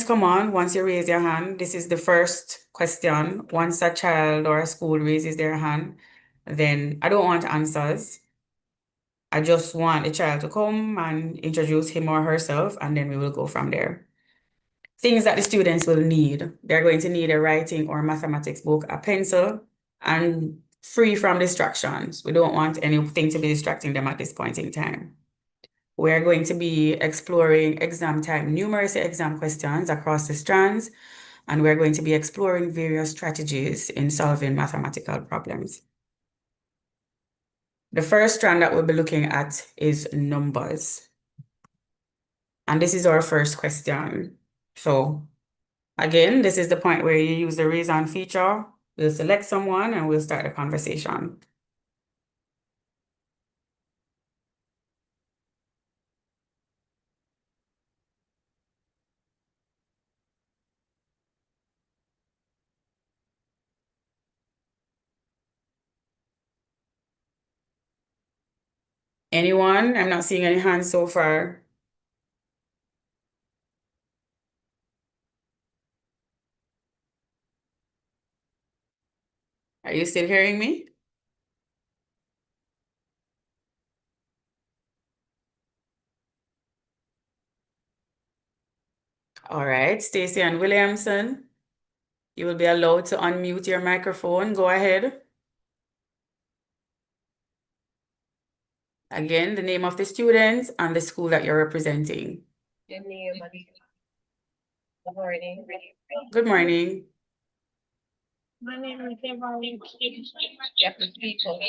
come on once you raise your hand. This is the first question. Once a child or a school raises their hand, then I don't want answers. I just want a child to come and introduce him or herself, and then we will go from there. Things that the students will need. They're going to need a writing or mathematics book, a pencil, and free from distractions. We don't want anything to be distracting them at this point in time. We're going to be exploring exam type numeracy exam questions across the strands, and we're going to be exploring various strategies in solving mathematical problems. The first strand that we'll be looking at is numbers. And this is our first question. So again, this is the point where you use the raise hand feature. We'll select someone and we'll start the conversation. Anyone? I'm not seeing any hands so far. Are you still hearing me? All right, Stacy and Williamson, you will be allowed to unmute your microphone. Go ahead. Again, the name of the student and the school that you're representing. Good morning. Good morning. My name is Devon. Jeffrey People.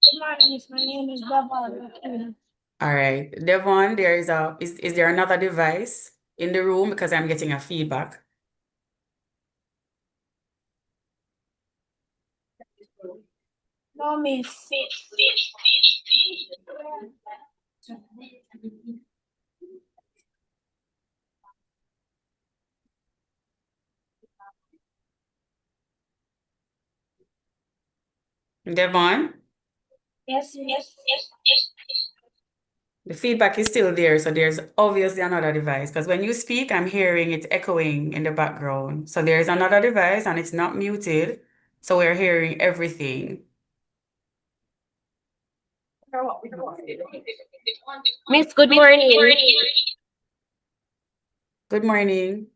Good morning. My name is Devon. All right, Devon, is there another device in the room because I'm getting a feedback? No, miss. Devon, Yes. the feedback is still there, so there's obviously another device because when you speak, I'm hearing it echoing in the background. So there's another device and it's not muted, so we're hearing everything. Miss, good morning. Good morning.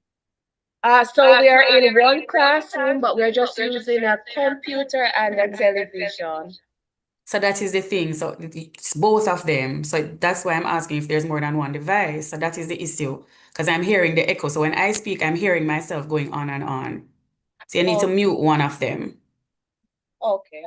So we are in one classroom, but we're just using a computer and a television. So that is the thing. So it's both of them. So that's why I'm asking if there's more than one device. So that is the issue because I'm hearing the echo. So when I speak, I'm hearing myself going on and on. So you need to mute one of them. Okay.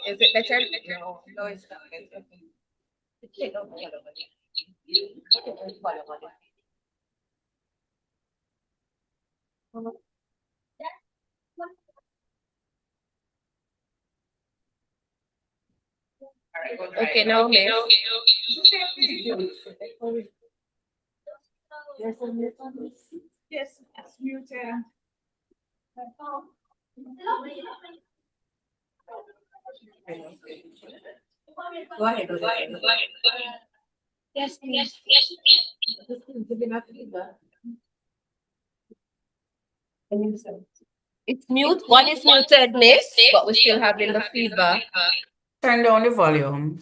Is it better? No, it's not. Okay, now, miss. Yes, it's muted. Go ahead. Yes, please. It's mute. One is muted, miss, but we still having the feedback. Turn down the volume.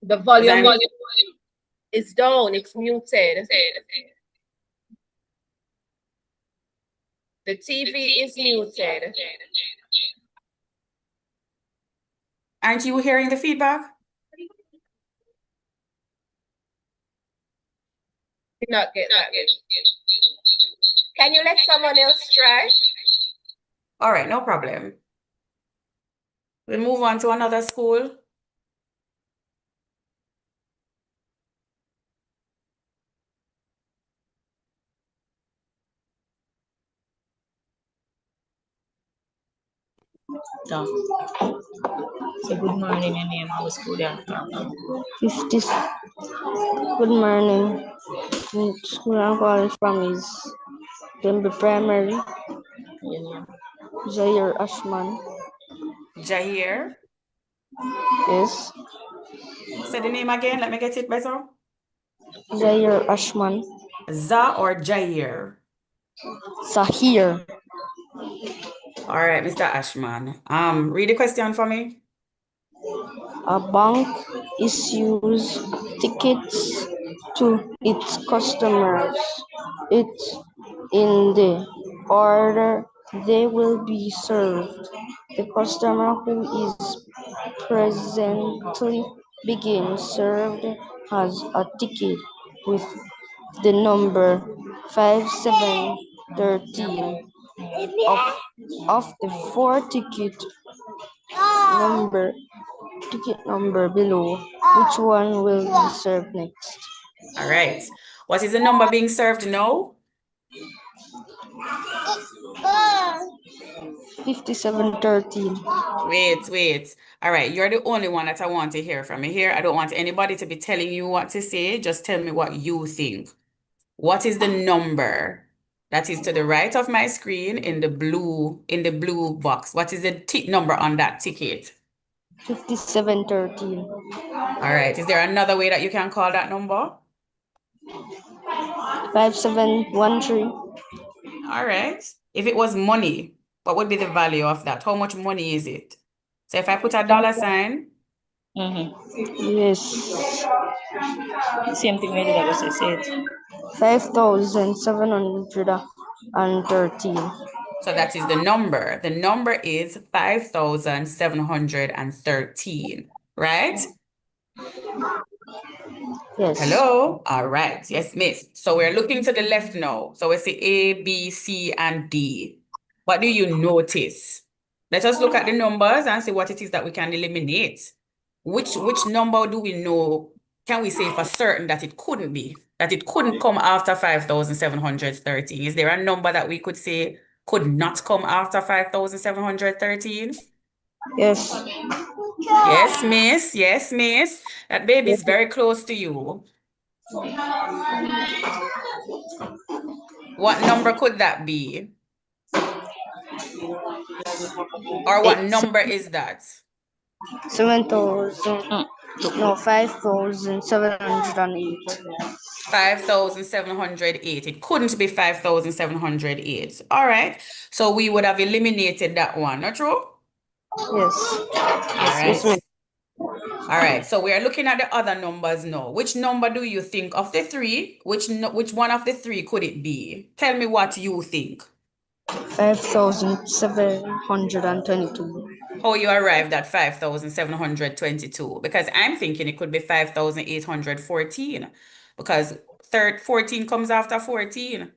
The volume is down. It's muted. The TV is muted. Aren't you hearing the feedback? Did not get that. Can you let someone else try? All right, no problem. We'll move on to another school. So good morning, and name our school after. 50. Good morning. School I'm calling from is Tembe Primary. Your name. Zaire Ashman. Jahir. Yes. Say the name again. Let me get it better. Zaire Ashman. Za or Jahir? Sahir. All right, Mr. Ashman. Read the question for me. A bank issues tickets to its customers. It in the order they will be served. The customer who is presently being served has a ticket with the number 5713 of, of the four number ticket number below. Which one will be served next? All right. What is the number being served now? 5713. Wait. All right, you're the only one that I want to hear from here. I don't want anybody to be telling you what to say. Just tell me what you think. What is the number that is to the right of my screen in the blue box? What is the number on that ticket? 5713. All right. Is there another way that you can call that number? 5713. All right. If it was money, what would be the value of that? How much money is it? So if I put a dollar sign, Yes. Same thing we did, I was say it. 5713. so that is the number. The number is 5,713, right? Yes. Hello? All right. Yes, miss. So we're looking to the left now. So we see A, B, C, and D. What do you notice? Let us look at the numbers and see what it is that we can eliminate. Which number do we know, can we say for certain that it couldn't be? That it couldn't come after 5,713? Is there a number that we could say could not come after 5,713? Yes. Yes, miss. Yes, miss. That baby is very close to you. What number could that be? Or what number is that? 7,000. No, 5,708. 5,708. It couldn't be 5,708. All right. So we would have eliminated that one, not true? Yes. All Yes, right. ma'am. All right. So we are looking at the other numbers now. Which number do you think of the three? Which one of the three could it be? Tell me what you think. 5,722. How you arrived at 5,722? Because I'm thinking it could be 5,814 because 14 comes after 14.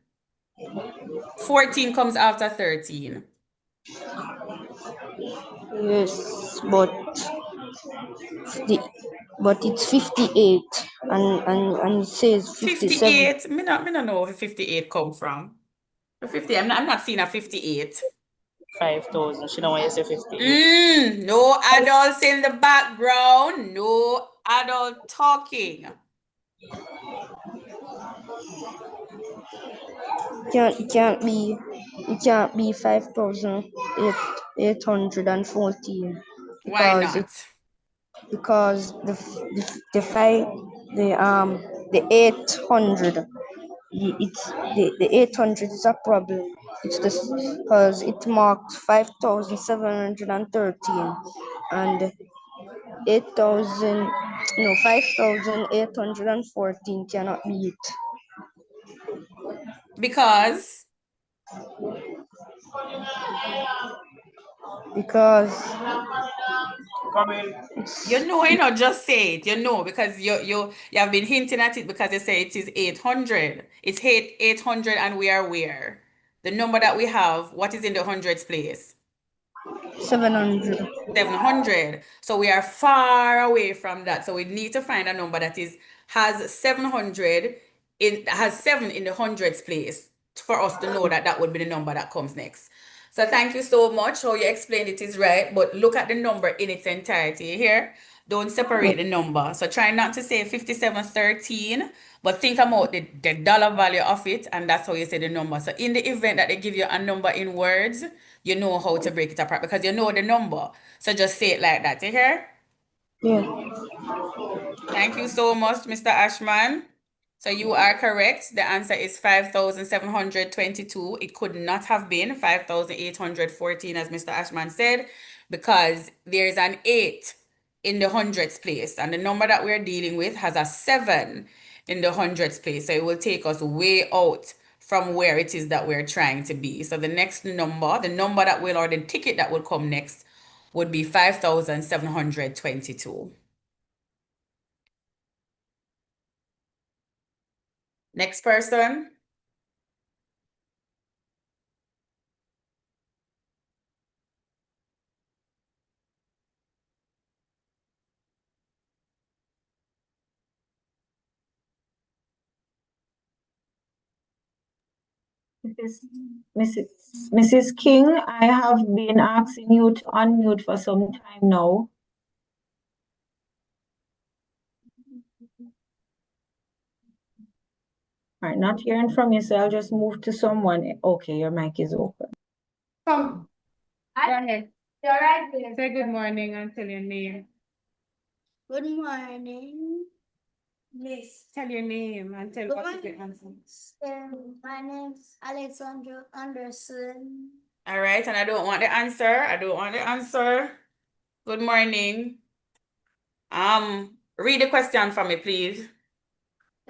14 comes after 13. Yes, but it's 58 and it says 57. 58. Me not know where 58 come from. 50. I'm not seeing a 58. 5,000. She don't want you to say 58. No adults in the background. No adult talking. It can't be 5,814 Why because not? because the five the 800 it's the 800 is a problem. It's this because it marks 5,713 and 8,000 no 5,814 cannot be it Because because just say it. Because you have been hinting at it because you say it is 800. It's 800 and we are where? The number that we have, what is in the hundreds place? 700. 700. So we are far away from that. So we need to find a number that has 700 has 7 in the hundreds place for us to know that that would be the number that comes next. So thank you so much. How you explained it is right, but look at the number in its entirety here. Don't separate the number. So try not to say 5713, but think about the dollar value of it, and that's how you say the number. So in the event that they give you a number in words, you know how to break it apart because you know the number. So just say it like that. You hear? Yeah. Thank you so much, Mr. Ashman. So you are correct. The answer is 5,722. It could not have been 5,814, as Mr. Ashman said, because there's an 8 in the hundreds place. And the number that we're dealing with has a 7 in the hundreds place. So it will take us way out from where it is that we're trying to be. So the next number, the number that will, or the ticket that will come next, would be 5,722. Next person. Mrs. King, I have been asking you to unmute for some time now. All right, not hearing from you, so I'll just move to someone. Okay, your mic is open. Go ahead. You're right. Say good morning and tell your name. Good morning, Miss. Tell your name and tell Good what is the morning. answer. My name's Alexandra Anderson. All right, and I don't want the answer. I don't want the answer. Good morning. Read the question for me, please.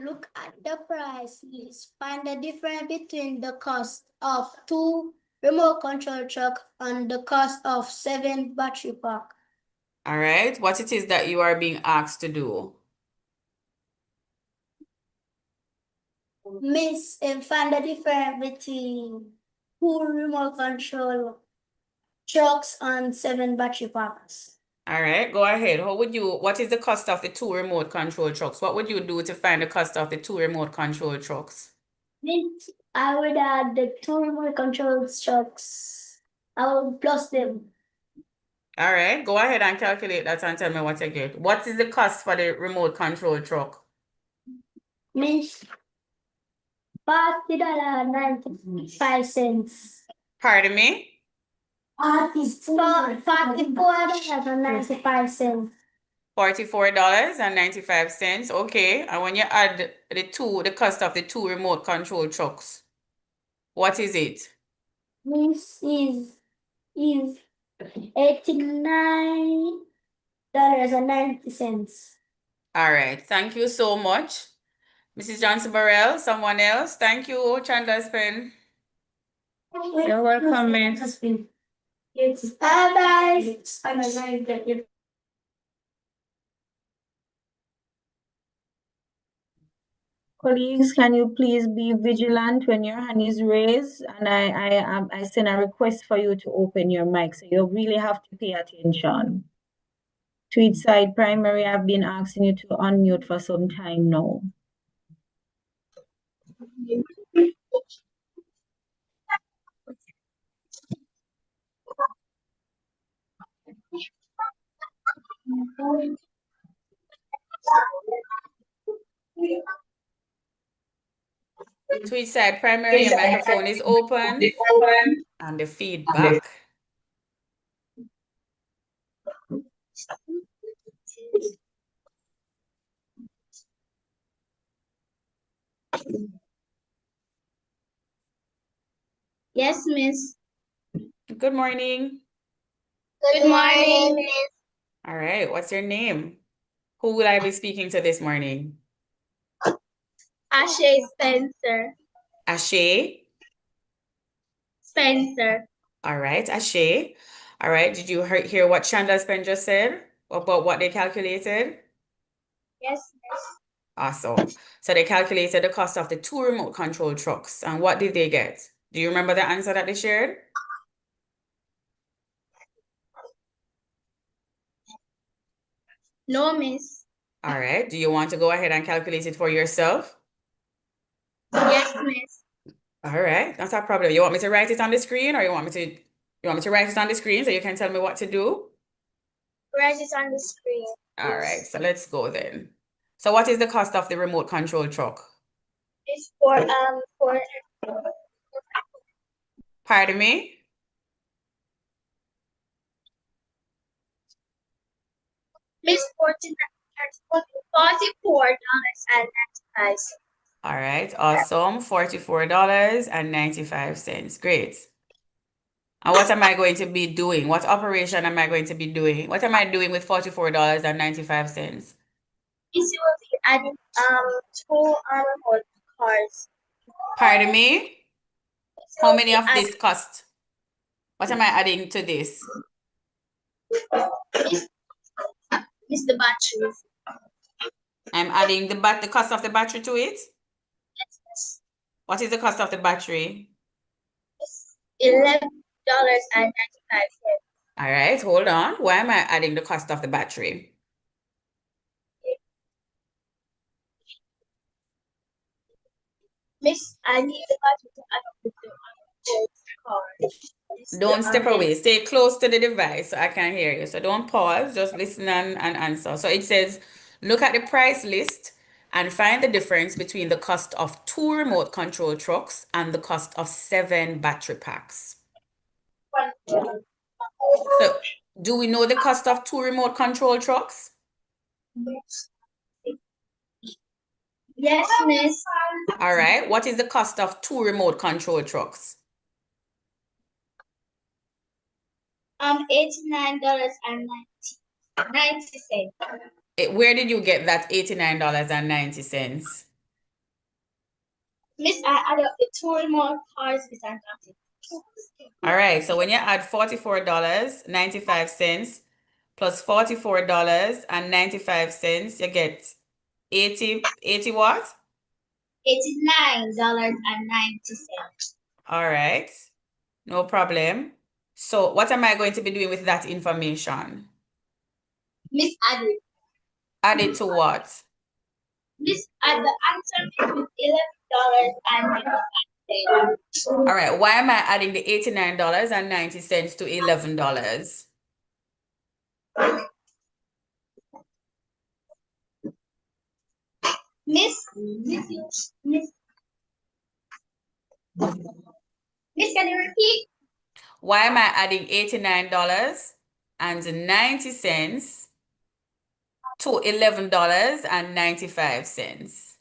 Look at the prices. Find the difference between the cost of 2 remote control truck and the cost of 7 battery pack. All right, what it is that you are being asked to do. Miss, and find the difference between 2 remote control trucks and 7 battery packs. All right, go ahead. What is the cost of the 2 remote control trucks? What would you do to find the cost of the 2 remote control trucks? Miss, I would add the 2 remote control trucks. I will plus them. All right, go ahead and calculate that and tell me what you get. What is the cost for the remote control truck? Miss, $40.95. Pardon me? $44.95. $44.95. Okay. And when you add the cost of the 2 remote control trucks, what is it? Miss is $89.90. All right. Thank you so much. Mrs. Johnson Burrell, someone else. Thank you, Chandler's pen. You're welcome, Miss. Bye-bye. Colleagues, can you please be vigilant when your hand is raised? And I send a request for you to open your mic, so you really have to pay attention. Tweedside Primary, I've been asking you to unmute for some time now. Tweetside Primary, your microphone is open. And the feedback. Yes, Miss. Good morning. Good morning, Miss. All right. What's your name? Who will I be speaking to this morning? Ashay Spencer. Ashay? Spencer. All right, Ashay. All right. Did you hear what Chandler's pen just said about what they calculated? Yes, Miss. Awesome. So they calculated the cost of the 2 remote control trucks. And what did they get? Do you remember the answer that they shared? No, Miss. All right. Do you want to go ahead and calculate it for yourself? Yes, Miss. All right. That's a problem. You want me to write it on the screen or you want me to write it on the screen so you can tell me what to do? Write it on the screen. All right. So let's go then. So what is the cost of the remote control truck? It's for Pardon me? Miss $44.95. All right, awesome. $44.95. Great. And what am I going to be doing? What operation am I going to be doing? What am I doing with $44.95? Miss, you will be adding two remote cars. Pardon me? You How will many be of adding this cost? What am I adding to this? Miss the batteries. I'm adding the cost of the battery to it. Yes, What is the cost of the battery? $11.95. All right, hold on. Why am I adding the cost of the battery? Miss, I need the battery to add up with the car. Don't step away. Stay close to the device so I can hear you. So don't pause. Just listen and answer. So it says, look at the price list and find the difference between the cost of 2 remote control trucks and the cost of 7 battery packs. So do we know the cost of 2 remote control trucks? Yes, Miss. All right. What is the cost of 2 remote control trucks? $89.90. Where did you get that $89.90? Miss, I add up the two remote cars with an nothing. All right. So when you add $44.95 plus $44.95, you get 80 what? $89.90. All right. No problem. So what am I going to be doing with that information? Miss added. Add it to what? Miss add the answer with $11.95. All right. Why am I adding the $89.90 to $11? Miss, can you repeat? Why am I adding $89.90 to $11.95?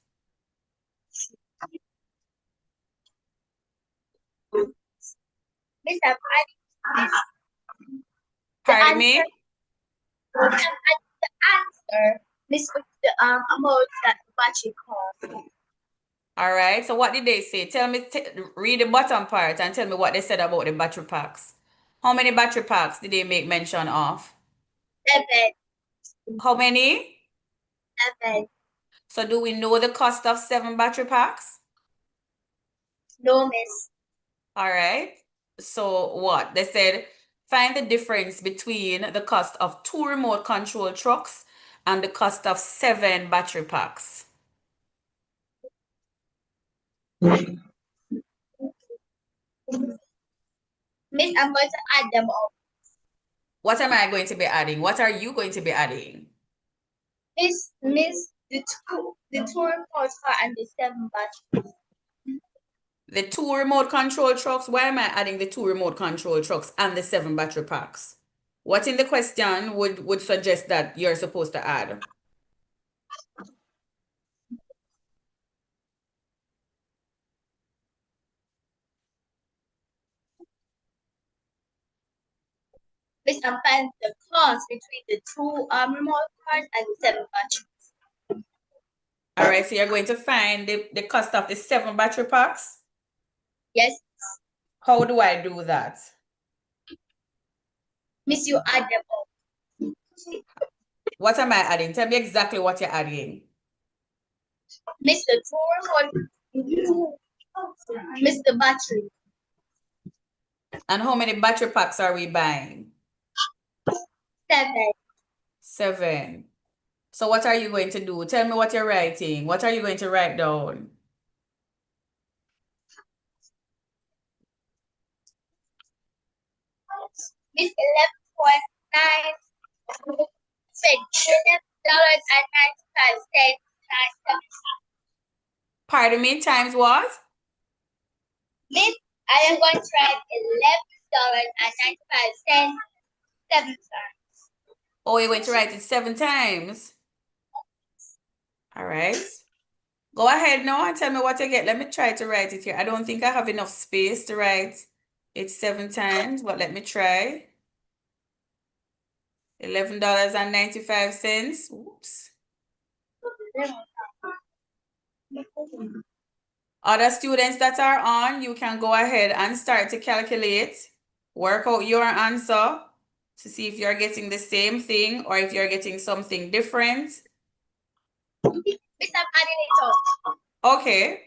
Miss, I'm adding Pardon me? the answer. Miss, with the amount that the battery cost. All right. So what did they say? Tell me, read the bottom part and tell me what they said about the battery packs. How many battery packs did they make mention of? 7. How many? 7. So do we know the cost of 7 battery packs? No, Miss. All right. So what? They said find the difference between the cost of 2 remote control trucks and the cost of 7 battery packs. Miss, I'm going to add them up. What am I going to be adding? What are you going to be adding? Miss, the two remote car and the 7 batteries. The 2 remote control trucks. Why am I adding the 2 remote control trucks and the 7 battery packs? What in the question would suggest that you're supposed to add? Miss, I'm finding the cost between the two remote cars and the 7 batteries. All right, so you're going to find the cost of the 7 battery packs? Yes. How do I do that? Miss, you add them up. What am I adding? Tell me exactly what you're adding. Miss, the two remote. Miss, the battery. And how many battery packs are we buying? 7. 7. So what are you going to do? Tell me what you're writing. What are you going to write down? Miss, 11.9. $11.95. Pardon me, times what? Miss, I am going to write $11.95. 7 times. Oh, you're going to write it 7 times. All right. Go ahead now and tell me what you get. Let me try to write it here. I don't think I have enough space to write it 7 times, but let me try. $11.95. Oops. Other students that are on, you can go ahead and start to calculate. Work out your answer to see if you're getting the same thing or if you're getting something different. Okay.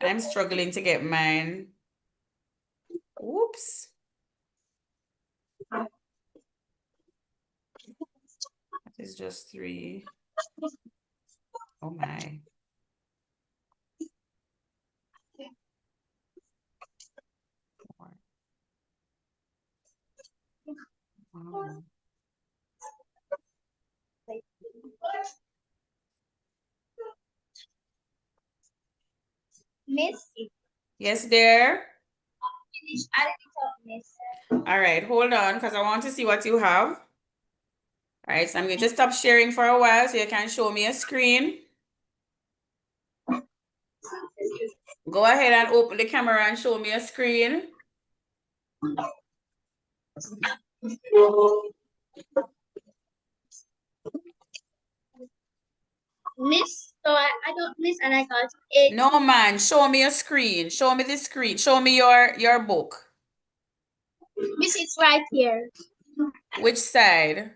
I'm struggling to get mine. Oops. That is just 3. Oh my. Wow. Miss, Yes, dear. finish adding it up, miss. All right, hold on because I want to see what you have. All right, so I'm going to stop sharing for a while so you can show me a screen. Go ahead and open the camera and show me a screen. Miss, so I don't miss and I got 8. No, man, show me a screen. Show me the screen. Show me your book. Miss, it's right here. Which side?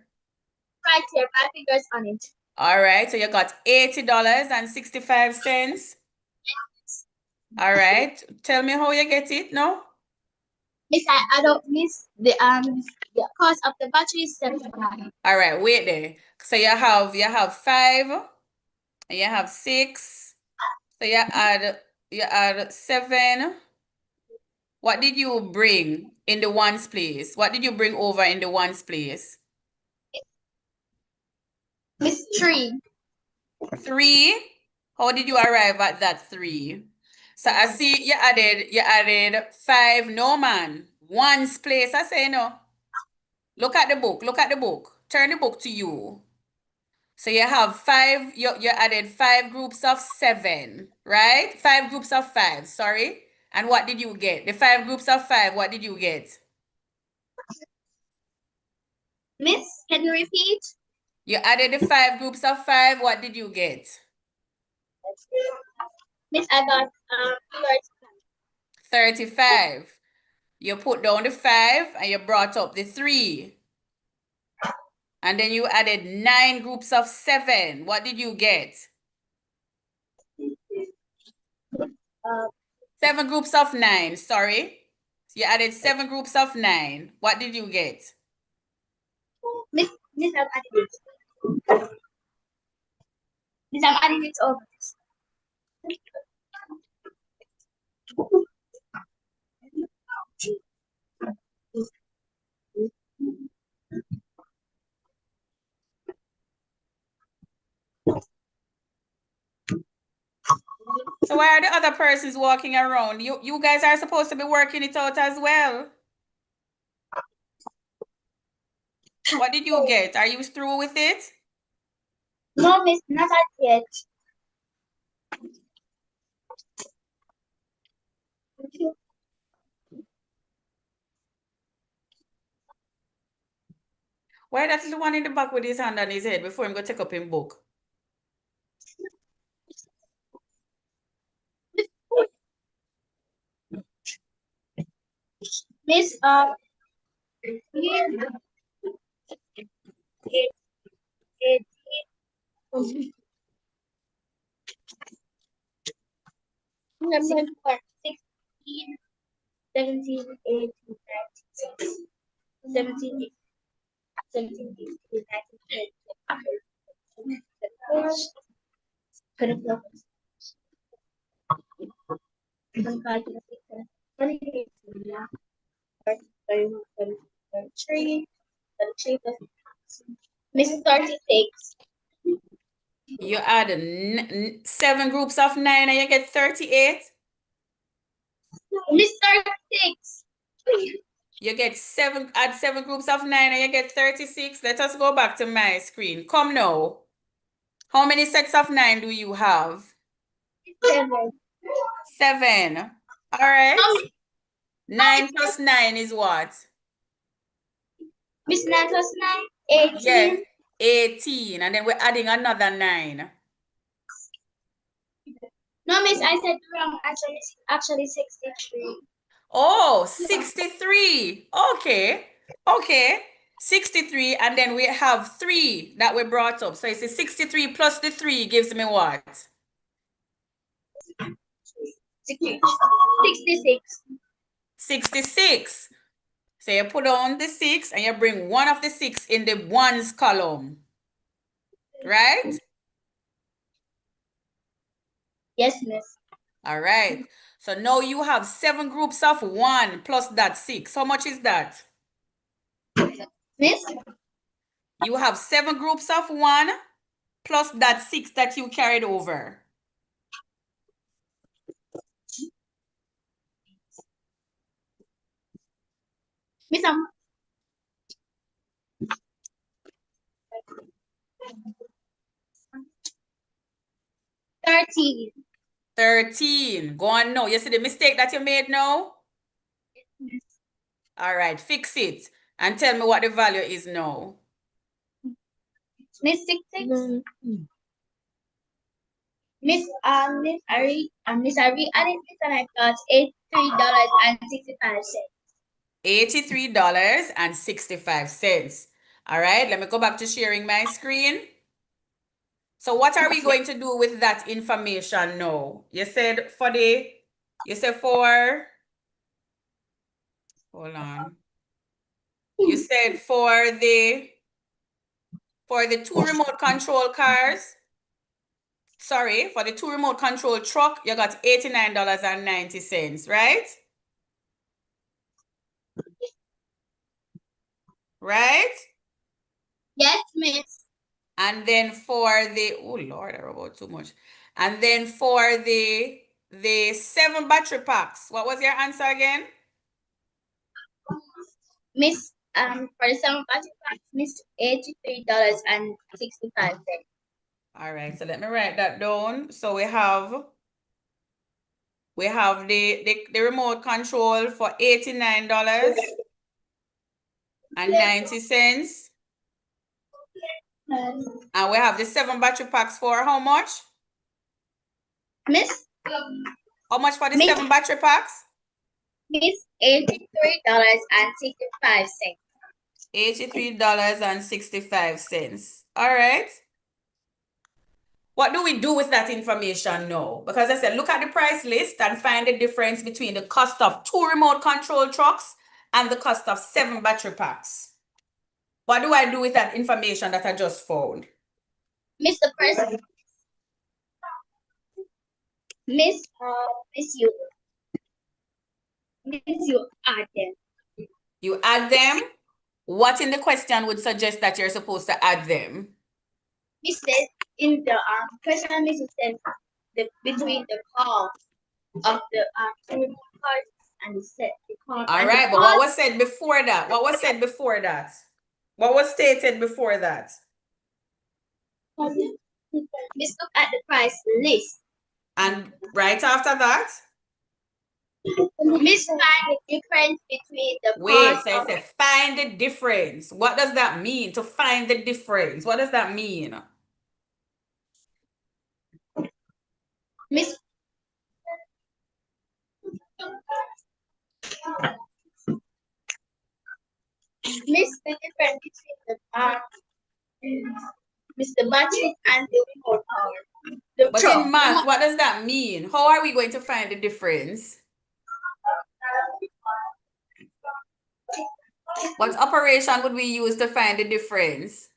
Right here, my fingers on it. All right, so you got $80.65. All right, tell me how you get it now. Miss, I don't miss the cost of the battery is 75. All right, wait there. So you have 5 and you have 6. So you add 7. What did you bring in the ones place? What did you bring over in the ones place? Miss 3. 3? How did you arrive at that 3? So I see you added 5. No, man. Ones place, I say no. Look at the book. Look at the book. Turn the book to you. So you have 5, you added 5 groups of 7, right? 5 groups of 5, sorry. And what did you get? The 5 groups of 5, what did you get? Miss, can you repeat? You added the 5 groups of 5, what did you get? Miss, I got 35. You put down the 5 and you brought up the 3. And then you added 9 groups of 7. What did you get? 7 groups of 9, sorry. You added 7 groups of 9. What did you get? Miss, I'm adding it. Miss, I'm adding it over. So why are the other persons walking around? You guys are supposed to be working it out as well. What did you get? Are you through with it? No, Miss, not yet. Why that little one in the back with his hand on his head before him go take up him book? Miss, number 4, 16, 17, 18, 19, 17, 17, 18, 19, 20, 33, Miss 36. You add 7 groups of 9 and you get 38. Miss 36. You get add 7 groups of 9 and you get 36. Let us go back to my screen. Come now. How many sets of 9 do you have? 7. 7. All right. 9 plus 9 is what? Miss 9 plus 9, 18. Yes, 18. And then we're adding another 9. No, Miss, I said wrong. Actually 63. Oh, 63. Okay. Okay. 63. And then we have 3 that we brought up. So it's a 63 plus the 3 gives me what? 66. 66. So you put on the 6 and you bring one of the 6 in the ones column. Right? Yes, Miss. All right. So now you have 7 groups of 1 plus that 6. How much is that? Miss? You have 7 groups of 1 plus that 6 that you carried over. Miss, 13. 13. Go on now. You see the mistake that you made now? All right. Fix it. And tell me what the value is now. Miss 66. Miss Ari added this and I got $83.65. $83.65. All right. Let me go back to sharing my screen. So what are we going to do with that information now? You said hold on. You said for the 2 remote control cars, sorry, for the 2 remote control truck, you got $89.90, right? Right? Yes, Miss. And then for the, oh Lord, I wrote too much. And then for the 7 battery packs, what was your answer again? Miss, for the 7 battery packs, Miss, $83.65. All right, so let me write that down. So we have the remote control for $89.90. And we have the 7 battery packs for how much? Miss? How much for the Miss- 7 battery packs? Miss, $83.65. $83.65. All right. What do we do with that information now? Because I said, look at the price list and find the difference between the cost of 2 remote control trucks and the cost of 7 battery packs. What do I do with that information that I just found? Mr. President. Miss, you add them. You add them. What in the question would suggest that you're supposed to add them? Miss said in the question, Miss said between the cost of the remote cars and the cost. All right, but what was said before that? What was said before that? What was stated before that? Miss, look at the price list. And right after that? Miss, find the difference between the Wait, cost so I said find the difference. What does that mean, to find the difference? What does that mean? Miss, the difference between the battery and the remote power. But in math, what does that mean? How are we going to find the difference? What operation would we use to find the difference?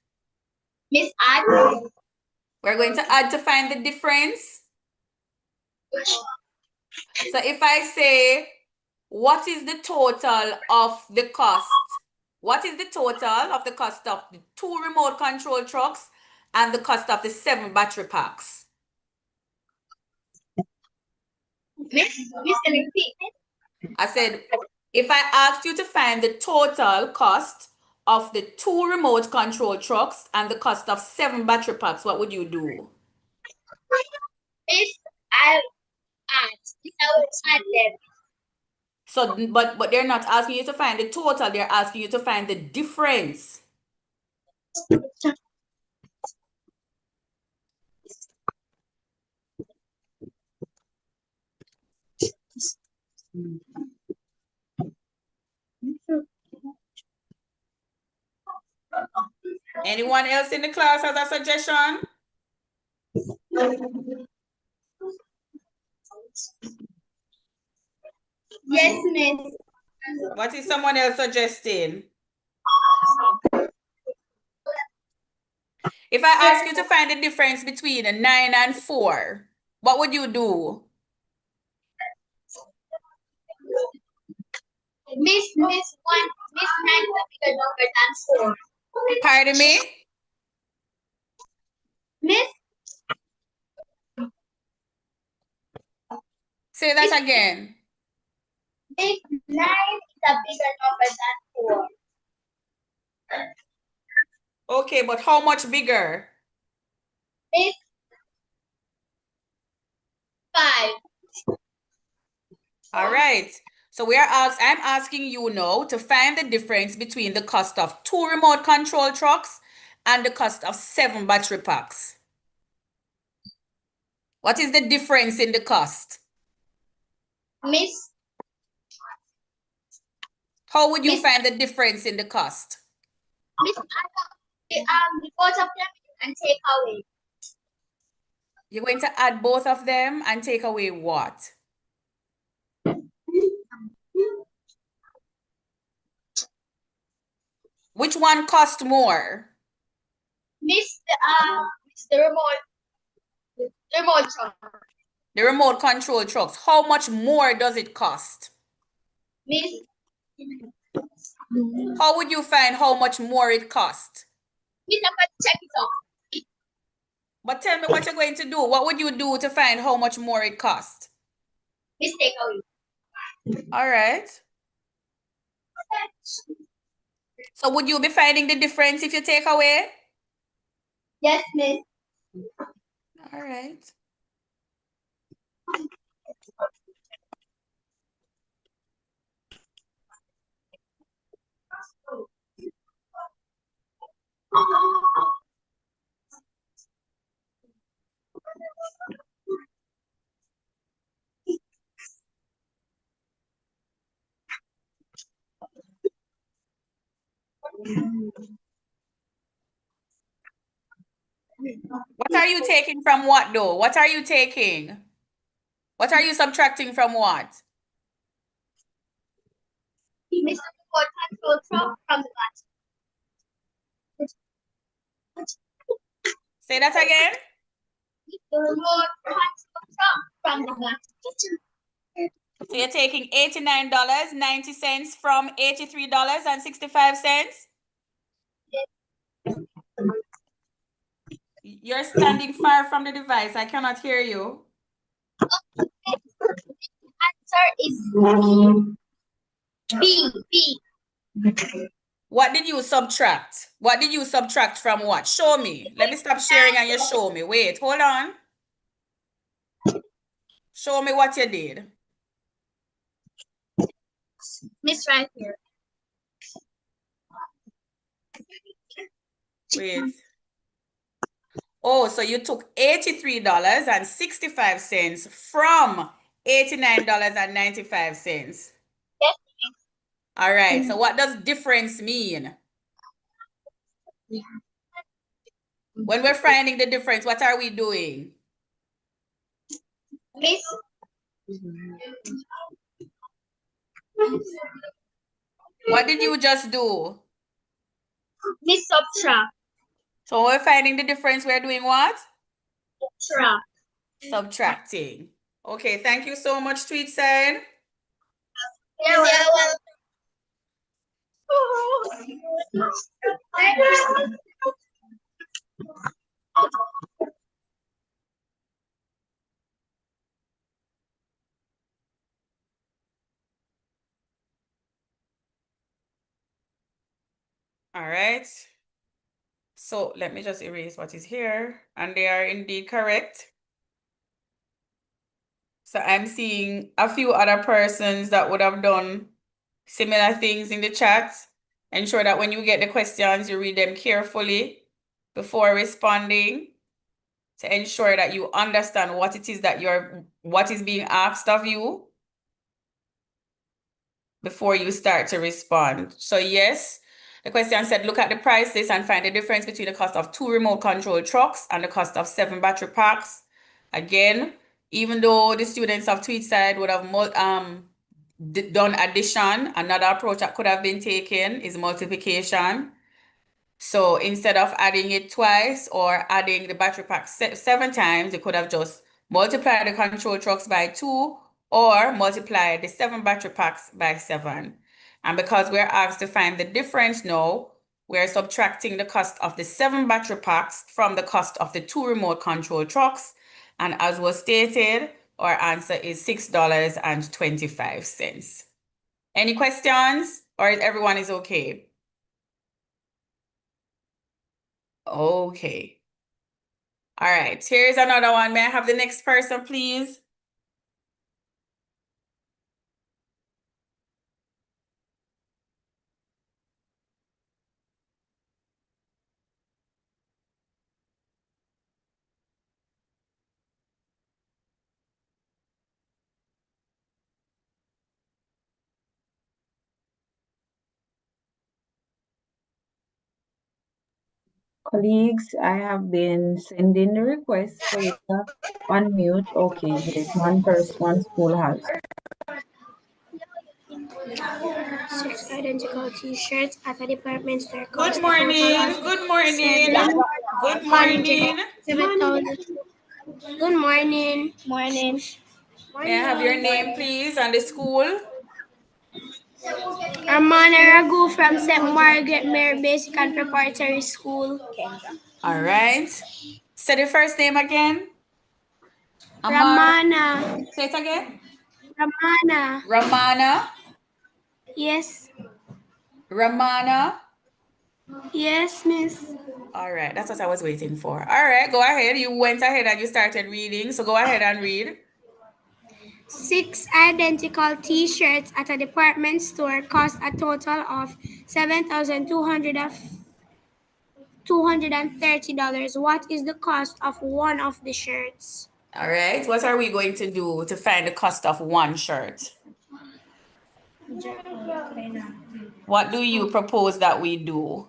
Miss, add. We're going to add to find the difference. So if I say, what is the total of the cost? What is the total of the cost of the 2 remote control trucks and the cost of the 7 battery packs? Miss, can you repeat it? I said, If I asked you to find the total cost of the 2 remote control trucks and the cost of 7 battery packs, what would you do? If I asked, I would add them. So, but they're not asking you to find the total, they're asking you to find the difference. Anyone else in the class has a suggestion? Yes, Miss. What is someone else suggesting? If I ask you to find the difference between a 9 and 4, what would you do? Miss 9 is a bigger number than 4. Pardon me? Miss, Say that again. Miss 9 is a bigger number than 4. Okay, but how much bigger? Miss 5. All right. So I'm asking you now to find the difference between the cost of 2 remote control trucks and the cost of 7 battery packs. What is the difference in the cost? Miss, How would you Miss- find the difference in the cost? Miss, both of them and take away. You're going to add both of them and take away what? Which one cost more? Miss, the remote truck. The remote control trucks. How much more does it cost? Miss, How would you find how much more it cost? Miss, I'm going to check it out. But tell me what you're going to do. What would you do to find how much more it cost? Miss, take away. All right. So would you be finding the difference if you take away? Yes, Miss. All right. What are you taking from what though? What are you taking? What are you subtracting from what? Miss, the remote control truck from the battery. Say that again. The remote control truck from the battery. So you're taking $89.90 from $83.65? You're standing far from the device. I cannot hear you. Answer is B. What did you subtract? What did you subtract from what? Show me. Let me stop sharing and you show me. Wait, hold on. Show me what you did. Miss, right here. Wait. Oh, so you took $83.65 from $89.95. Yes. All right. So what does difference mean? When we're finding the difference, what are we doing? Miss. What did you just do? Miss, subtract. So we're finding the difference. We're doing what? Subtract. Subtracting. Okay. Thank you so much, Tweetside. You're welcome. All right. So let me just erase what is here. And they are indeed correct. So I'm seeing a few other persons that would have done similar things in the chat. Ensure that when you get the questions, you read them carefully before responding to ensure that you understand what it is that what is being asked of you before you start to respond. So yes, the question said, look at the prices and find the difference between the cost of 2 remote control trucks and the cost of 7 battery packs. Again, even though the students of Tweedside would have done addition, another approach that could have been taken is multiplication. So instead of adding it twice or adding the battery pack 7 times, you could have just multiplied the control trucks by 2 or multiply the 7 battery packs by 7. And because we're asked to find the difference now, we're subtracting the cost of the 7 battery packs from the cost of the 2 remote control trucks. And as was stated, our answer is $6.25. Any questions, or everyone is okay? Okay. All right, here's another one. May I have the next person, please? Colleagues, I have been sending the request for you to unmute. Okay, yes, one school has. 6 identical t-shirts at a department store. Good morning. Good morning. Good morning. 7,000. Good morning. Morning. May I have your name, please, and the school? Amana Ragu from St. Margaret Mary Basic and Preparatory School. All right. Say the first name again. Ramana. Say it again. Ramana. Ramana. Yes. Ramana. Yes, miss. All right, that's what I was waiting for. All right, go ahead. You went ahead and you started reading, so go ahead and read. 6 identical t-shirts at a department store cost a total of $7,230. What is the cost of one of the shirts? All right, what are we going to do to find the cost of one shirt? What do you propose that we do?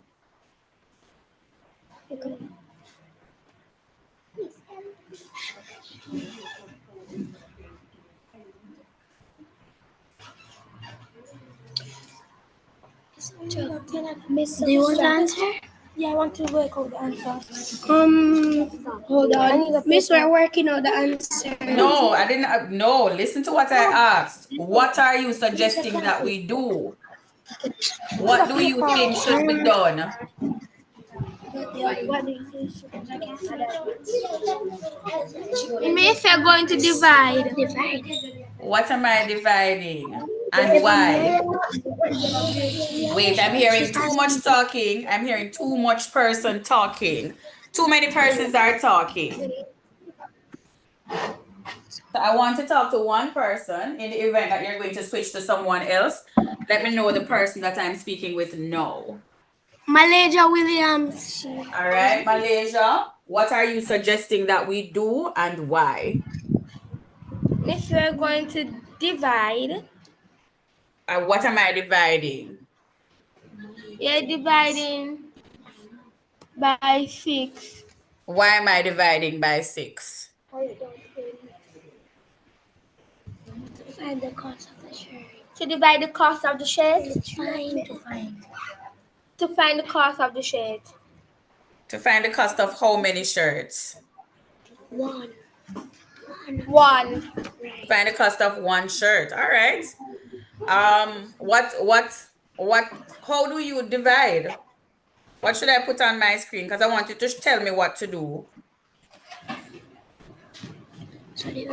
Do you want to answer? Yeah, I want to work out the answers. Hold on. Miss, we're working out the answer. No, I didn't. No, listen to what I asked. What are you suggesting that we do? What do you think should be done? What do you think? Miss, we're going to divide. What am I dividing and why? Wait, I'm hearing too much talking. I'm hearing too much person talking. Too many persons are talking. So I want to talk to one person. In the event that you're going to switch to someone else, let me know the person that I'm speaking with now. Malaysia Williams. All right, Malaysia, what are you suggesting that we do and why? Miss, we're going to divide. What am I dividing? You're dividing by 6. Why am I dividing by 6? Find the cost of the shirt. To divide the cost of the shirt? To find the cost of the shirt. To find the cost of how many shirts? 1. Find the cost of one shirt. All right. How do you divide? What should I put on my screen? Because I want you to tell me what to do. Miss, can you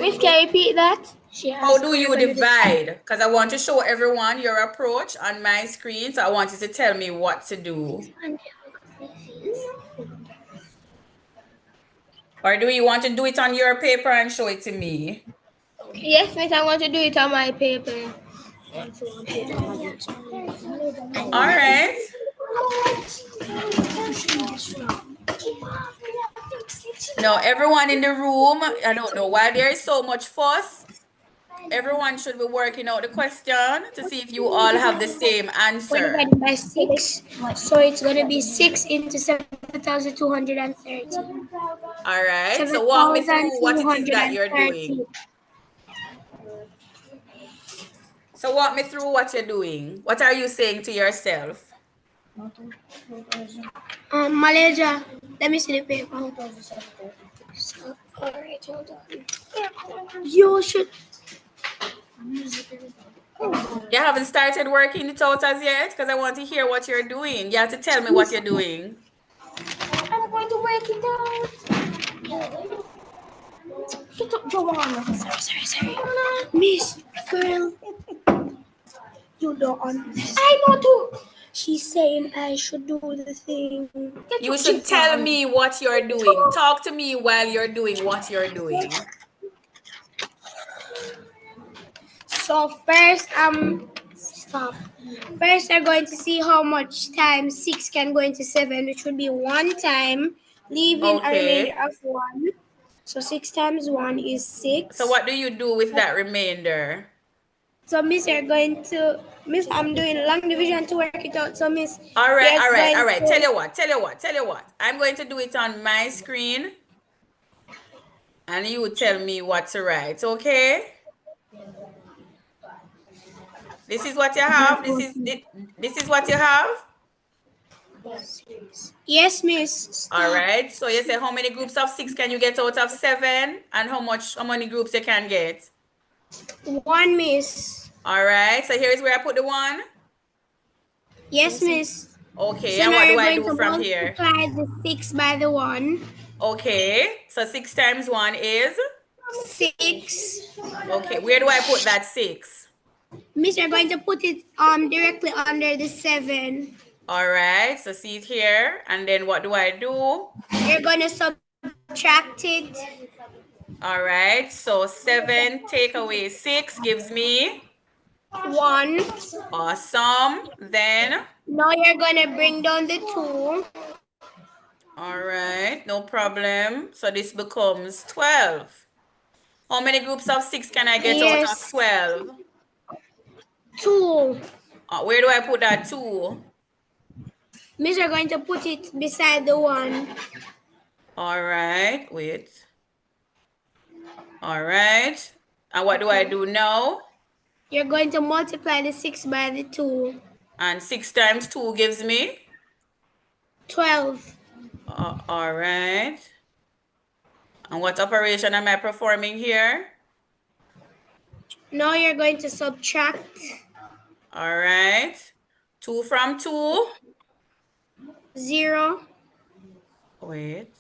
repeat that? How do you divide? Because I want to show everyone your approach on my screen. So I want you to tell me what to do. Or do you want to do it on your paper and show it to me? Yes, miss, I want to do it on my paper. All right. Now, everyone in the room, I don't know why there is so much fuss. Everyone should be working out the question to see if you all have the same answer. Divided by 6, so it's going to be 6 into 7,230. All right, so walk me through what it is that you're doing. So walk me through what you're doing. What are you saying to yourself? Malaysia, let me see the paper. So, all right, hold on. You should. You haven't started working it out as yet because I want to hear what you're doing. You have to tell me what you're doing. I'm going to work it out. Get up, Joanna. Sorry. Miss, girl. You don't understand. I know too. She's saying I should do the thing. You should tell me what you're doing. Talk to me while you're doing what you're doing. So first, stop. First, we're going to see how much time 6 can go into 7, which would be 1 time, leaving a remainder of 1. So 6 times 1 is 6. So what do you do with that remainder? So Miss, you're going to, Miss, I'm doing long division to work it out. So Miss, all right. Tell you what. I'm going to do it on my screen. And you tell me what to write, okay? This is what you have. This is what you have. Yes, Miss. All right. So you say how many groups of 6 can you get out of 7, and how many groups you can get? 1, Miss. All right. So here's where I put the 1. Yes, Miss. Okay. So and now what do you're I going do to from here? multiply the 6 by the 1. Okay. So 6 times 1 is 6. Okay. Where do I put that 6? Miss, you're going to put it directly under the 7. All right. So see it here, and then what do I do? You're going to subtract it. All right. So 7 take away 6 gives me 1. Awesome. Then Now you're going to bring down the 2. all right, no problem. So this becomes 12. How many groups of 6 can I get out of 12? 2. Where do I put that 2? Miss, you're going to put it beside the 1. All right, wait. All right. And what do I do now? You're going to multiply the 6 by the 2. And 6 times 2 gives me? 12. All right. And what operation am I performing here? Now you're going to subtract. All right. 2 from 2? 0. Wait.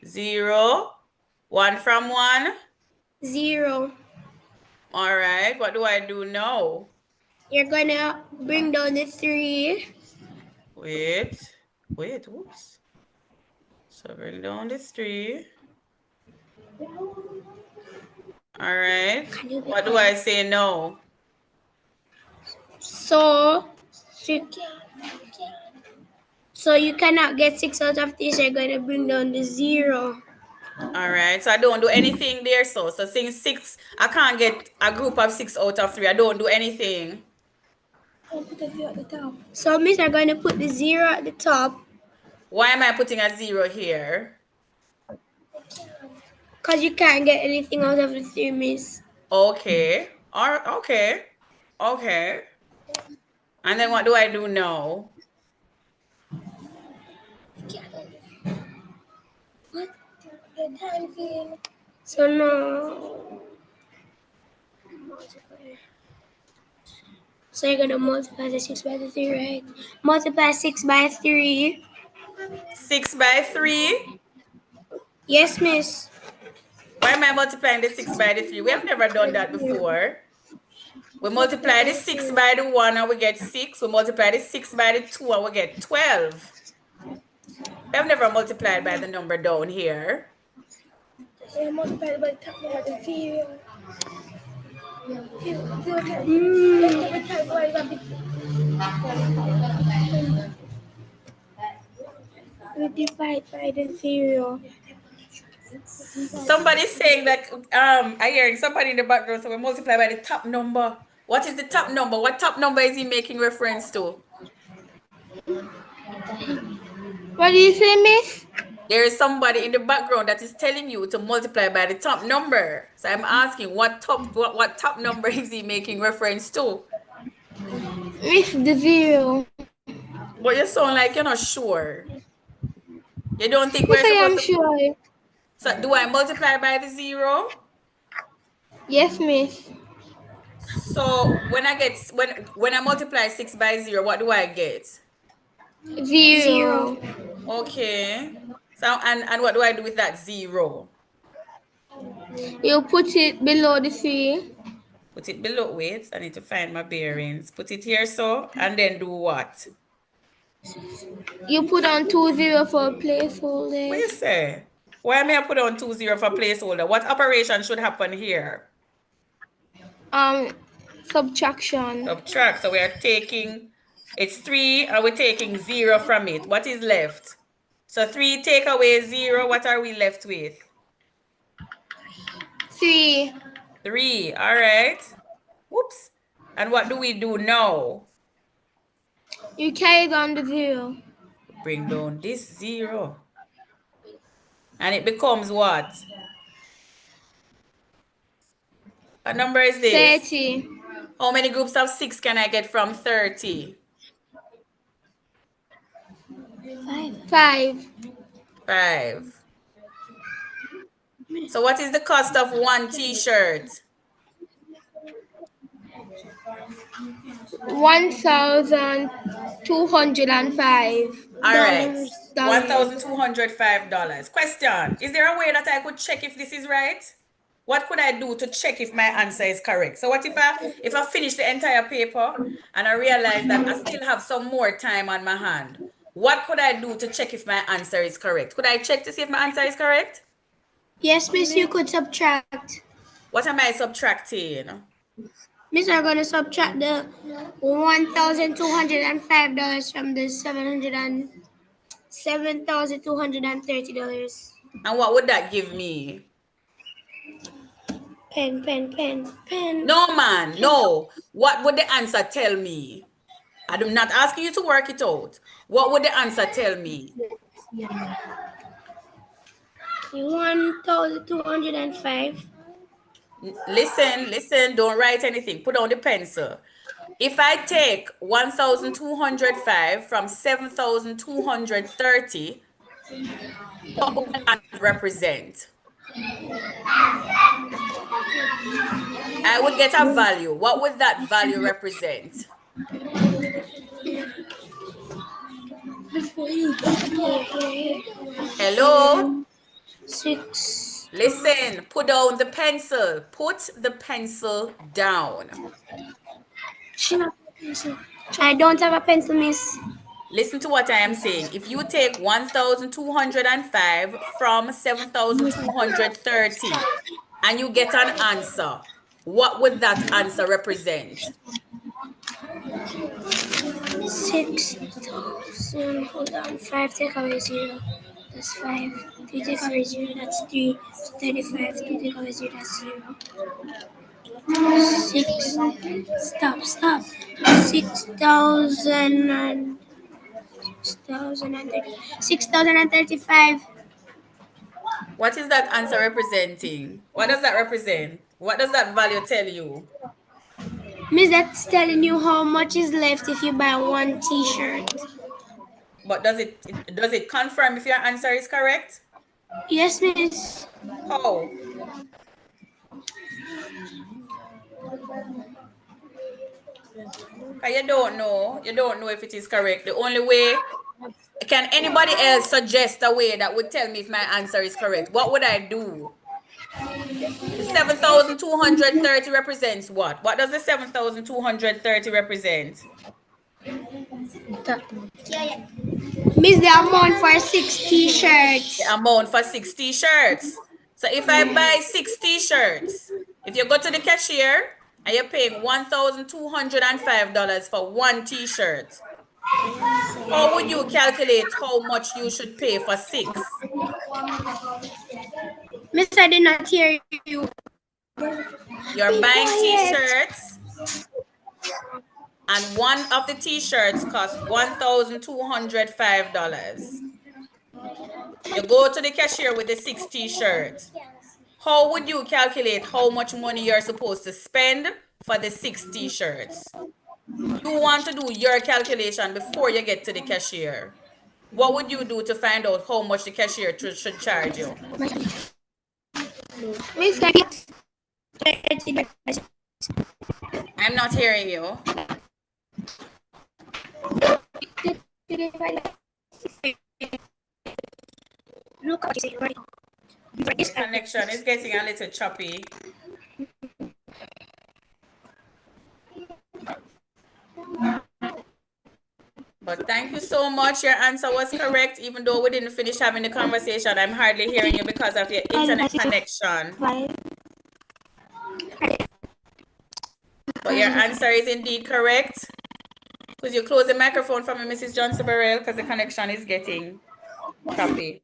0. 1 from 1? 0. All right. What do I do now? You're going to bring down the 3. Wait. Oops. So bring down this 3. All right. What do I say now? So you cannot get 6 out of this. You're going to bring down the 0. All right. So I don't do anything there. So since 6, I can't get a group of 6 out of 3. I don't do anything. So Miss, are going to put the 0 at the top. Why am I putting a 0 here? Because you can't get anything out of the 3, Miss. Okay. Okay. And then what do I do now? So no. So you're going to multiply the 6 by the 3, right? Multiply 6 by 3. 6 by 3? Yes, Miss. Why am I multiplying the 6 by the 3? We have never done that before. We multiply the 6 by the 1 and we get 6. We multiply the 6 by the 2 and we get 12. We have never multiplied by the number down here. We multiply by the 0. We divide by the 0. Somebody's saying that I hear somebody in the background, so we multiply by the top number. What is the top number? What top number is he making reference to? What do you say, miss? There is somebody in the background that is telling you to multiply by the top number. So I'm asking what top number is he making reference to? Miss, the 0. But you sound like you're not sure. You don't think Yes, we're I am supposed to... sure. So do I multiply by the 0? Yes, miss. So when I multiply 6 by 0, what do I get? 0. Okay. So and what do I do with that 0? You put it below the 3. Put it below. Wait, I need to find my bearings. Put it here, so, and then do what? You put on 2 0 for placeholder. What you say? Why may I put on 2 0 for placeholder? What operation should happen here? Subtraction. Subtract. So we are taking, it's 3 and we're taking 0 from it. What is left? So 3 take away 0. What are we left with? 3. 3. All right. Whoops. And what do we do now? You carry down the 0. Bring down this 0. And it becomes what? What number is this? 30. How many groups of 6 can I get from 30? 5. 5. So what is the cost of one t-shirt? $1,205. All right. $1,205. Question. Is there a way that I could check if this is right? What could I do to check if my answer is correct? So what if I finish the entire paper and I realize that I still have some more time on my hand? What could I do to check if my answer is correct? Could I check to see if my answer is correct? Yes, miss, you could subtract. What am I subtracting? Miss, I'm going to subtract the $1,205 from the $7,230. And what would that give me? Pen. No, man, no. What would the answer tell me? I'm not asking you to work it out. What would the answer tell me? 1,205. Listen, don't write anything. Put down the pencil. If I take 1,205 from 7,230, what would that represent? I would get a value. What would that value represent? Hello? 6. Listen, put down the pencil. Put the pencil down. I don't have a pencil, miss. Listen to what I am saying. If you take 1,205 from 7,230 and you get an answer, what would that answer represent? 6,000. Hold on. 5 take away 0. That's 5. 3 take away 0. That's 3. So 35. 3 take away 0. That's 0. 6. Stop. 6,035. What is that answer representing? What does that represent? What does that value tell you? Miss, that's telling you how much is left if you buy one t-shirt. But does it confirm if your answer is correct? Yes, miss. How? You don't know if it is correct. The only way, can anybody else suggest a way that would tell me if my answer is correct? What would I do? The 7,230 represents what? What does the 7,230 represent? Miss, the amount for 6 t-shirts. The amount for 6 t-shirts. So if I buy 6 t-shirts, if you go to the cashier and you're paying $1,205 for 1 t-shirt, how would you calculate how much you should pay for 6? Miss, I did not hear you. You're buying t-shirts, and one of the t-shirts costs $1,205. You go to the cashier with the 6 t-shirts. How would you calculate how much money you're supposed to spend for the 6 t-shirts? You want to do your calculation before you get to the cashier. What would you do to find out how much the cashier should charge you? Miss, I'm not hearing you. This connection is getting a little choppy. But thank you so much. Your answer was correct. Even though we didn't finish having the conversation, I'm hardly hearing you because of your internet connection. But your answer is indeed correct. Could you close the microphone for me, Mrs. Johnson Burrell, because the connection is getting choppy.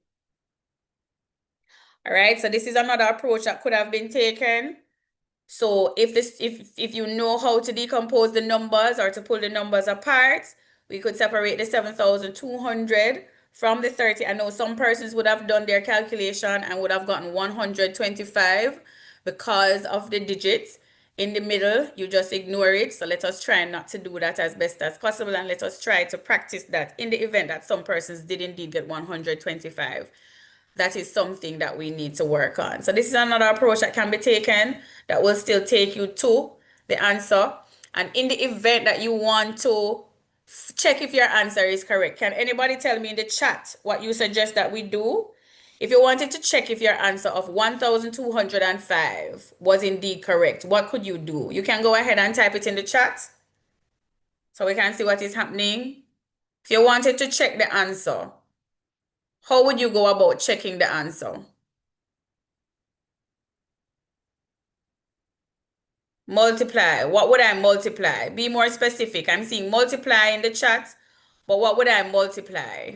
All right, so this is another approach that could have been taken. So if you know how to decompose the numbers or to pull the numbers apart, we could separate the 7,200 from the 30. I know some persons would have done their calculation and would have gotten 125 because of the digits in the middle. You just ignore it. So let us try not to do that as best as possible, and let us try to practice that in the event that some persons did indeed get 125. That is something that we need to work on. So this is another approach that can be taken that will still take you to the answer. And in the event that you want to check if your answer is correct, can anybody tell me in the chat what you suggest that we do? If you wanted to check if your answer of 1,205 was indeed correct, what could you do? You can go ahead and type it in the chat so we can see what is happening. If you wanted to check the answer, how would you go about checking the answer? Multiply. What would I multiply? Be more specific. I'm seeing multiply in the chat, but what would I multiply?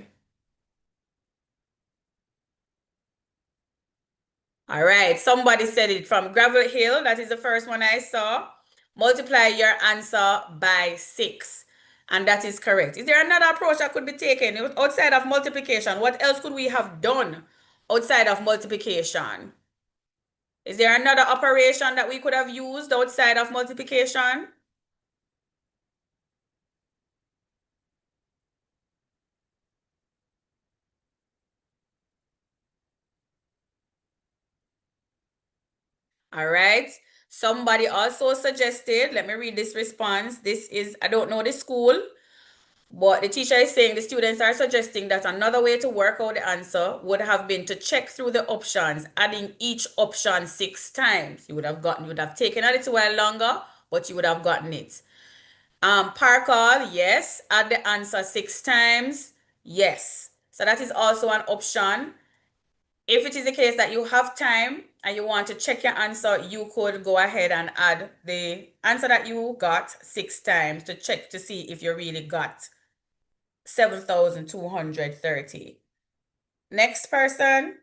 All right, somebody said it from Gravel Hill. That is the first one I saw. Multiply your answer by 6. And that is correct. Is there another approach that could be taken outside of multiplication? What else could we have done outside of multiplication? Is there another operation that we could have used outside of multiplication? All right. Somebody also suggested, let me read this response. This is, I don't know the school, but the teacher is saying the students are suggesting that another way to work out the answer would have been to check through the options, adding each option 6 times. You would have taken a little while longer, but you would have gotten it. Parkall, yes. Add the answer 6 times. Yes. So that is also an option. If it is the case that you have time and you want to check your answer, you could go ahead and add the answer that you got 6 times to check to see if you really got 7,230. Next person.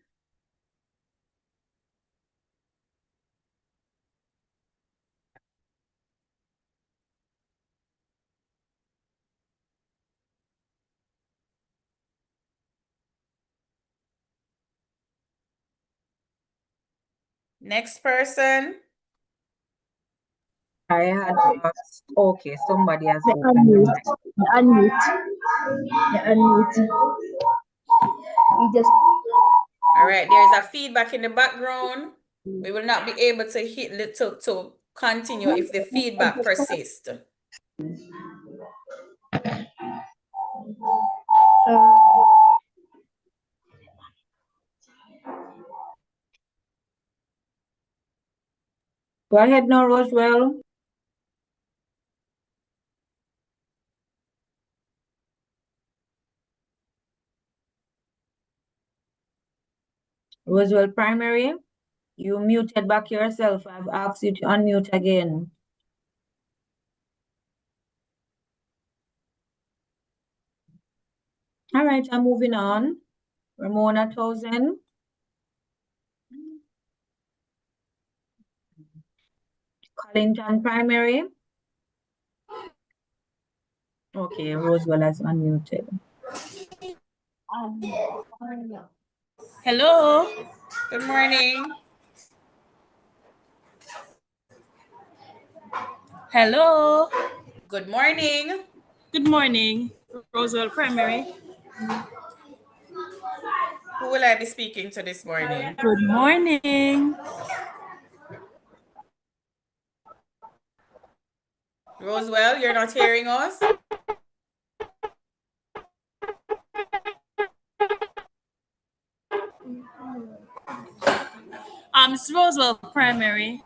Next person. I had asked, okay, somebody has The opened their unmute. mic. The unmute. The unmute. You just All right, there is a feedback in the background. We will not be able to to continue if the feedback persists. Go ahead now, Roswell. Roswell Primary, you muted back yourself. I've asked you to unmute again. All right, I'm moving on. Ramona Townsend. Collington Primary. Okay, Roswell has unmuted. Hello. Good morning. Hello. Good morning. Good morning, Roswell Primary. Who will I be speaking to this morning? Good morning. Roswell, you're not hearing us? It's Roswell Primary.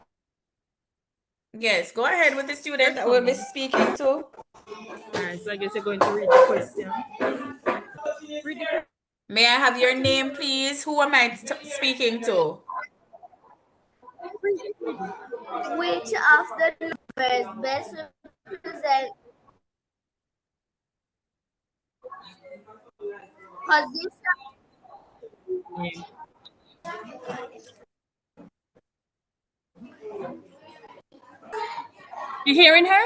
Yes, go ahead with the student I will be speaking to. All right, so I guess you're going to read the question. May I have your name, please? Who am I speaking to? Which of the numbers best represent position? You hearing her?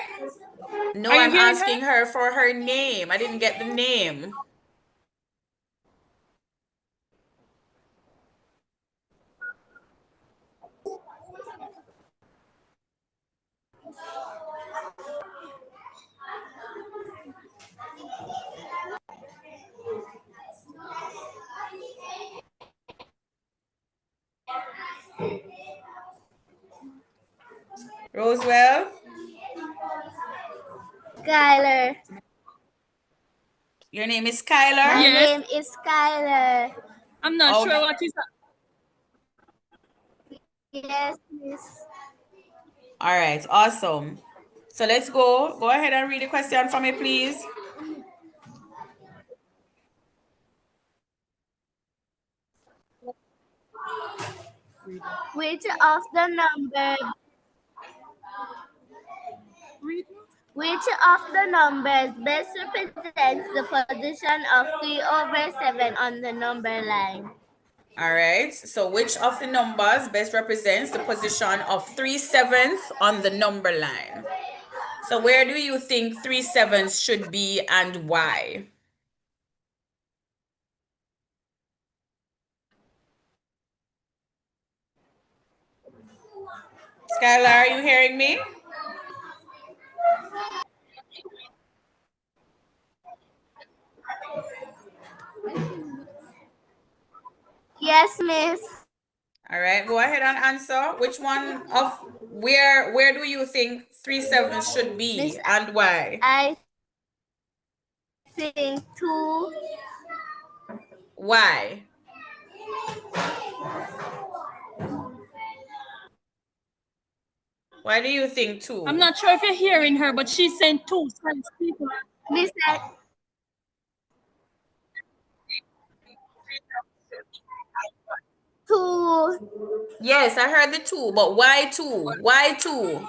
No, Are you I'm hearing asking her for her name. I didn't get the name. Roswell? Skylar. Your name is Skylar? My Yes. name is Skylar. I'm not Okay. sure what is that. Yes, miss. All right, awesome. So let's go. Go ahead and read the question for me, please. Which of the numbers best represents the position of 3/7 on the number line? All right, so which of the numbers best represents the position of 3/7 on the number line? So where do you think 3/7 should be and why? Skylar, are you hearing me? Yes, miss. All right, go ahead and answer. Which one of where do you think 3/7 should be Miss, and why? I think 2. Why? Why do you think 2? I'm not sure if you're hearing her, but she's saying 2. Miss, two. Yes, I heard the 2, but why 2? Why 2?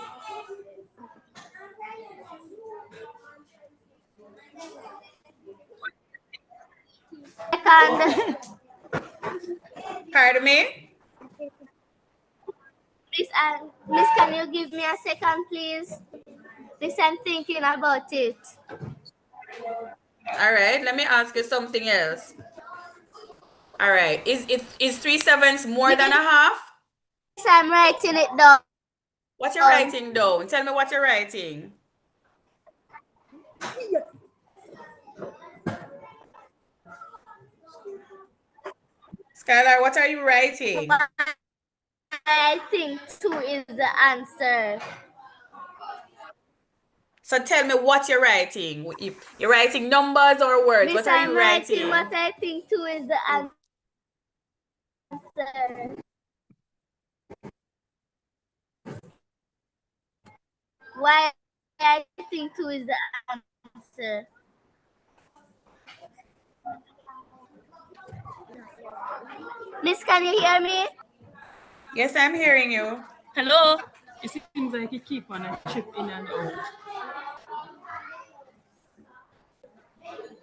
Second. Pardon me? Miss, can you give me a second, please? Please, I'm thinking about it. All right, let me ask you something else. All right, is 3/7 more than a half? Miss, I'm writing it down. What you're writing down? Tell me what you're writing. Skylar, what are you writing? I think 2 is the answer. So tell me what you're writing. You're writing numbers or words? Miss, What are I'm you writing? what I think 2 is the answer. why I think 2 is the answer. Miss, can you hear me? Yes, I'm hearing you. Hello? It seems like you keep on a trip in and out.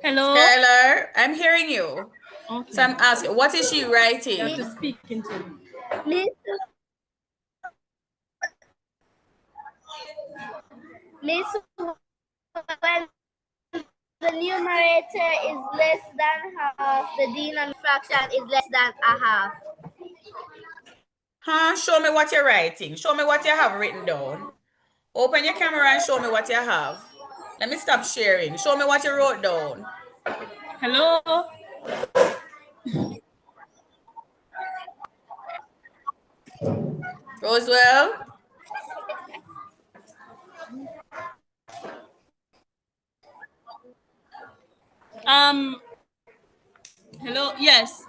Hello? Skylar, I'm hearing you. Okay. So I'm asking, what is she You have writing? to speak into it. Miss, Miss, when the numerator is less than half, the denominator fraction is less than a half. Huh? Show me what you're writing. Show me what you have written down. Open your camera and show me what you have. Let me stop sharing. Show me what you wrote down. Hello? Roswell? Hello? Yes.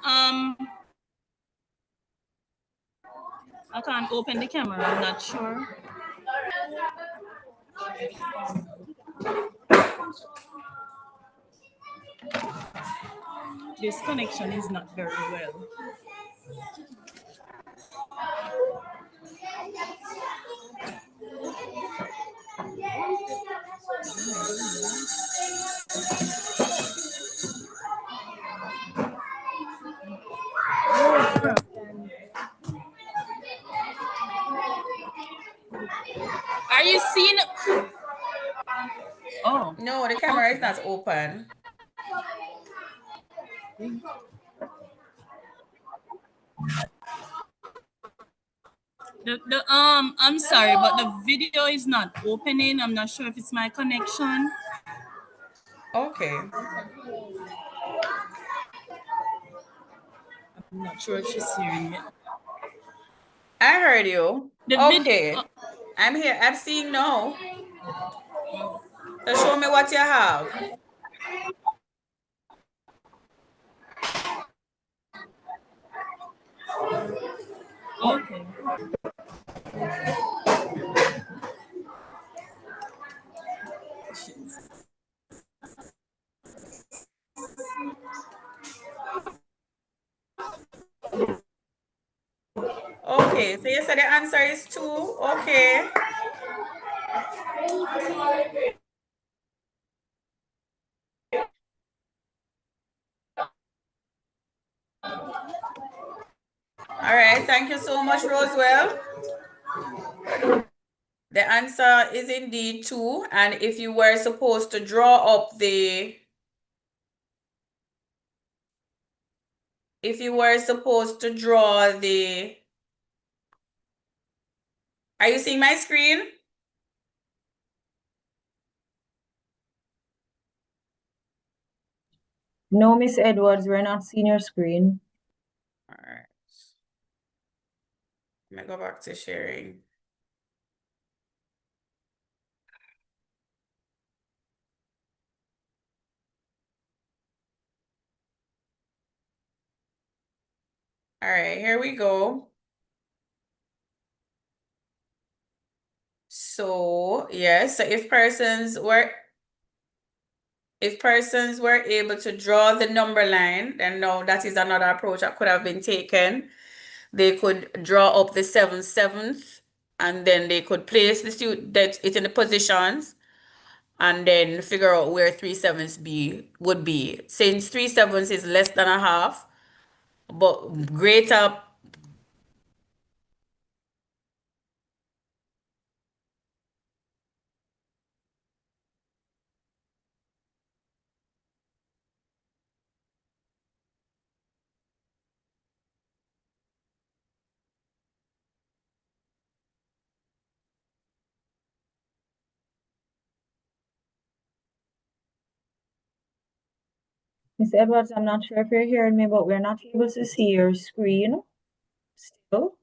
I can't open the camera, I'm not sure. This connection is not very well. Are you seeing? Oh. No, the camera is not open. I'm sorry, but the video is not opening. I'm not sure if it's my connection. Okay. I'm not sure if she's hearing me. I heard you. The Okay. video. I'm here. I'm seeing now. So show me what you have. Okay. Okay, so you said the answer is 2. Okay. All right, thank you so much, Roswell. The answer is indeed 2. And if you were supposed to draw up the are you seeing my screen? No, Miss Edwards, we're not seeing your screen. All right. Let me go back to sharing. All right, here we go. So, yes, so if persons were able to draw the number line, then no, that is another approach that could have been taken. They could draw up the 7/7, and then they could place it in the positions and then figure out where 3/7 would be. Since 3/7 is less than a half, but greater. Miss Edwards, I'm not sure if you're hearing me, but we're not able to see your screen still.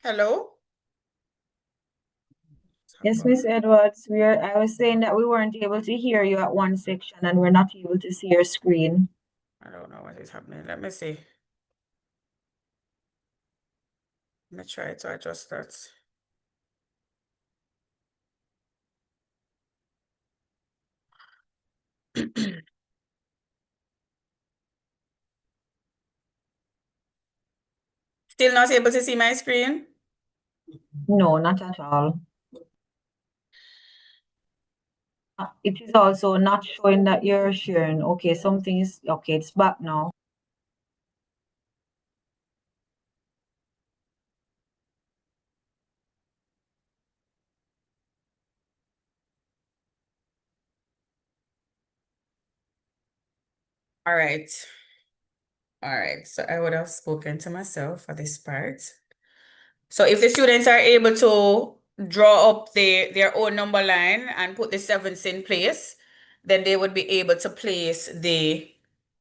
Hello? Yes, Miss Edwards, I was saying that we weren't able to hear you at one section and we're not able to see your screen. I don't know what is happening. Let me see. Let me try to adjust that. Still not able to see my screen? No, not at all. It is also not showing that you're sharing. Okay, something is okay, it's back now. All right. All right. So I would have spoken to myself for this part. So if the students are able to draw up their own number line and put the sevens in place, then they would be able to place the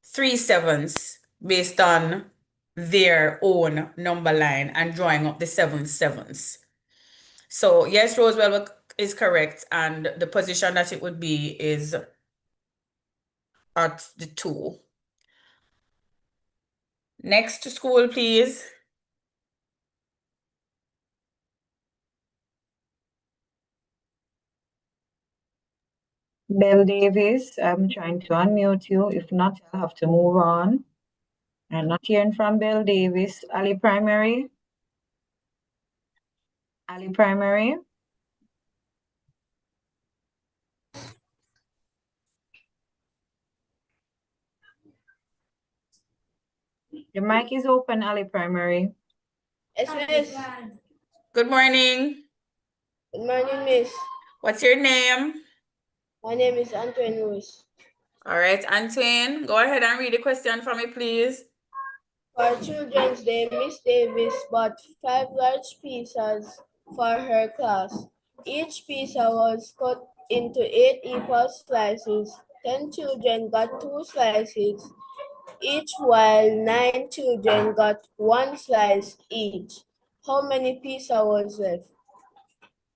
3 sevens based on their own number line and drawing up the 7 sevens. So yes, Roswell is correct, and the position that it would be is at the 2. Next school, please. Belle Davis, I'm trying to unmute you. If not, I'll have to move on. I'm not hearing from Belle Davis. Ali Primary. Ali Primary. The mic is open, Ali Primary. Yes, miss. Good morning. Good morning, miss. What's your name? My name is Antoine Lewis. All right, Antoine, go ahead and read the question for me, please. For Children's Day, Miss Davis bought 5 large pizzas for her class. Each pizza was cut into 8 equal slices. 10 children got 2 slices each, while 9 children got 1 slice each. How many pizza was left?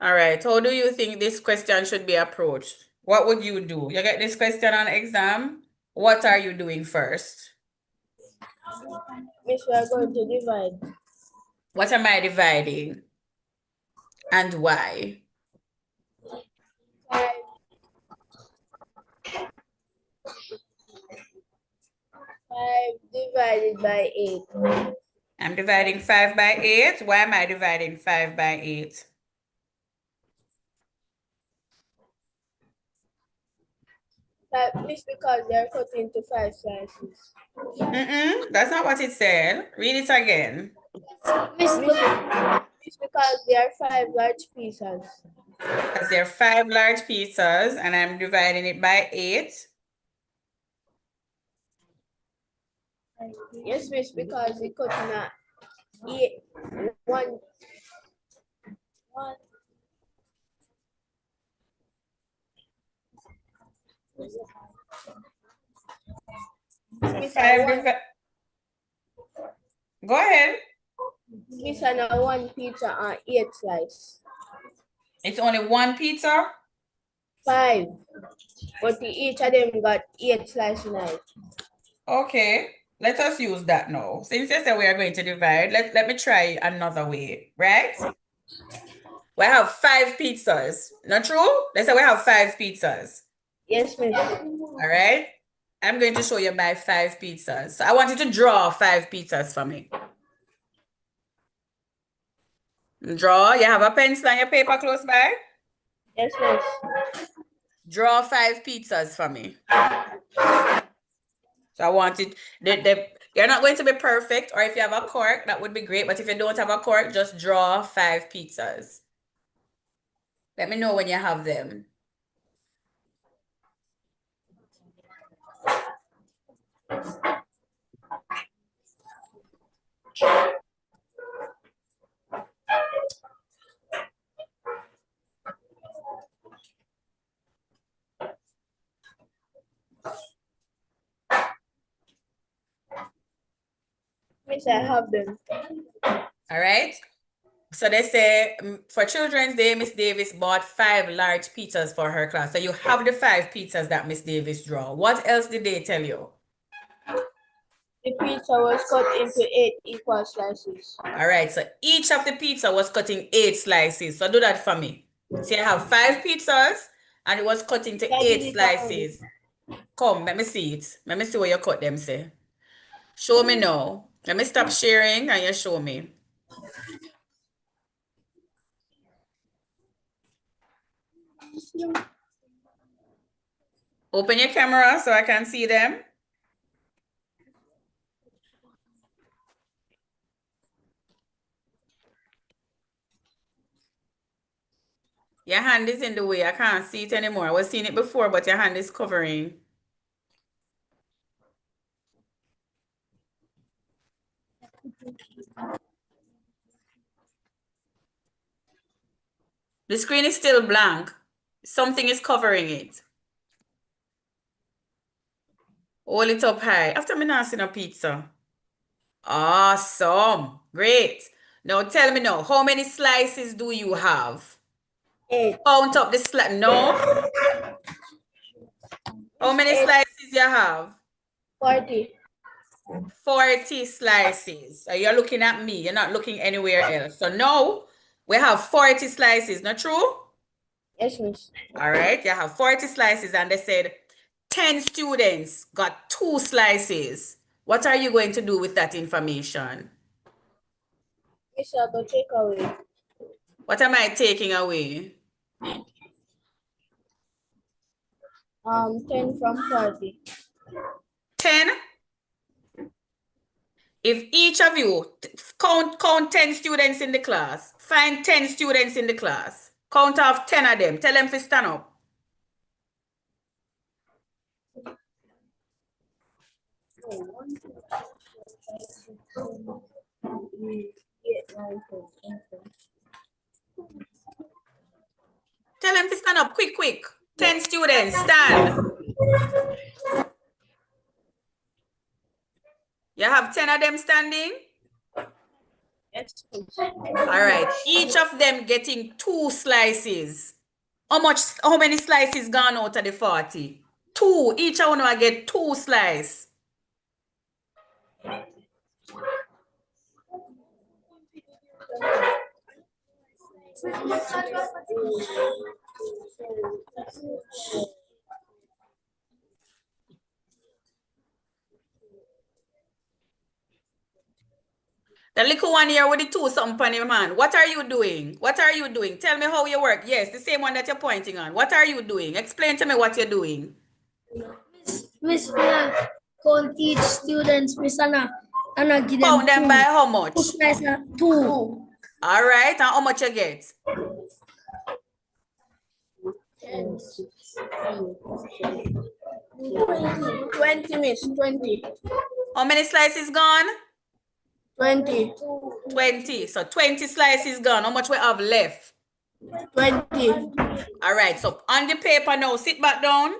All right, how do you think this question should be approached? What would you do? You get this question on exam. What are you doing first? Miss, we are going to divide. What am I dividing? And why? 5 divided by 8. I'm dividing 5 by 8. Why am I dividing 5 by 8? Miss, because they are cut into 5 slices. That's not what it said. Read it again. Miss, because there are 5 large pieces. Because there are 5 large pizzas and I'm dividing it by 8. Yes, miss, because we cut not eat one. So Miss, 5 Go ahead. Miss, and one pizza and 8 slice. It's only 1 pizza? 5. But each of them got 8 slices in it. Okay, let us use that now. Since you said we are going to divide, let me try another way, right? We have 5 pizzas. Not true? Let's say we have 5 pizzas. Yes, miss. All right. I'm going to show you my 5 pizzas. So I want you to draw 5 pizzas for me. Draw. You have a pencil and your paper close by? Yes, miss. Draw 5 pizzas for me. So I want it, you're not going to be perfect, or if you have a cork, that would be great. But if you don't have a cork, just draw 5 pizzas. Let me know when you have them. Miss, I have them. All right. So they say for Children's Day, Miss Davis bought 5 large pizzas for her class. So you have the 5 pizzas that Miss Davis draw. What else did they tell you? The pizza was cut into 8 equal slices. All right, so each of the pizza was cut in 8 slices. So do that for me. See, I have 5 pizzas and it was cut into 8 slices. Come, let me see it. Let me see what you cut them, say. Show me now. Let me stop sharing and you show me. Open your camera so I can see them. Your hand is in the way. I can't see it anymore. I was seeing it before, but your hand is covering. The screen is still blank. Something is covering it. Hold it up high. After me not seeing a pizza. Awesome. Great. Now tell me now, how many slices do you have? 8. Count up the slice. No. How many slices you have? 40. 40 slices. So you're looking at me. You're not looking anywhere else. So now we have 40 slices. Not true? Yes, miss. All right. You have 40 slices and they said 10 students got 2 slices. What are you going to do with that information? Miss, I go take away. What am I taking away? 10 from 40. 10? If each of you count 10 students in the class, find 10 students in the class, count off 10 of them, tell them to stand up. Tell them to stand up, quick, quick. 10 students, stand. You have 10 of them standing? Yes, miss. All right, each of them getting 2 slices. How many slices gone out of the 40? 2, each of them will get 2 slices. The little one here with the 2 something on your man. What are you doing? What are you doing? Tell me how you work. Yes, the same one that you're pointing on. What are you doing? Explain to me what you're doing. Miss Mia can't teach students, Miss Anna give them Count them by how much? 2 slices, 2. All right, and how much you get? 20, miss. 20. How many slices gone? 20. 20. So 20 slices gone. How much we have left? 20. All right, so on the paper now, sit back down.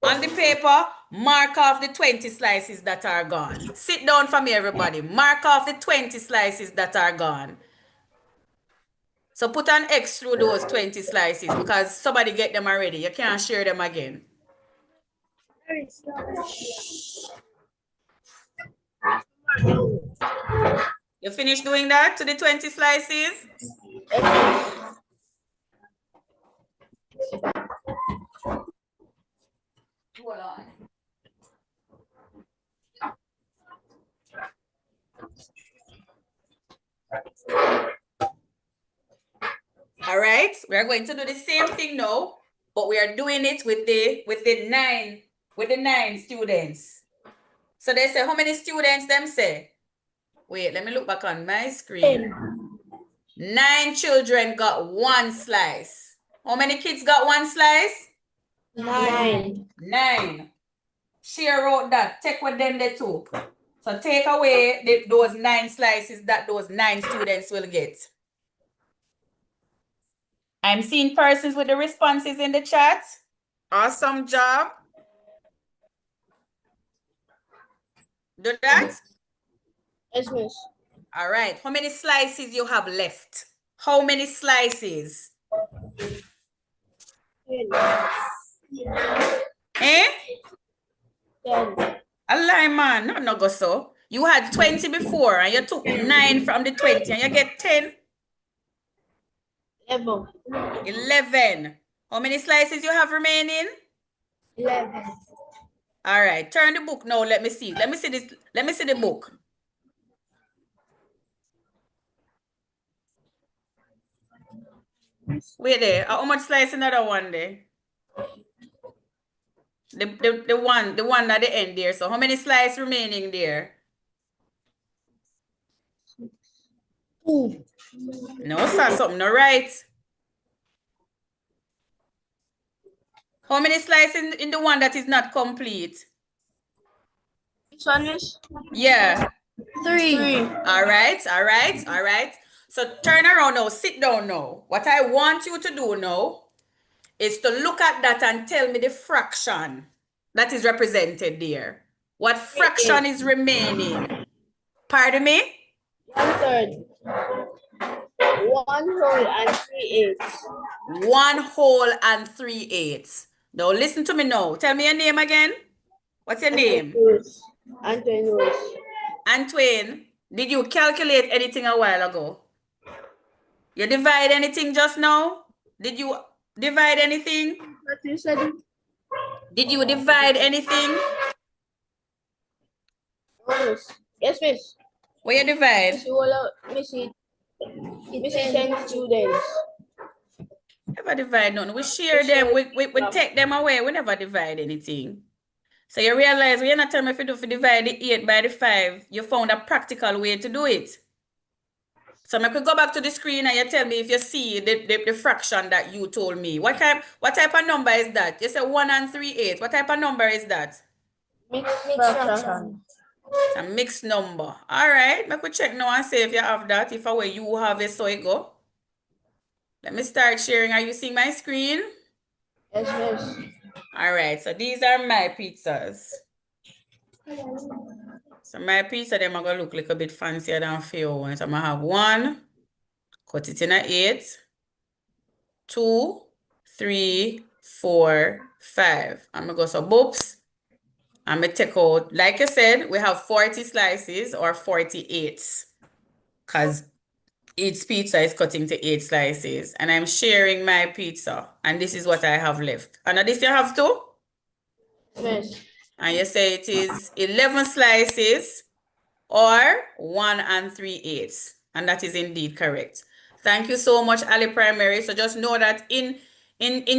On the paper, mark off the 20 slices that are gone. Sit down for me, everybody. Mark off the 20 slices that are gone. So put an X through those 20 slices because somebody get them already. You can't share them again. You finished doing that to the 20 slices? Hold on. All right, we are going to do the same thing now, but we are doing it with the nine students. So they say how many students them say? Wait, let me look back on my screen. 9 children got 1 slice. How many kids got 1 slice? 9. 9. Share out that. Take what them they took. So take away those 9 slices that those 9 students will get. I'm seeing persons with the responses in the chat. Awesome job. Do that? Yes, miss. All right. How many slices you have left? How many slices? 10. Eh? 10. A lie, man. No go so. You had 20 before and you took 9 from the 20 and you get 10. 11. How many slices you have remaining? 11. All right. Turn the book now. Let me see. Let me see this. Let me see the book. Wait there. How much slice in another one there? The one at the end there. So how many slices remaining there? 2. No, sir. Something not right. How many slices in the one that is not complete? Which one is? Yeah. 3. All right. So turn around now. Sit down now. What I want you to do now is to look at that and tell me the fraction that is represented there. What fraction is remaining? Pardon me? 1/3. 1 whole and 3/8. 1 whole and 3/8. Now listen to me now. Tell me your name again. What's your name? Antoine. Antoine. Did you calculate anything a while ago? You divide anything just now? Did you divide anything? What you said? Did you divide anything? Yes, miss. What you divide? Miss, you all Missy 10 students. Never divide none. We share them. We take them away. We never divide anything. So you realize when you're not telling me if you divide the 8 by the 5, you found a practical way to do it. So I could go back to the screen and you tell me if you see the fraction that you told me. What type of number is that? You say 1 and 3/8. What type of number is that? Mixed fraction. It's a mixed number. All right. I could check now and see if you have that. If I were you have it, so it go. Let me start sharing. Are you seeing my screen? Yes, miss. All right. So these are my pizzas. So my pizza, them are going to look like a bit fancier than few ones. I'm going to have 1, cut it in a 8, 2, 3, 4, 5. I'm going to go so boops. I'm going to take out, like I said, we have 40 slices or 48s because each pizza is cutting to 8 slices. And I'm sharing my pizza. And this is what I have left. And this you have too? Yes. And you say it is 11 slices or 1 and 3/8. And that is indeed correct. Thank you so much, Ali Primary. So just know that in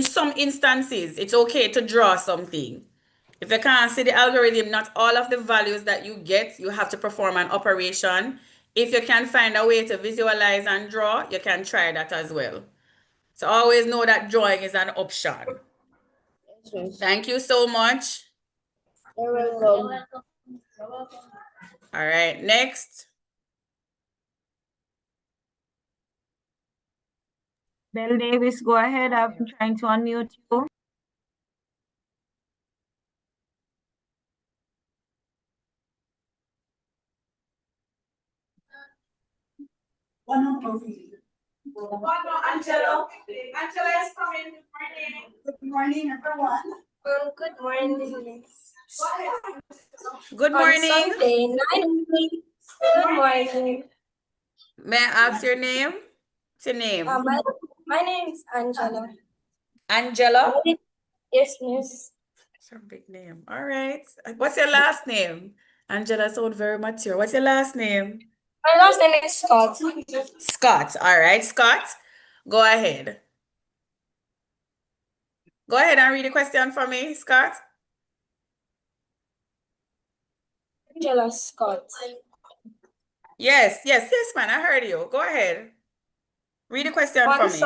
some instances, it's okay to draw something. If you can't see the algorithm, not all of the values that you get, you have to perform an operation. If you can find a way to visualize and draw, you can try that as well. So always know that drawing is an option. Yes, miss. Thank you so much. You're welcome. All right, next. Belle Davis, go ahead. I've been trying to unmute you. Angela. Angela is coming. Good morning, everyone. Good morning. Good On morning. Sunday, 9. Good morning. May I ask your name? What's your name? My name is Angela. Angela? Yes, miss. That's a big name. All right. What's your last name? Angela sounds very mature. What's your last name? My last name is Scott. Scott. All right, Scott. Go ahead. Go ahead and read the question for me, Scott. Angela Scott. Yes, man. I heard you. Go ahead. Read the question for me.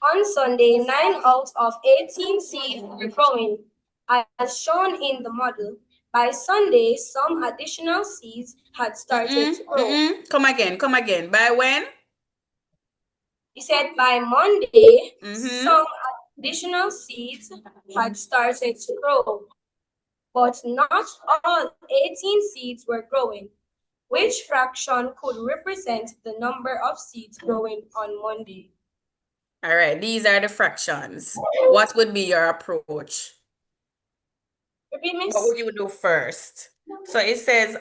On Sunday, 9 out of 18 seeds were growing, as shown in the model. By Sunday, some additional seeds had started to grow. Come again. By when? He said by Monday, some additional seeds had started to grow, but not all 18 seeds were growing. Which fraction could represent the number of seeds growing on Monday? All right, these are the fractions. What would be your approach? Repeat, What Miss? would you do first? So it says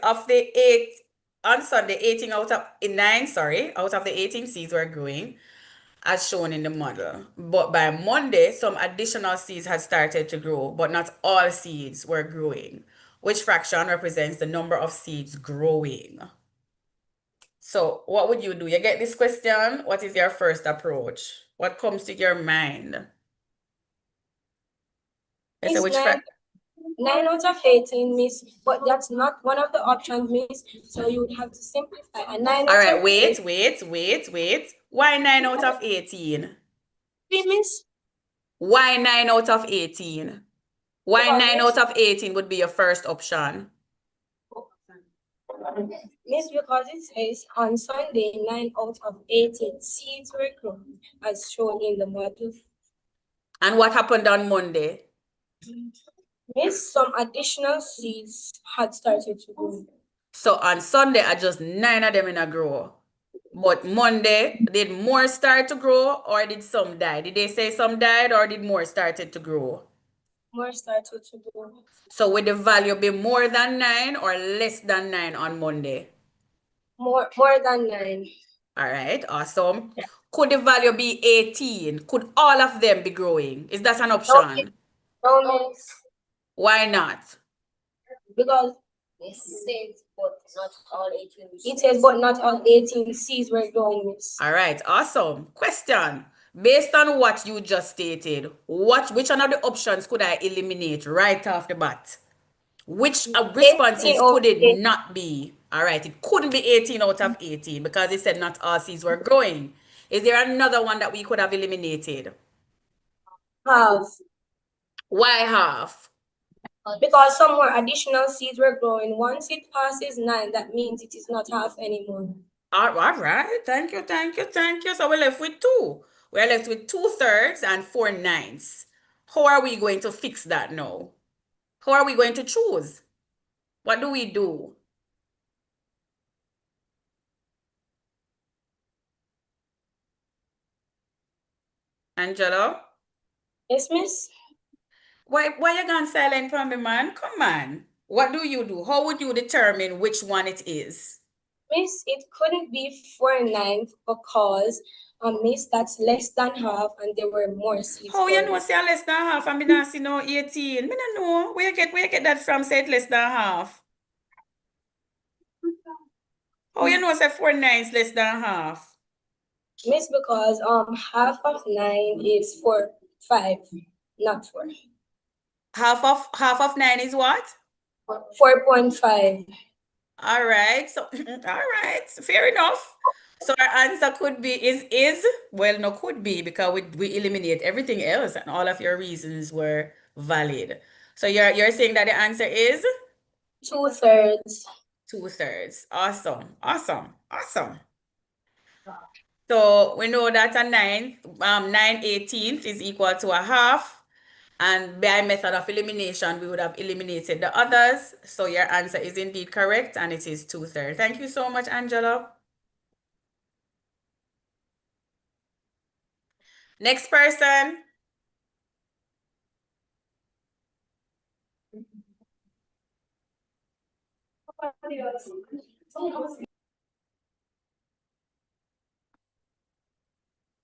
on Sunday, 18 out of 9, sorry, out of the 18 seeds were growing as shown in the model. But by Monday, some additional seeds had started to grow, but not all seeds were growing. Which fraction represents the number of seeds growing? So what would you do? You get this question, what is your first approach? What comes to your mind? I say Miss, which 9 out of 18, Miss, but that's not one of the options, Miss. So you would have to simplify. And 9 All out right, of wait. Why 9 out of 18? Miss? Why 9 out of 18? Why Because 9 Miss, out of 18 would be your first option? Miss, because it says on Sunday, 9 out of 18 seeds were grown, as shown in the model. And what happened on Monday? Miss, some additional seeds had started to grow. So on Sunday, I just 9 of them in a grow. But Monday, did more start to grow or did some die? Did they say some died or did more started to grow? More started to grow. So would the value be more than 9 or less than 9 on Monday? More than 9. All right, awesome. Could the value be 18? Could all of them be growing? Is that an option? No, Miss. Why not? Because it says, but not all 18. It says, but not all 18 seeds were growing, Miss. All right, awesome. Question. Based on what you just stated, which one of the options could I eliminate right off the bat? Which responses 18 could of it 18. not be? All right, it couldn't be 18 out of 18 because it said not all seeds were growing. Is there another one that we could have eliminated? Half. Why half? Because some more additional seeds were growing. Once it passes 9, that means it is not half anymore. All right, thank you. So we're left with 2. We're left with 2/3 and 4/9. How are we going to fix that now? How are we going to choose? What do we do? Angelo? Yes, Miss? Why you gone silent from me, man? Come on. What do you do? How would you determine which one it is? Miss, it couldn't be 4/9 because, Miss, that's less than half and there were more seeds How you know growing. say less than half and me not see no 18? Me not know. Where you get that from? Say it less than half. How you know say 4/9 is less than half? Miss, because half of 9 is 5, not 4. Half of 9 is what? 4.5. All right. So all right. Fair enough. So our answer could be is well, no, could be because we eliminate everything else and all of your reasons were valid. So you're saying that the answer is 2/3. 2/3. Awesome. So we know that a 9/18 is equal to a half. And by method of elimination, we would have eliminated the others. So your answer is indeed correct, and it is 2/3. Thank you so much, Angela. Next person.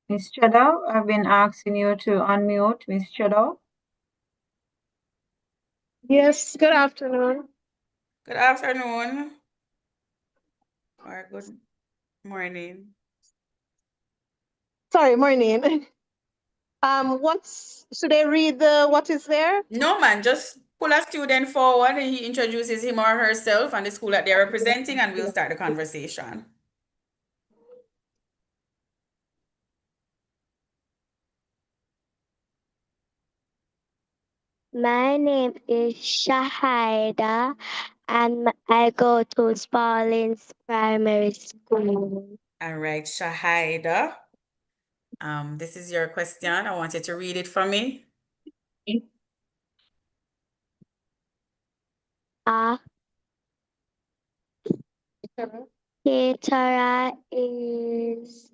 Miss Cheddar, I've been asking you to unmute, Miss Cheddar. Yes, good afternoon. Good afternoon. Or good morning. Sorry, morning. Should I read what is there? No, man, just pull a student forward and he introduces him or herself and the school that they're representing, and we'll start the conversation. My name is Shahida and I go to Spalding's Primary School. All right, Shahida. This is your question. I want you to read it for me. A caterer is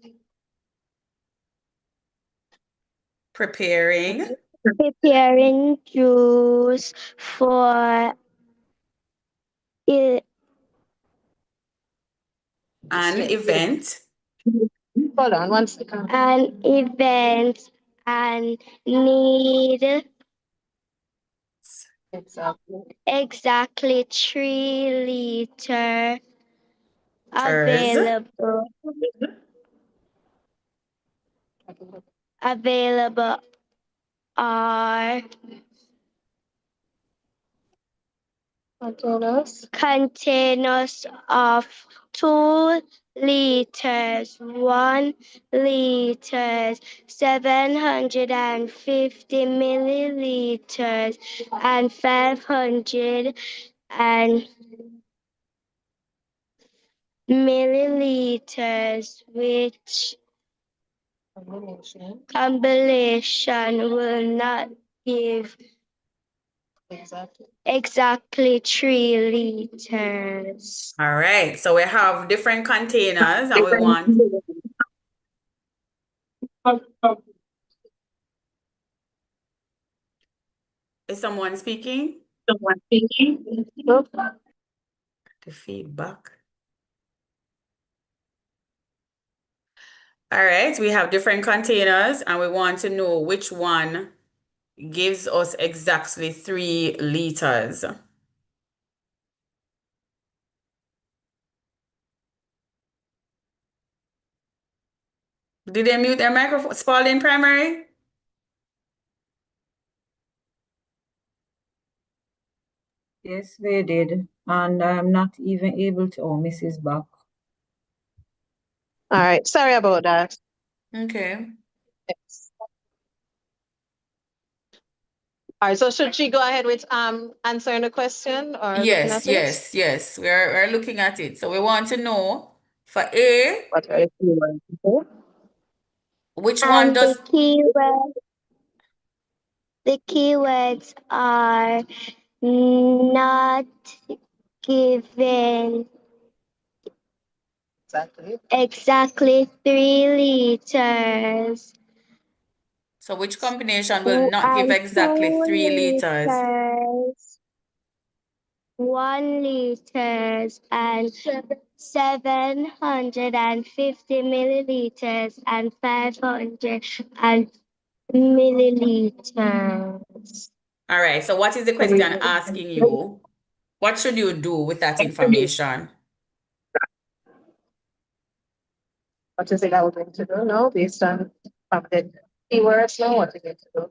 Preparing preparing juice for An event. Hold on one second. an event and need exactly 3 liter available are containers of 2 liters, 1 liter, 750 milliliters, and 500 and milliliters, which combination will not give exactly 3 liters. All right. So we have different containers and we want. Is someone speaking? The feedback. All right. We have different containers and we want to know which one gives us exactly 3 liters. Did they mute their microphone? Spalding Primary? Yes, they did. And I'm not even able to. Oh, Mrs. Back. All right, sorry about that. Okay. Yes. All right, so should she go ahead with answering the question or looking Yes, at it? yes. We're looking at it. So we want to know for A, What are the keywords? which one And does the keywords are not given exactly 3 liters. so which combination will not give And exactly 3 liters? 2 liters, 1 liters, and 750 milliliters, and 500 and milliliters. All right. So what is the question asking you? What should you do with that information? What is it that we're going to do now based on the keywords now? What are you going to do?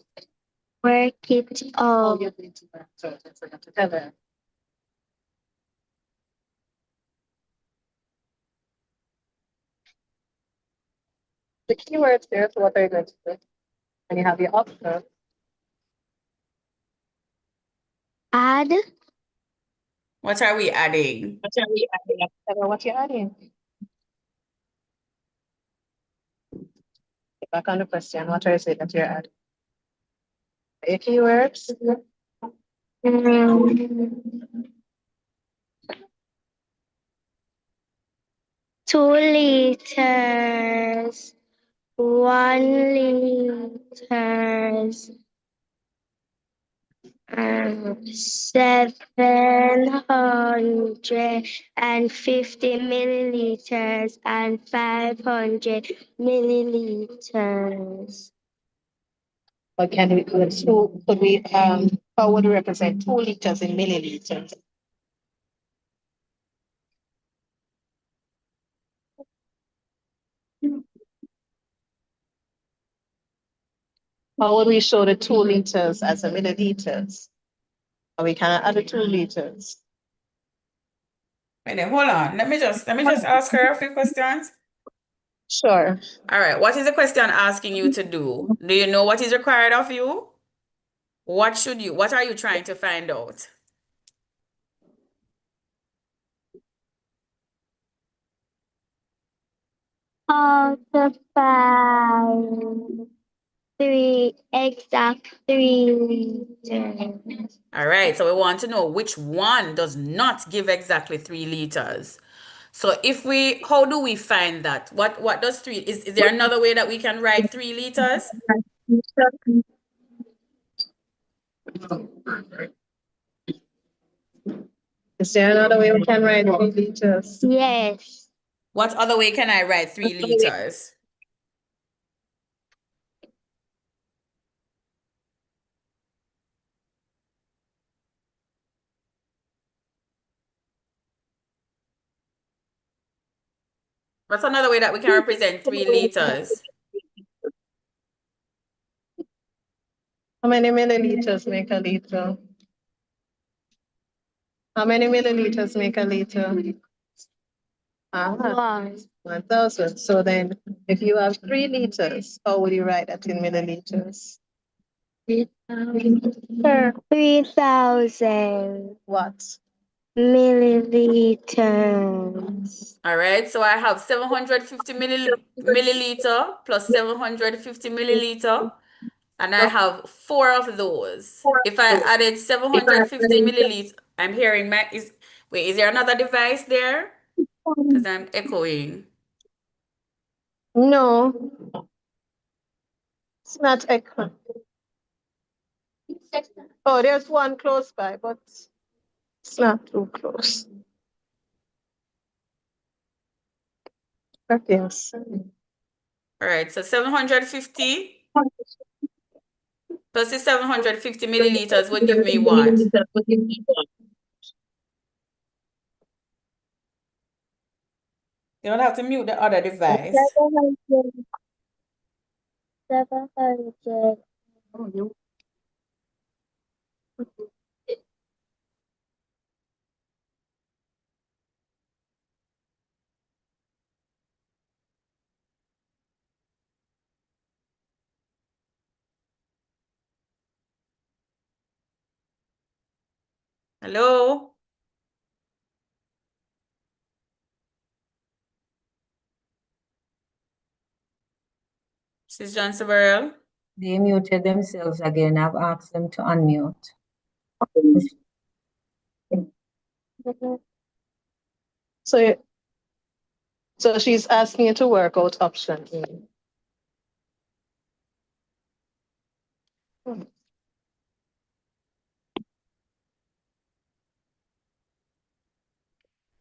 Work it Oh, out. you're going to work. So I forgot to tell her. The keywords there, so what are you going to do? And you have your option. Add What are we adding? What are we adding? Tell her what you're adding. Get back on the question. What are you saying that you're adding? Your keywords. 2 liters, 1 liters, 750 milliliters, and 500 milliliters. Or can we how would we represent 2 liters in milliliters? How would we show the 2 liters as a milliliters? Or we can add the 2 liters. Wait, hold on. Let me just ask her a few questions. Sure. All right. What is the question asking you to do? Do you know what is required of you? What are you trying to find out? How to find exact 3 liters. All right. So we want to know which one does not give exactly 3 liters. So how do we find that? What does is there another way that we can write 3 liters? Is there another way we can write 3 liters? Yes. What other way can I write 3 liters? What's another way that we can represent 3 liters? How many milliliters make a liter? How many milliliters make a liter? 1,000. So then, if you have 3 liters, how would you write that in milliliters? 3,000 What? milliliters. All right, so I have 750 milliliter plus 750 milliliter, and I have 4 of those. If I added 750 milliliter, I'm hearing wait, is there another device there? Because I'm echoing. No, it's not echo. Oh, there's one close by, but it's not too close. Okay. All right, so 750 plus the 750 milliliters would give me what? You don't have to mute the other device. 700. Hello? Mrs. John Severell? They muted themselves again. I've asked them to unmute. So she's asking you to work out option A.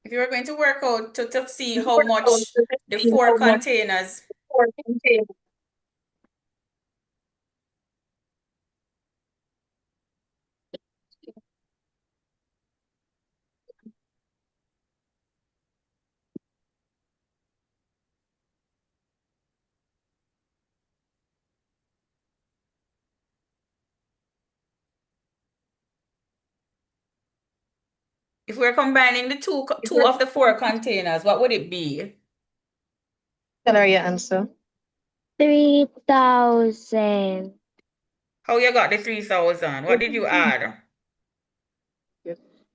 If you were going to work out to see how much the 4 containers, if we're combining the two of the 4 containers, what would it be? Tell her your answer. 3,000. How you got the 3,000? What did you add?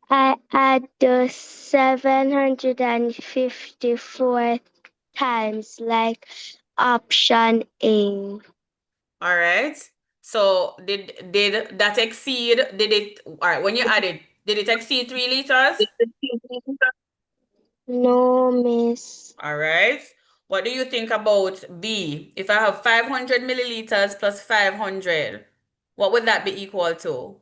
I add the 754 times like option A. All right. So did that exceed, all right, when you added, did it exceed 3 liters? No, miss. All right. What do you think about B? If I have 500 milliliters plus 500, what would that be equal to?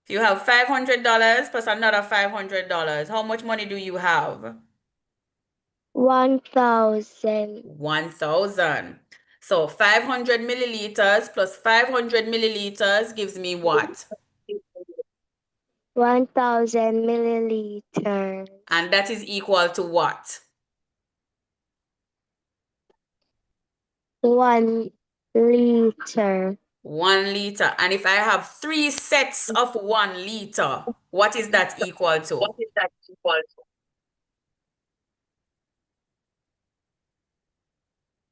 If you have $500 plus another $500, how much money do you have? 1,000. 1,000. So 500 milliliters plus 500 milliliters gives me what? 1,000 milliliters. And that is equal to what? 1 liter. 1 liter. And if I have 3 sets of 1 liter, what is that equal to?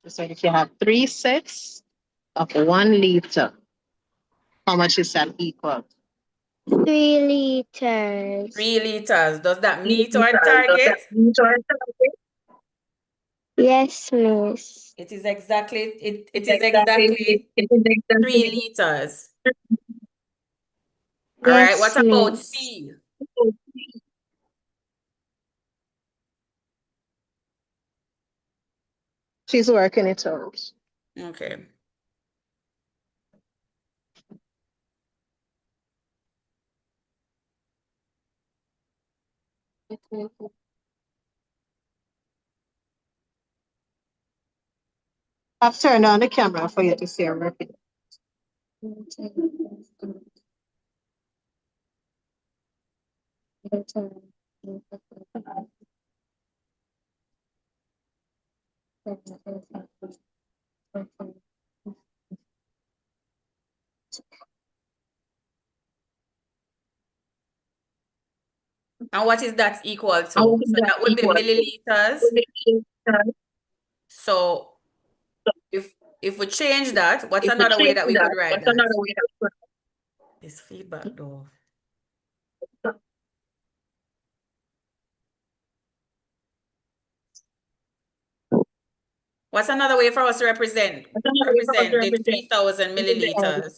So if you have 3 sets of 1 liter, how much is that equal? 3 liters. 3 liters. Does that meet our target? Yes, miss. It is exactly 3 liters. All right, what Yes, about miss. C? She's working it out. Okay. I've turned on the camera for you to see her repeat. And what is that equal to? So that would be milliliters. So if we change that, what's another way that we could write that? This feedback though. What's another way for us to represent the 3,000 milliliters?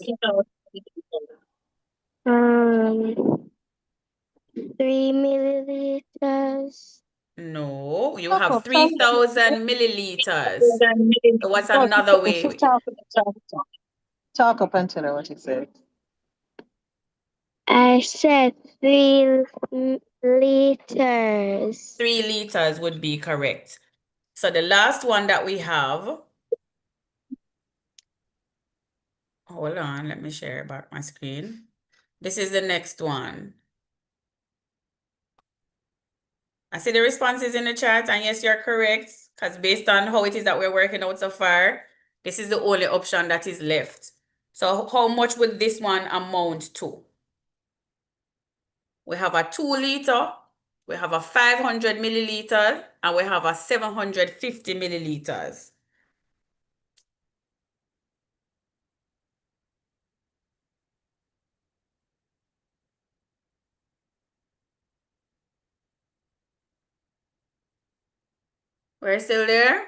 3 milliliters. No, you have 3,000 milliliters. So what's another way? Talk up until what you said. I said 3 liters. 3 liters would be correct. So the last one that we have, hold on, let me share back my screen. This is the next one. I see the responses in the chat, and yes, you're correct, because based on how it is that we're working out so far, this is the only option that is left. So how much would this one amount to? We have a 2 liter, we have a 500 milliliter, and we have a 750 milliliters. We're still there?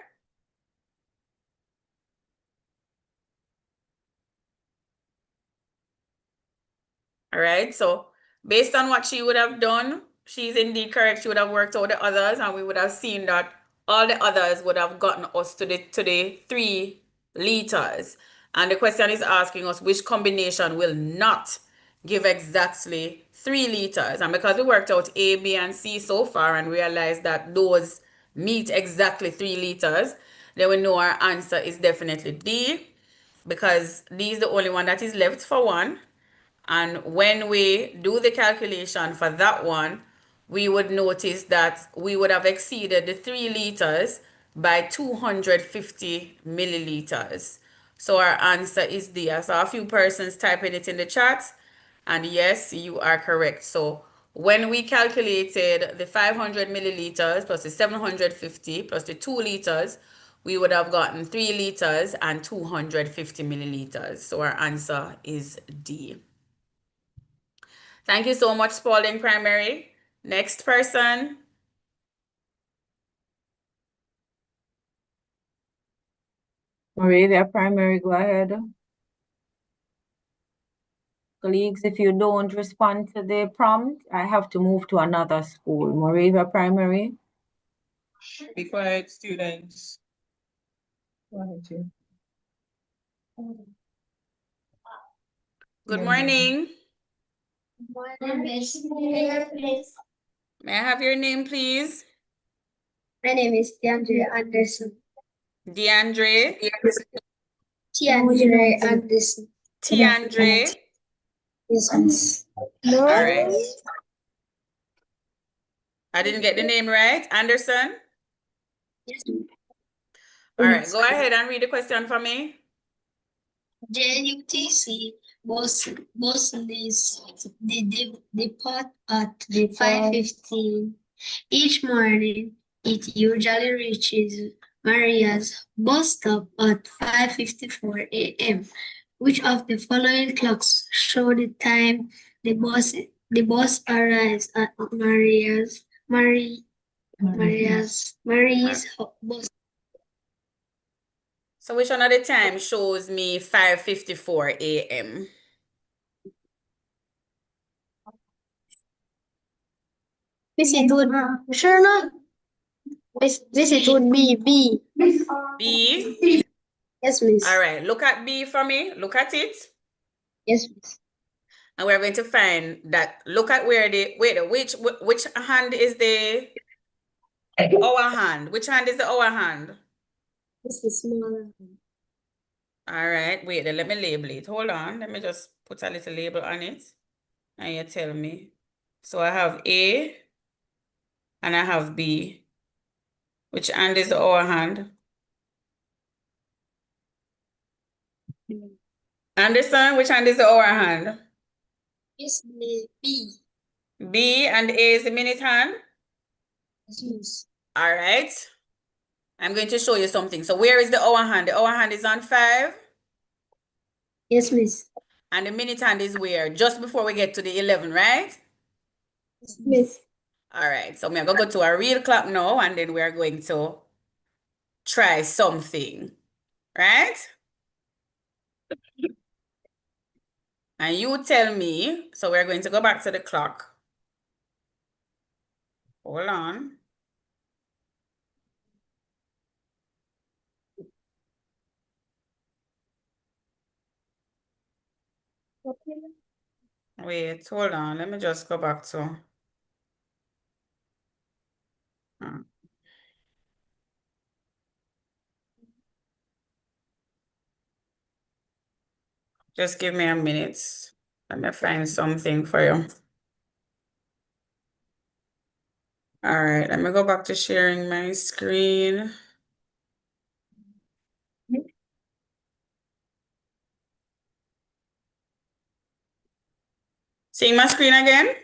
All right, so based on what she would have done, she's indeed correct. She would have worked out the others, and we would have seen that all the others would have gotten us to the 3 liters. And the question is asking us which combination will not give exactly 3 liters. And because we worked out A, B, and C so far and realized that those meet exactly 3 liters, then we know our answer is definitely D, because D is the only one that is left for one. And when we do the calculation for that one, we would notice that we would have exceeded the 3 liters by 250 milliliters. So our answer is D. I saw a few persons typing it in the chat, and yes, you are correct. So when we calculated the 500 milliliters plus the 750 plus the 2 liters, we would have gotten 3 liters and 250 milliliters. So our answer is D. Thank you so much, Spalding Primary. Next person. Moravia Primary, go ahead. Colleagues, if you don't respond to the prompt, I have to move to another school. Moravia Primary. Be quiet, students. Go ahead, Jim. Good morning. My name is please. May I have your name, please? My name is DeAndre Anderson. DeAndre? DeAndre Anderson. DeAndre? Yes, miss. All right. I didn't get the name right. Anderson? Yes. All right, go ahead and read the question for me. JUTC boss leaves the depot at 5:15 each morning. It usually reaches Maria's bus stop at 5:54 a.m. Which of the following clocks show the time the bus arrives at Maria's bus? So which one of the time shows me 5:54 a.m.? This it would be B. B? Yes, miss. All right, look at B for me. Look at it. Yes, miss. And we're going to find that, look at where which hand is the our hand? Which hand is the our hand? This is smaller. All right, wait, let me label it. Hold on, let me just put a little label on it. And you tell me. So I have A and I have B. Which hand is the our hand? Understand? Which hand is the our hand? It's the B. B and A is the minute hand? Yes. All right. I'm going to show you something. So where is the hour hand? The hour hand is on 5. Yes, miss. And the minute hand is where? Just before we get to the 11, right? Yes, miss. All right. So I'm going to go to a real clock now, and then we are going to try something, right? And you tell me. So we're going to go back to the clock. Hold on. Wait, hold on. Let me just go back to. Just give me a minute. Let me find something for you. All right, let me go back to sharing my screen. Seeing my screen again?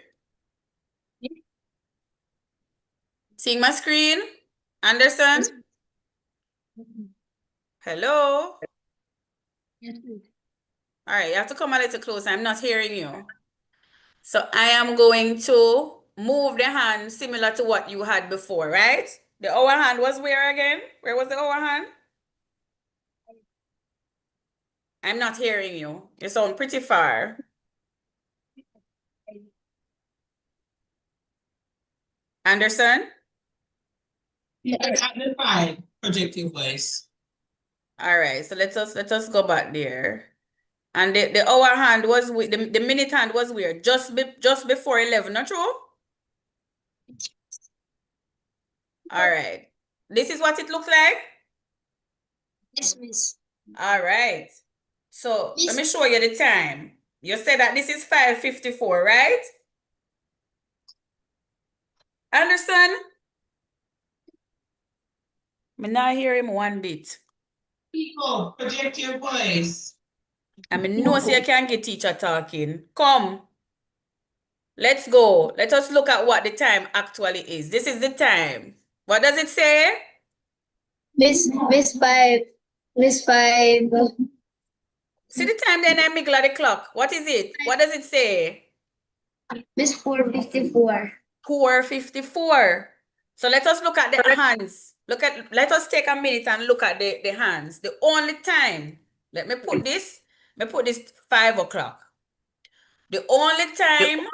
Seeing my screen? Anderson? Hello? Yes, miss. All right, you have to come a little closer. I'm not hearing you. So I am going to move the hand similar to what you had before, right? The hour hand was where again? Where was the hour hand? I'm not hearing you. You sound pretty far. Anderson? It's at the 5, projecting voice. All right, so let us go back there. And the hour hand was the minute hand was where? Just before 11, not true? All right. This is what it looks like? Yes, miss. All right. So let me show you the time. You said that this is 5:54, right? Anderson? Me not hear him one bit. People, project your voice. I mean, no, so you can't get teacher talking. Come. Let's go. Let us look at what the time actually is. This is the time. What does it say? Miss 5. Miss 5. See the time then I miggle at the clock. What is it? What does it say? Miss 4:54. 4:54. So let us look at the hands. Let us take a minute and look at the hands. The only time. Let me put this 5 o'clock. The only time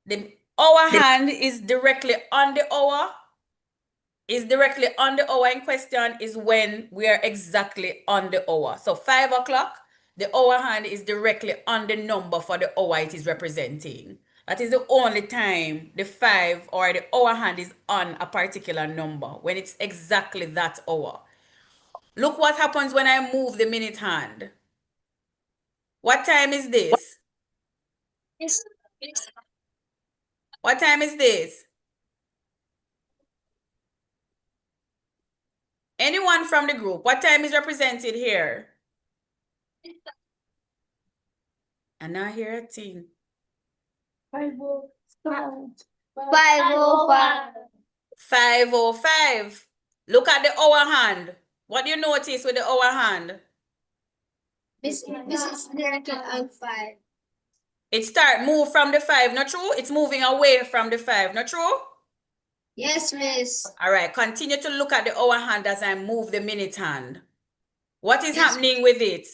the hour hand is directly on the hour in question is when we are exactly on the hour. So 5 o'clock, the hour hand is directly on the number for the hour it is representing. That is the only time the 5 or the hour hand is on a particular number, when it's exactly that hour. Look what happens when I move the minute hand. What time is this? Miss. What time is this? Anyone from the group, what time is represented here? And now hear a thing. 5:05. 5:05. Look at the hour hand. What do you notice with the hour hand? Miss is directed on 5. It move from the 5, not true? It's moving away from the 5, not true? Yes, miss. All right, continue to look at the hour hand as I move the minute hand. What is happening with it?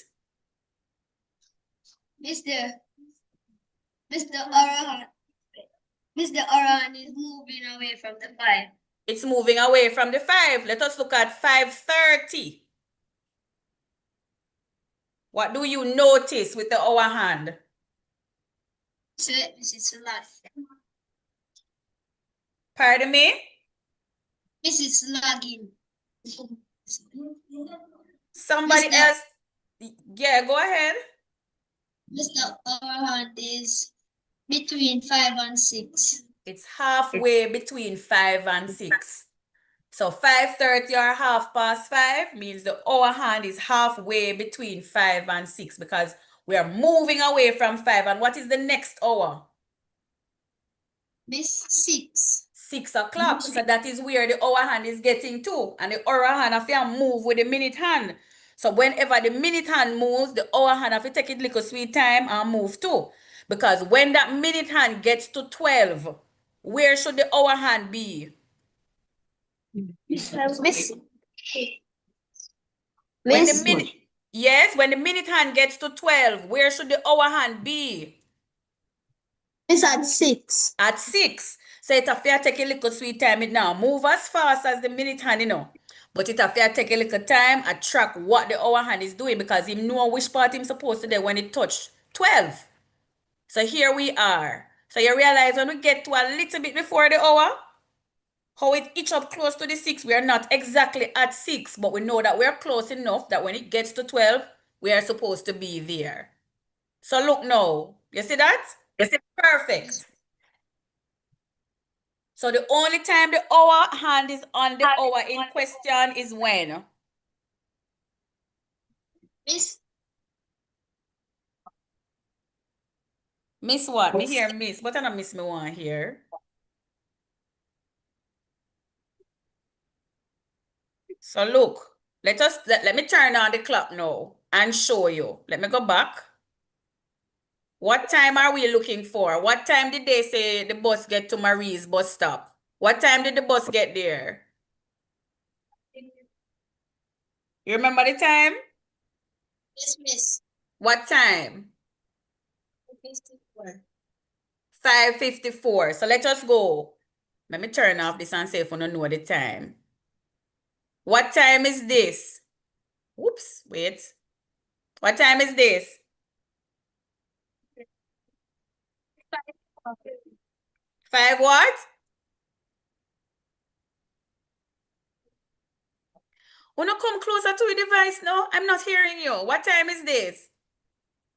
Mr. Oran. Mr. Oran is moving away from the 5. It's moving away from the 5. Let us look at 5:30. What do you notice with the hour hand? Mrs. Lag. Pardon me? Mrs. Login. Somebody else. Yeah, go ahead. Mr. Overhand is between 5 and 6. It's halfway between 5 and 6. So 5:30 or 5:30 means the hour hand is halfway between 5 and 6 because we are moving away from 5. And what is the next hour? Miss 6. 6 o'clock. So that is where the hour hand is getting to. And the hour hand have to move with the minute hand. So whenever the minute hand moves, the hour hand have to take it little sweet time and move too. Because when that minute hand gets to 12, where should the hour hand be? When the minute, yes, when the minute hand gets to 12, where should the hour hand be? It's at 6. At 6. So it have to take a little sweet time. It now move as fast as the minute hand, you know. But it have to take a little time and track what the hour hand is doing because he know which part he's supposed to do when it touch 12. So here we are. So you realize when we get to a little bit before the hour, how it itch up close to the 6. We are not exactly at 6, but we know that we're close enough that when it gets to 12, we are supposed to be there. So look now. You see that? Yes. Perfect. So the only time the hour hand is on the hour in question is when? Miss what? Me hear miss, but I don't miss me one here. So look, let me turn on the clock now and show you. Let me go back. What time are we looking for? What time did they say the bus get to Marie's bus stop? What time did the bus get there? You remember the time? Yes, miss. What time? 54. 5:54. So let us go. Let me turn off this and say if you don't know the time. What time is this? Whoops, wait. What time is this? 5 what? Wanna come closer to the device now? I'm not hearing you. What time is this?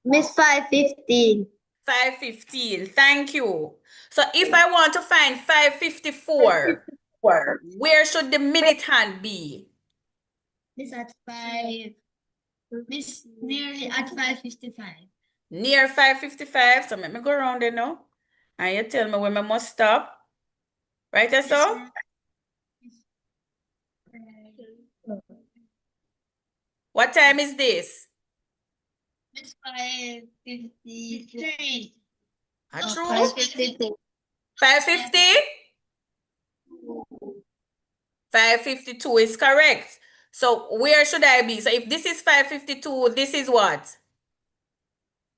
Miss 5:15. 5:15. Thank you. So if I want to find 5:54, where should the minute hand be? Miss at 5. Miss nearly at 5:55. Near 5:55. So let me go around there now. And you tell me when I must stop. Right, so? What time is this? Miss 5:53. True? 5:50. 5:50? 5:52 is correct. So where should I be? So if this is 5:52, this is what?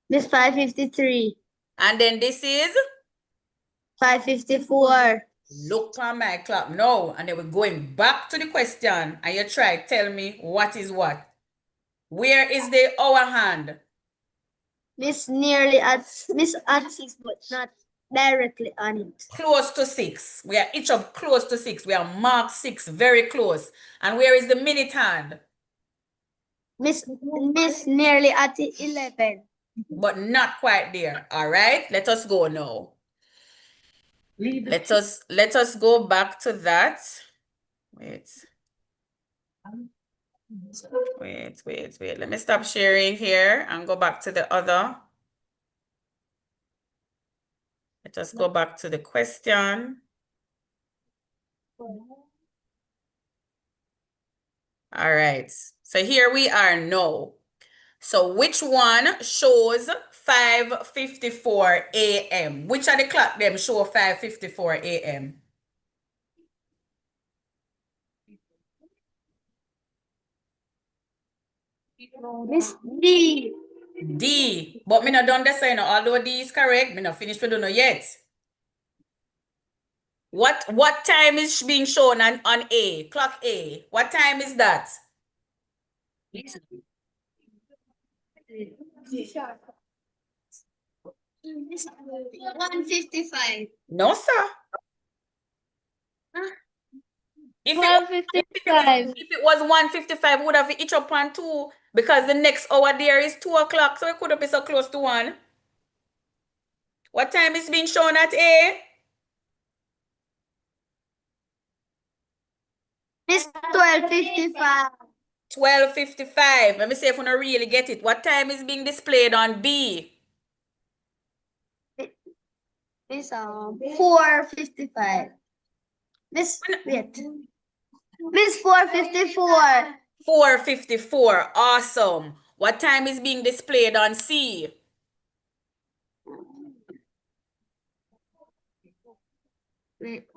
Miss 5:53. And then this is? 5:54. Look on my clock now. And then we're going back to the question. And you try tell me what is what. Where is the hour hand? Miss at 6, but not directly on it. Close to 6. We are each up close to 6. We are marked 6, very close. And where is the minute hand? Miss nearly at 11. But not quite there. All right, let us go now. Let us go back to that. Wait. Let me stop sharing here and go back to the other. Let us go back to the question. All right. So here we are now. So which one shows 5:54 a.m.? Which of the clock them show 5:54 a.m.? Miss D. D. But me not done this, you know, although D is correct, me not finished with no yet. What time is being shown on A? Clock A. What time is that? Miss 155. No, sir. Huh? If it, 12:55. if it was 1:55, would have each up on 2 because the next hour there is 2 o'clock, so it couldn't be so close to 1. What time is being shown at A? Miss 12:55. 12:55. Let me see if I don't really get it. What time is being displayed on B? Miss 4:55. Miss wait. Miss 4:54. 4:54. Awesome. What time is being displayed on C? Wait.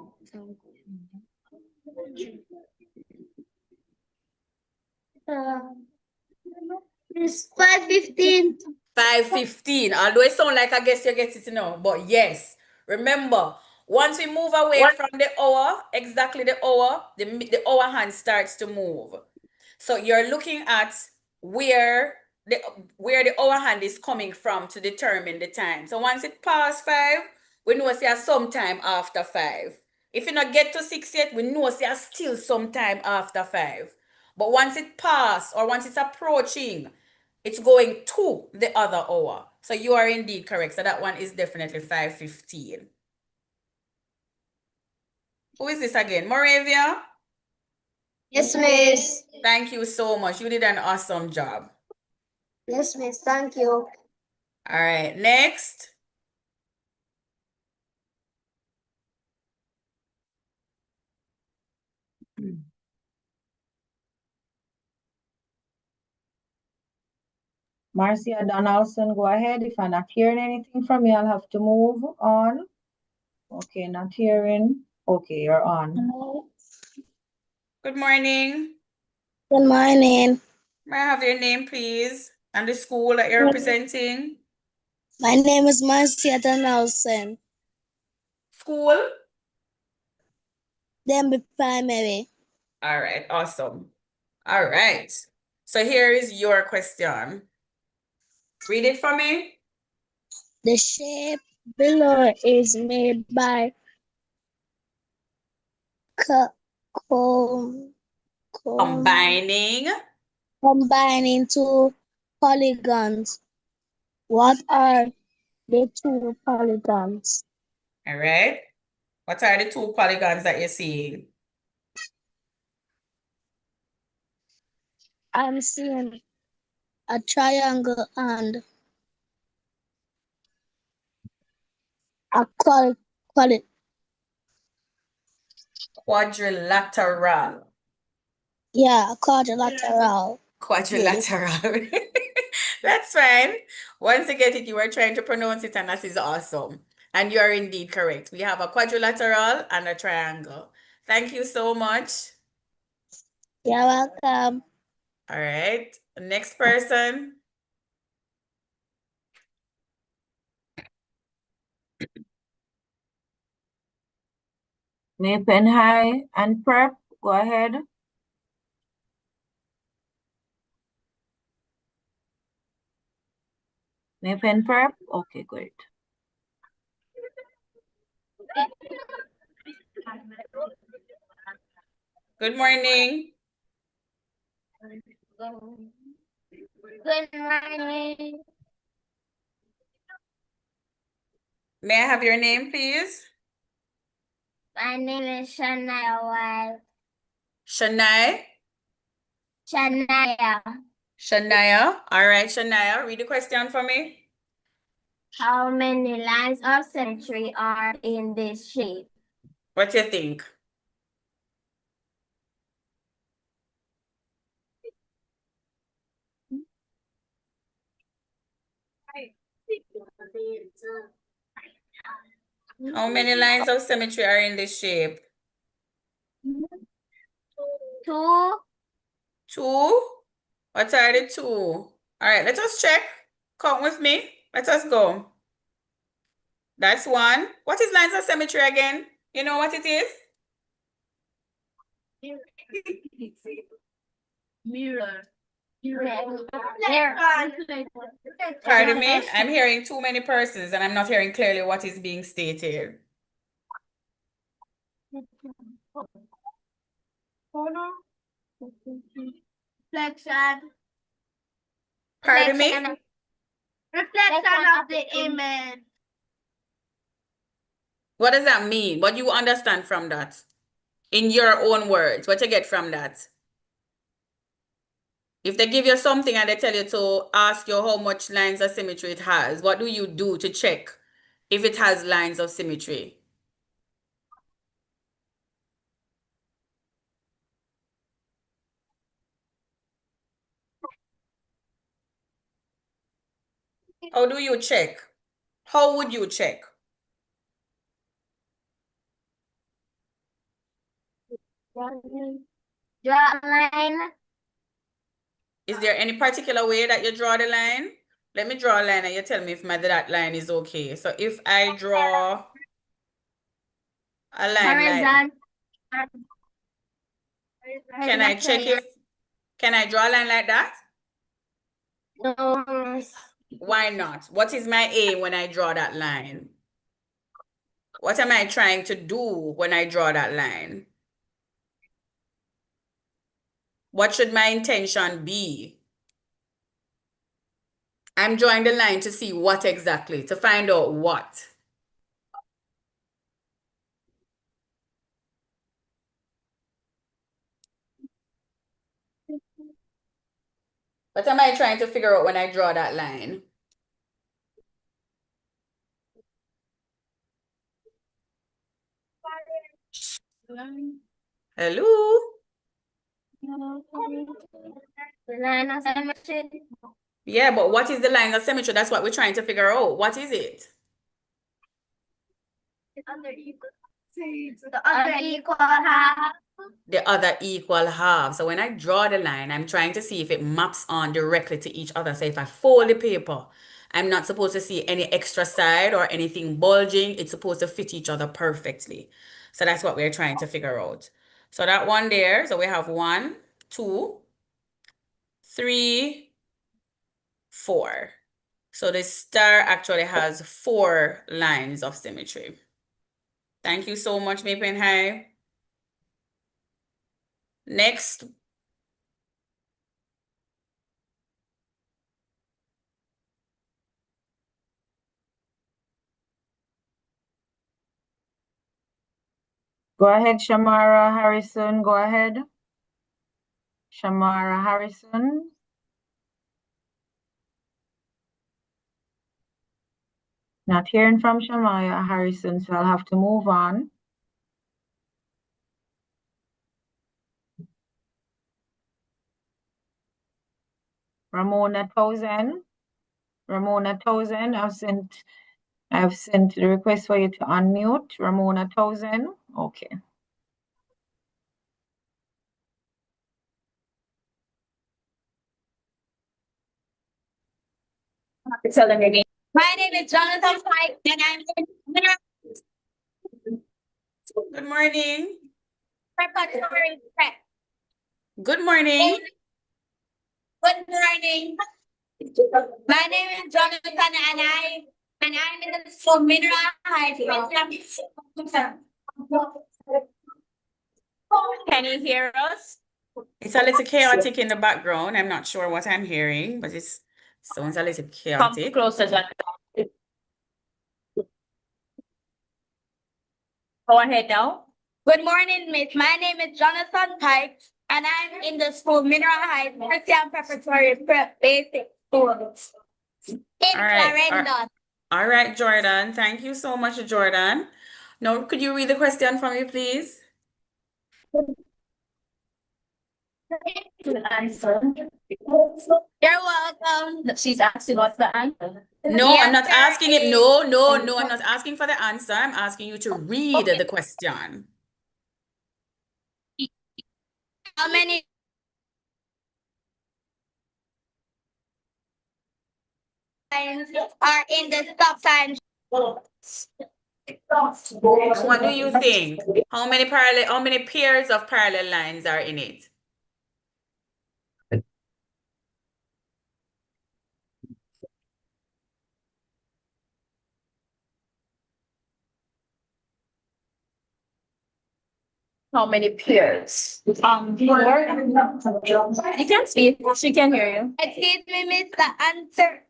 Miss 5:15. 5:15. Although it sounds like I guess you get it now, but yes. Remember, once we move away from the hour, exactly the hour, the hour hand starts to move. So you're looking at where the hour hand is coming from to determine the time. So once it past 5, we know it's sometime after 5. If you not get to 6 yet, we know it's still sometime after 5. But once it pass or once it's approaching, it's going to the other hour. So you are indeed correct. So that one is definitely 5:15. Who is this again? Moravia? Yes, miss. Thank you so much. You did an awesome job. Yes, miss. Thank you. All right, next. Marcia Donaldson, go ahead. If I'm not hearing anything from you, I'll have to move on. Okay, not hearing. Okay, you're on. Good morning. Good morning. May I have your name, please, and the school that you're representing? My name is Marcia Donaldson. School? Denby Primary. All right, awesome. All right. So here is your question. Read it for me. The shape below is made by Combining combining two polygons. What are the two polygons? All right. What are the two polygons that you're seeing? I'm seeing a triangle and a Quadrilateral. yeah, a quadrilateral. Quadrilateral. That's fine. Once you get it, you are trying to pronounce it, and that is awesome. And you are indeed correct. We have a quadrilateral and a triangle. Thank you so much. You're welcome. All right. Next person. Napen High and Prep, go ahead. Napen Prep, okay, great. Good morning. Good morning. May I have your name, please? My name is Shania Wild. Shania? Shania. Shania. All right, Shania, read the question for me. How many lines of symmetry are in this shape? What do you think? How many lines of symmetry are in this shape? 2. 2? What are the 2? All right, let us check. Count with me. Let us go. That's 1. What is lines of symmetry again? You know what it is? Mirror. Pardon me? I'm hearing too many persons and I'm not hearing clearly what is being stated. Reflection. Pardon me? Reflection of the image. What does that mean? What do you understand from that? In your own words, what you get from that? If they give you something and they tell you to ask you how much lines of symmetry it has, what do you do to check if it has lines of symmetry? How do you check? How would you check? Draw a line. Is there any particular way that you draw the line? Let me draw a line and you tell me if that line is okay. So if I draw a line like, can I check if, can I draw a line like that? No. Why not? What is my aim when I draw that line? What am I trying to do when I draw that line? What should my intention be? I'm drawing the line to see what exactly, to find out what. What am I trying to figure out when I draw that line? Hello? Line of symmetry. Yeah, but what is the line of symmetry? That's what we're trying to figure out. What is it? The other equal half. The other equal half. So when I draw the line, I'm trying to see if it maps on directly to each other. So if I fold the paper, I'm not supposed to see any extra side or anything bulging. It's supposed to fit each other perfectly. So that's what we're trying to figure out. So that one there, so we have 1, 2, 3, 4. So the star actually has 4 lines of symmetry. Thank you so much, Maple High. Next. Go ahead, Shamara Harrison. Go ahead. Shamara Harrison. Not hearing from Shamara Harrison, so I'll have to move on. Ramona Thousand. Ramona Thousand, I've sent the request for you to unmute. Ramona Thousand. Okay. Tell them again. My name is Jonathan Pike, and I'm Good morning. preparatory prep. Good morning. Good morning. My name is Jonathan, and I'm in the school Mineral High. Can you hear us? It's a little chaotic in the background. I'm not sure what I'm hearing, but it sounds a little chaotic. Come closer, Jonathan. Go ahead now. Good morning, Miss. My name is Jonathan Pike, and I'm in the school Mineral High Christian Preparatory Prep Basic School in Clarendon. All right, Jordan. Thank you so much, Jordan. Now, could you read the question for me, please? Answer. You're welcome. She's asking what's the answer. No, I'm not asking it. No, I'm not asking for the answer. I'm asking you to read the question. How many lines are in the stop sign? What do you think? How many pairs of parallel lines are in it? How many pairs? 4. You can speak. She can hear you. Excuse me, miss, the answer.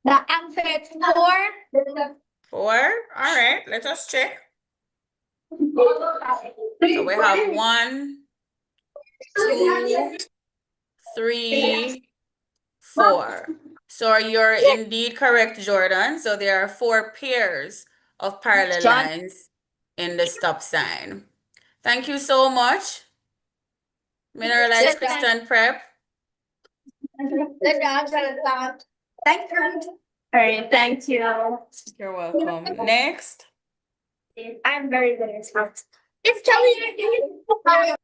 The answer is 4. 4. All right, let us check. So we have 1, 2, 3, 4. So you're indeed correct, Jordan. So there are 4 pairs of parallel lines in the stop sign. Thank you so much. Mineralized Christian Prep. Thank you. All right, thank you. You're welcome. Next. I'm very good at sports. It's Kelly.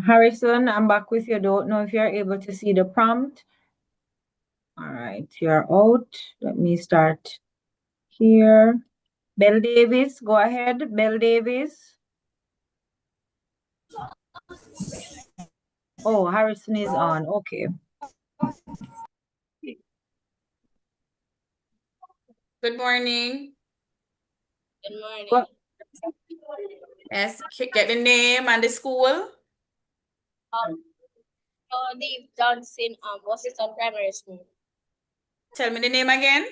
Harrison, I'm back with you. Don't know if you're able to see the prompt. All right, you're out. Let me start here. Belle Davis, go ahead. Belle Davis. Oh, Harrison is on. Okay. Good morning. Good morning. Go. Yes, get the name and the school. Dave Johnson, Washington Primary School. Tell me the name again.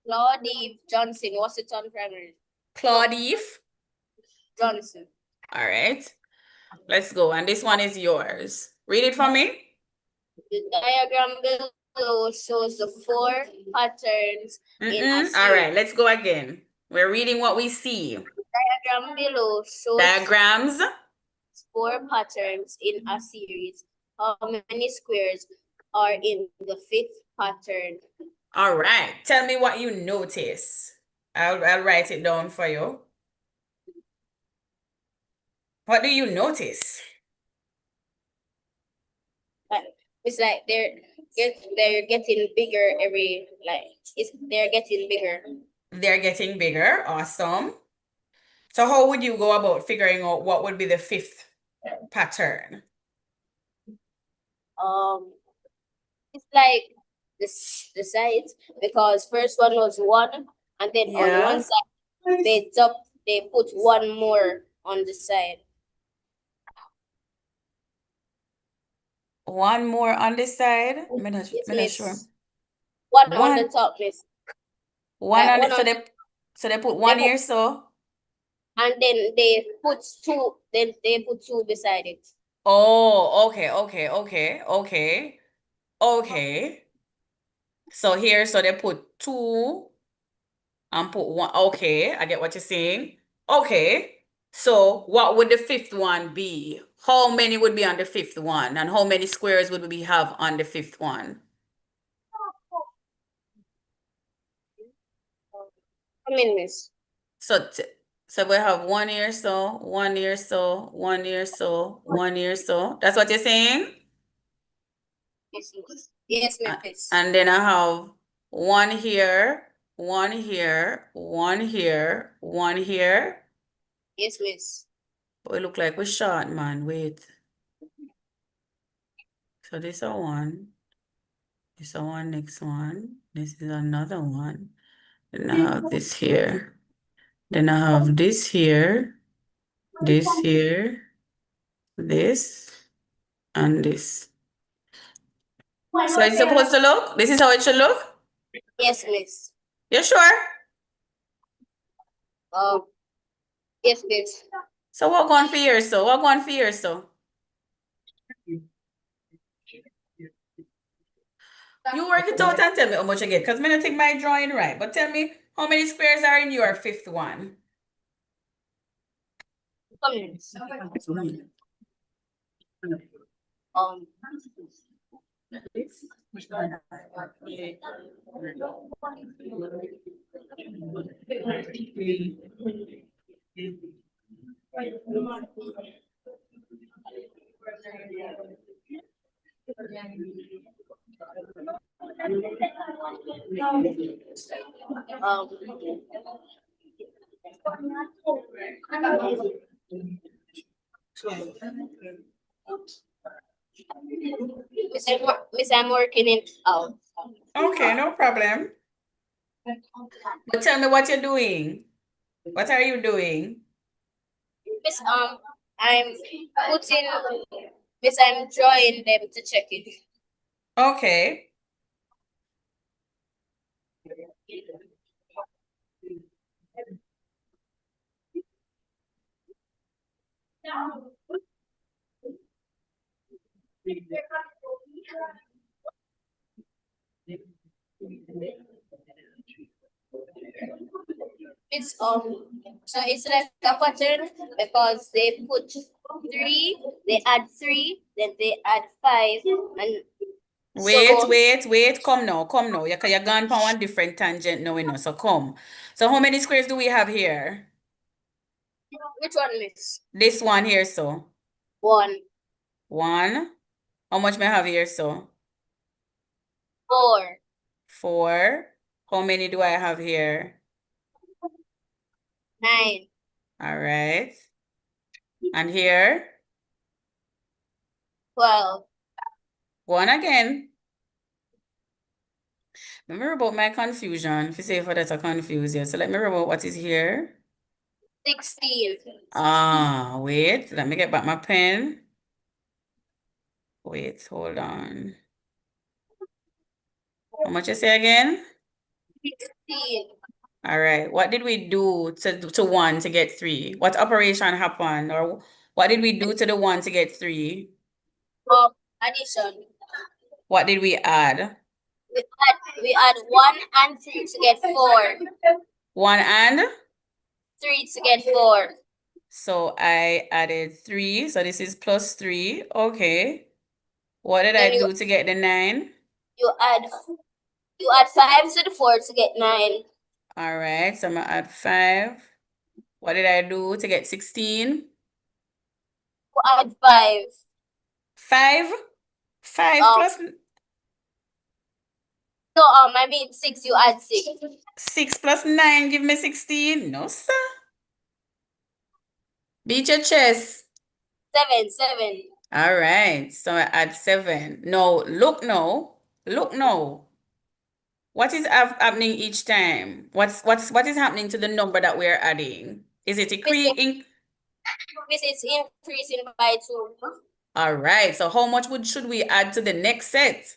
Claude Johnson, Washington Primary. Claude Johnson. All right. Let's go. And this one is yours. Read it for me. The diagram below shows the 4 patterns in a series. All right, let's go again. We're reading what we see. Diagram below shows Diagrams. 4 patterns in a series. How many squares are in the 5th pattern? All right. Tell me what you notice. I'll write it down for you. What do you notice? It's like they're getting bigger every they're getting bigger. They're getting bigger. Awesome. So how would you go about figuring out what would be the 5th pattern? It's like the sides, because first one was 1, and then on one side they put 1 more on the side. 1 more on this side? I'm not sure. 1 on the top, miss. 1 on it. So they put 1 here, so. And then they put 2. Then they put 2 beside it. Oh, okay. So here, so they put 2 and put 1. Okay, I get what you're saying. Okay. So what would the 5th one be? How many would be on the 5th one? And how many squares would we have on the 5th one? How many, miss? So we have 1 here, so 1 here, so 1 here, so 1 here, so. That's what you're saying? Yes, miss. And then I have 1 here, 1 here, 1 here, 1 here. Yes, miss. But it look like we're short, man. Wait. So this is a 1. This is a 1, next one. This is another 1. Then I have this here. Then I have this here, this here, this, and this. So it's supposed to look? This is how it should look? Yes, miss. You sure? Yes, miss. So what going for here, so? What going for here, so? You work it out and tell me how much you get, because I don't think my drawing right. But tell me, how many squares are in your 5th one? Miss, I'm working it out. Okay, no problem. But tell me what you're doing. What are you doing? Miss, I'm putting, Miss, I'm drawing them to check it. Okay. It's so it's like a pattern because they put 3, they add 3, then they add 5, and Wait. Come now. You're gone on one different tangent now, you know. So come. So how many squares do we have here? which one, Miss? This one here, so. 1. 1. How much may I have here, so? 4. 4. How many do I have here? 9. All right. And here? 12. Go on again. Remember about my confusion. If you say for that I confuse you. So let me remember what is here. 16. Wait. Let me get back my pen. Wait, hold on. How much you say again? 16. All right. What did we do to 1 to get 3? What operation happened? Or what did we do to the 1 to get 3? Addition. What did we add? We add 1 and 3 to get 4. 1 and? 3 to get 4. So I added 3. So this is plus 3. Okay. What did Then I do to get the 9? You add 5 to the 4 to get 9. All right. So I'm going to add 5. What did I do to get 16? You add 5. 5? 5 plus... No, I mean 6, you add 6. 6 plus 9 give me 16? No, sir. Beat your chest. 7. All right. So I add 7. No, look now. Look now. What is happening each time? What is happening to the number that we're adding? Is it increasing? This is increasing by 2. All right. So how much should we add to the next set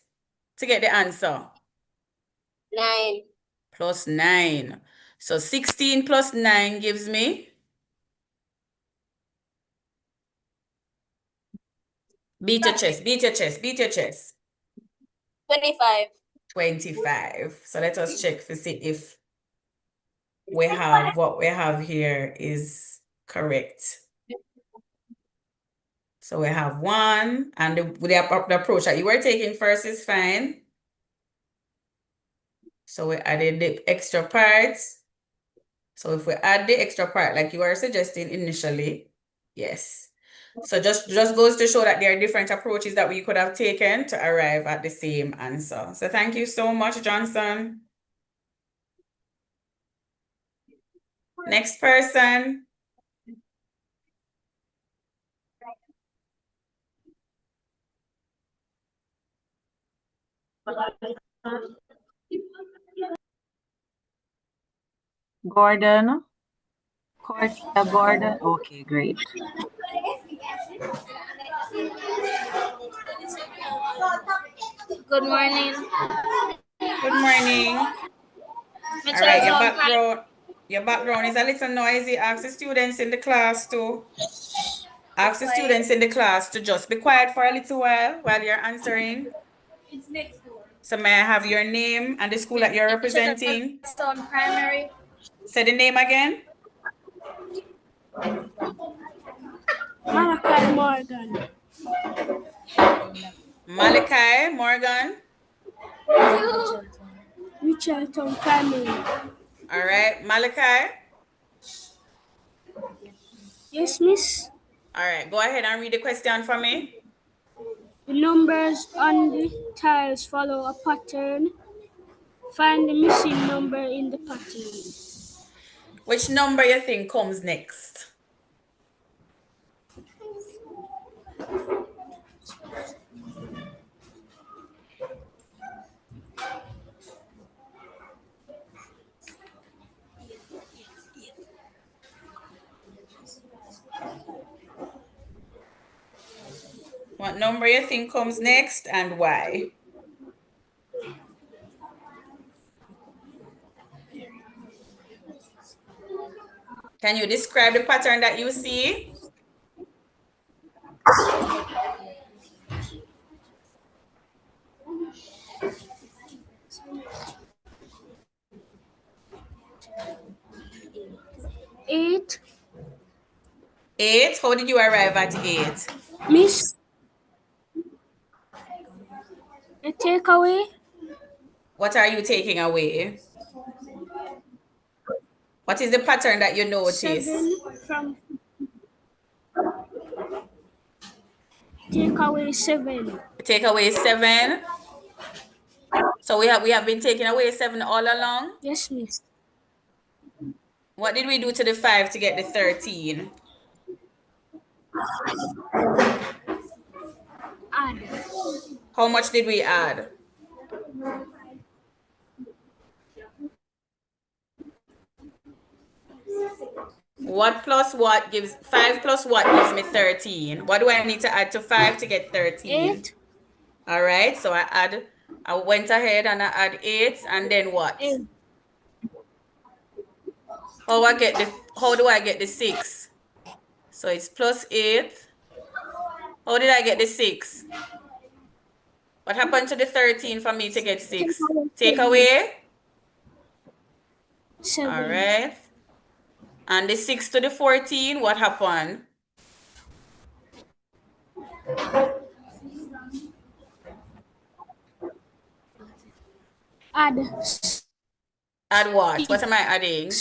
to get the answer? 9. Plus 9. So 16 plus 9 gives me? Beat your chest. 25. 25. So let us check to see if we have what we have here is correct. So we have 1, and the approach that you were taking first is fine. So we added the extra parts. So if we add the extra part like you were suggesting initially, yes. So just goes to show that there are different approaches that we could have taken to arrive at the same answer. So thank you so much, Johnson. Next person. Gordon. Cortia Gordon. Okay, great. Good morning. Good morning. All right, your background is a little noisy. Ask the students in the class to just be quiet for a little while you're answering. It's next door. So may I have your name and the school that you're representing? Stone Primary. Say the name again. Malachi Morgan. Malachi Morgan. Mitchelton Primary. All right, Malachi. Yes, miss. All right, go ahead and read the question for me. The numbers on the tiles follow a pattern. Find the missing number in the pattern. Which number you think comes next? What number you think comes next and why? Can you describe the pattern that you see? Eight. 8. How did you arrive at 8? Miss. A takeaway. What are you taking away? What is the pattern that you notice? 7 from takeaway 7. Take away 7. So we have been taking away 7 all along? Yes, miss. What did we do to the 5 to get the 13? Add. How much did we add? What plus what gives 5 plus what gives me 13? What do I need to add to 5 to get 13? 8. All right, so I went ahead and I add 8 and then what? 8. How do I get the 6? So it's plus 8. How did I get the 6? What happened to the 13 for me to get 6? Take away? 7. All right. And the 6 to the 14, what happened? Add. Add what? What am I adding?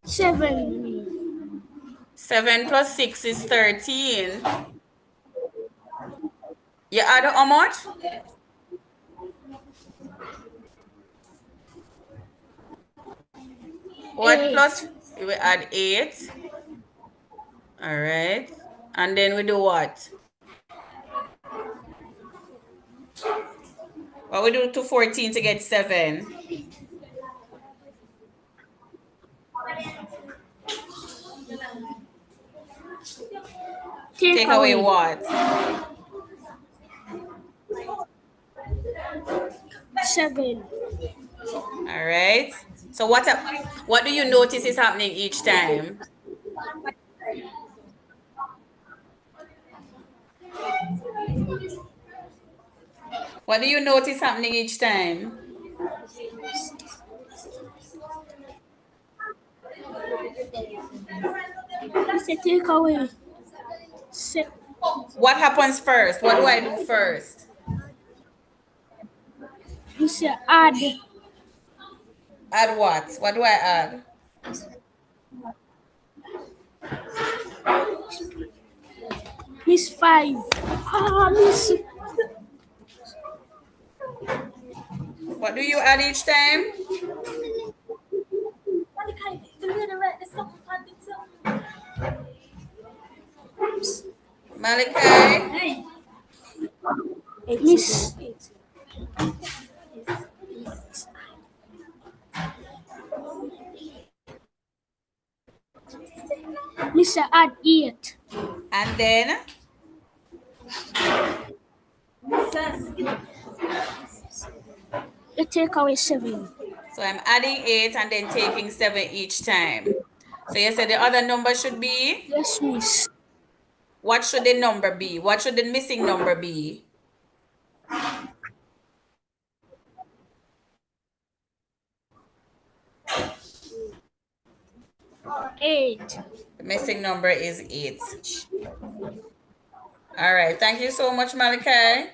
7. 7 plus 6 is 13. You add how much? What 8. plus? We add 8. All right. And then we do what? What we do to 14 to get 7? Take away what? 7. All right. So what do you notice is happening each time? What do you notice happening each time? It's a takeaway. What happens first? What do I do first? It's a add. Add what? What do I add? Miss 5. Miss. What do you add each time? Malachi? Miss. Miss, add 8. And then? You take away 7. So I'm adding 8 and then taking 7 each time. So you said the other number should be? Yes, miss. What should the number be? What should the missing number be? 8. The missing number is 8. All right. Thank you so much, Malachi.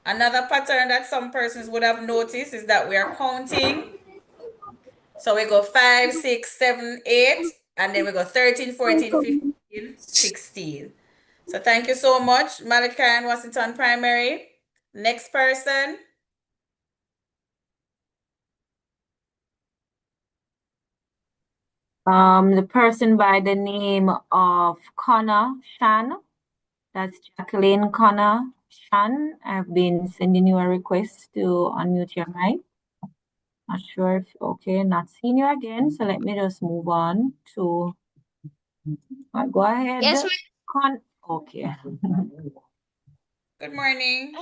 Another pattern that some persons would have noticed is that we are counting. So we go 5, 6, 7, 8, and then we go 13, 14, 15, 16. So thank you so much, Malachi and Washington Primary. Next person. The person by the name of Connor Shan. That's Jacqueline Connor Shan. I've been sending you a request to unmute your mic. Not sure if, okay, not seeing you again. So let me just move on to, go ahead. Yes, Okay. Good morning.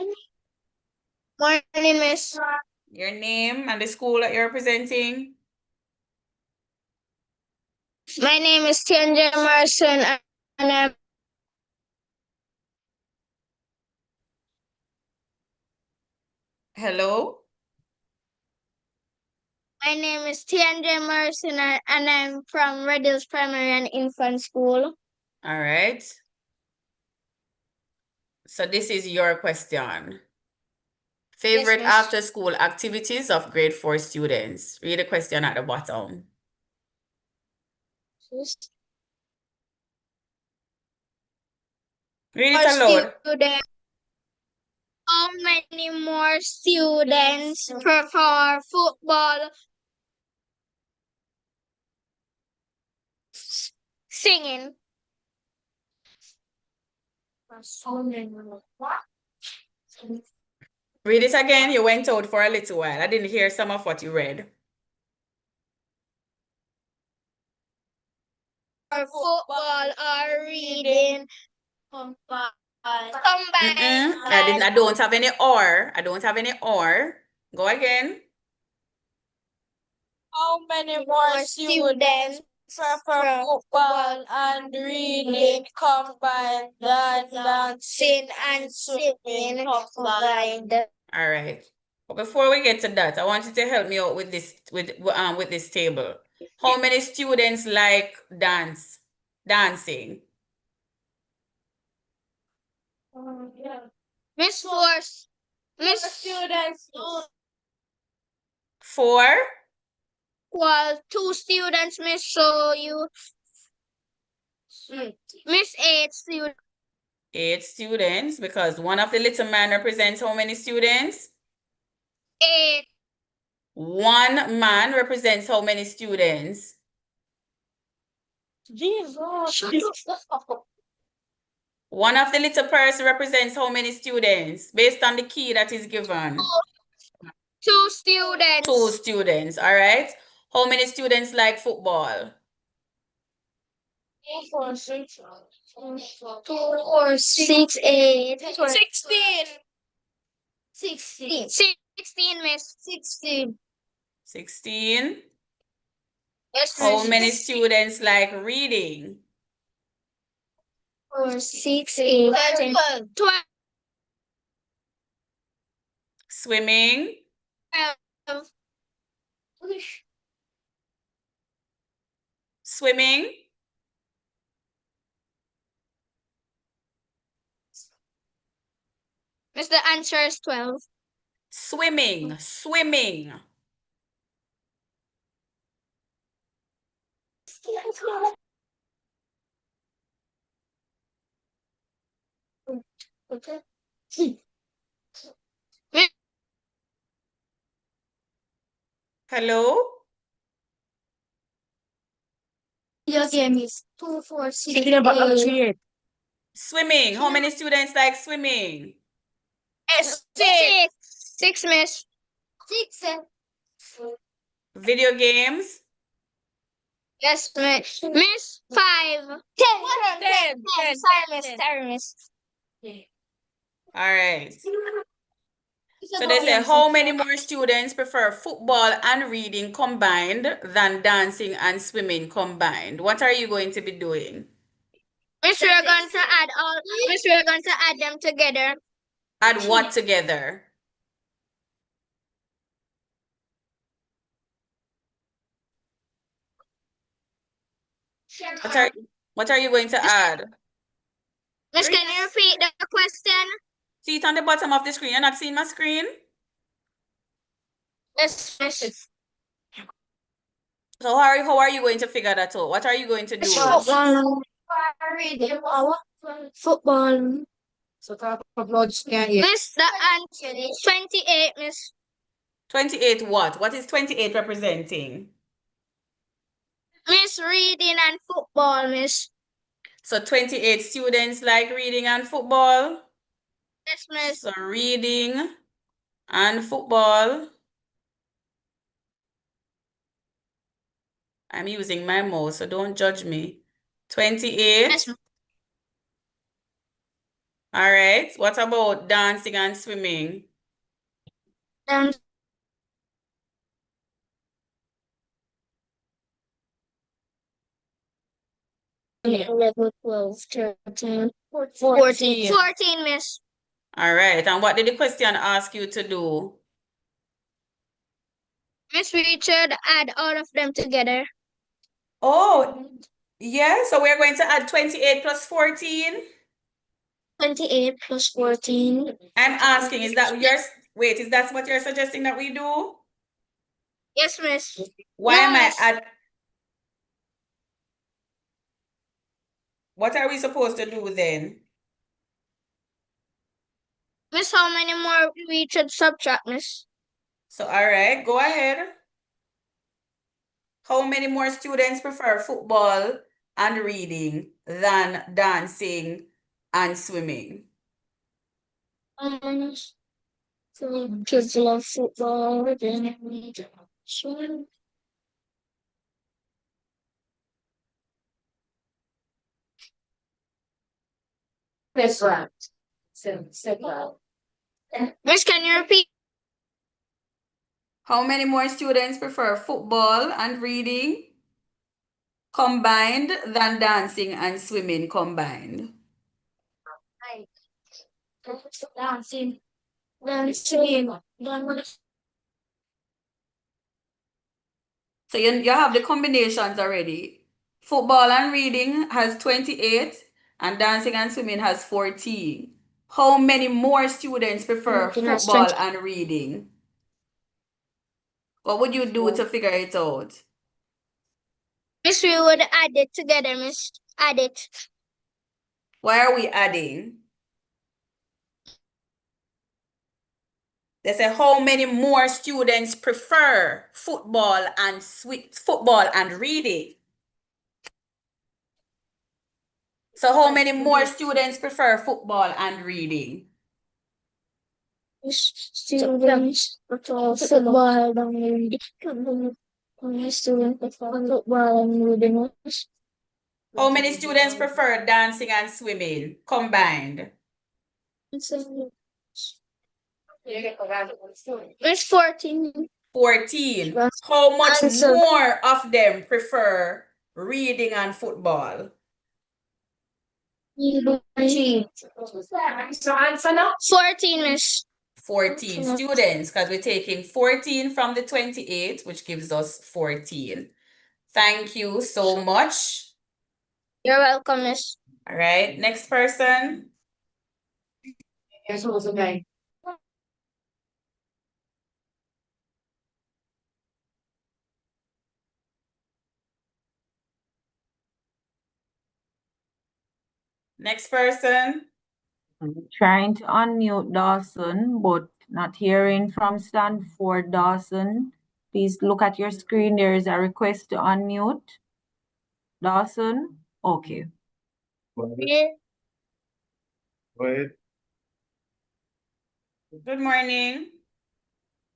Morning, Miss. Your name and the school that you're representing? My name is Tianja Marson, and Hello? my name is Tianja Marson, and I'm from Red Hills Primary and Infant School. All right. So this is your question. Favorite Miss. after-school activities of grade 4 students. Read the question at the bottom. Read it aloud. How many more students prefer football, singing? Read it again. You went out for a little while. I didn't hear some of what you read. Or football or reading combined. I don't have any or. I don't have any or. Go again. How many more students prefer football and reading combined than dancing and singing combined? All right. But before we get to that, I want you to help me out with this table. How many students like dancing? Miss Force. Miss students. 4? Well, 2 students, Miss. So you. Miss 8 students. 8 students, because one of the little man represents how many students? 8. One man represents how many students? Jesus. One of the little person represents how many students based on the key that is given? 2 students. 2 students, all right? How many students like football? 2, 4, 6, 8. 16. 16. 16, Miss. 16. 16. Yes, How Miss. many students like reading? 4, 6, 8, 10, 12. Swimming? 12. Swimming? Miss, the answer is 12. Swimming. Okay. Hello? Your game is 2, 4, 6, 8. Swimming. How many students like swimming? 6. 6, Miss. 6. Video games? Yes, Miss. Miss 5. 10. 10. Sorry, Miss. All right. So they say, how many more students prefer football and reading combined than dancing and swimming combined? What are you going to be doing? Miss, we're going to add them together. Add what together? What are you going to add? Miss, can you repeat the question? See it on the bottom of the screen. You're not seeing my screen? Yes, Miss. So how are you going to figure that out? What are you going to do? Football. Miss, the answer is 28, Miss. 28 what? What is 28 representing? Miss, reading and football, Miss. So 28 students like reading and football? Yes, Miss. So reading and football. I'm using my mouse, so don't judge me. 28. Yes. All right. What about dancing and swimming? Dance. Level 12, 13, 14. 14, miss. All right. And what did the question ask you to do? Miss Richard, add all of them together. Oh, yeah. So we're going to add 28 plus 14. 28 plus 14. I'm asking, is that wait, is that what you're suggesting that we do? Yes, miss. Why No, am I miss. what are we supposed to do then? Miss, how many more we should subtract, miss? So, all right, go ahead. How many more students prefer football and reading than dancing and swimming? So kids love football, then we swim. Miss, can you repeat? How many more students prefer football and reading combined than dancing and swimming combined? Dancing, dancing, So you have the combinations already. Football and reading has 28 and dancing and swimming has 14. How many more students prefer dancing has football 20. and reading? What would you do to figure it out? Miss, we would add it together, miss. Add it. Why are we adding? They say how many more students prefer football and reading? So how many more students prefer football and reading? Students prefer football and reading. Students prefer football and reading. How many students prefer dancing and swimming combined? It's 14. 14. How much more of them prefer reading and football? 14. 14, miss. 14 students, because we're taking 14 from the 28, which gives us 14. Thank you so much. You're welcome, miss. All right, next person. Next person. I'm trying to unmute Dawson, but not hearing from Stanford. Dawson, please look at your screen. There is a request to unmute. Dawson? Okay. Yeah. Good morning.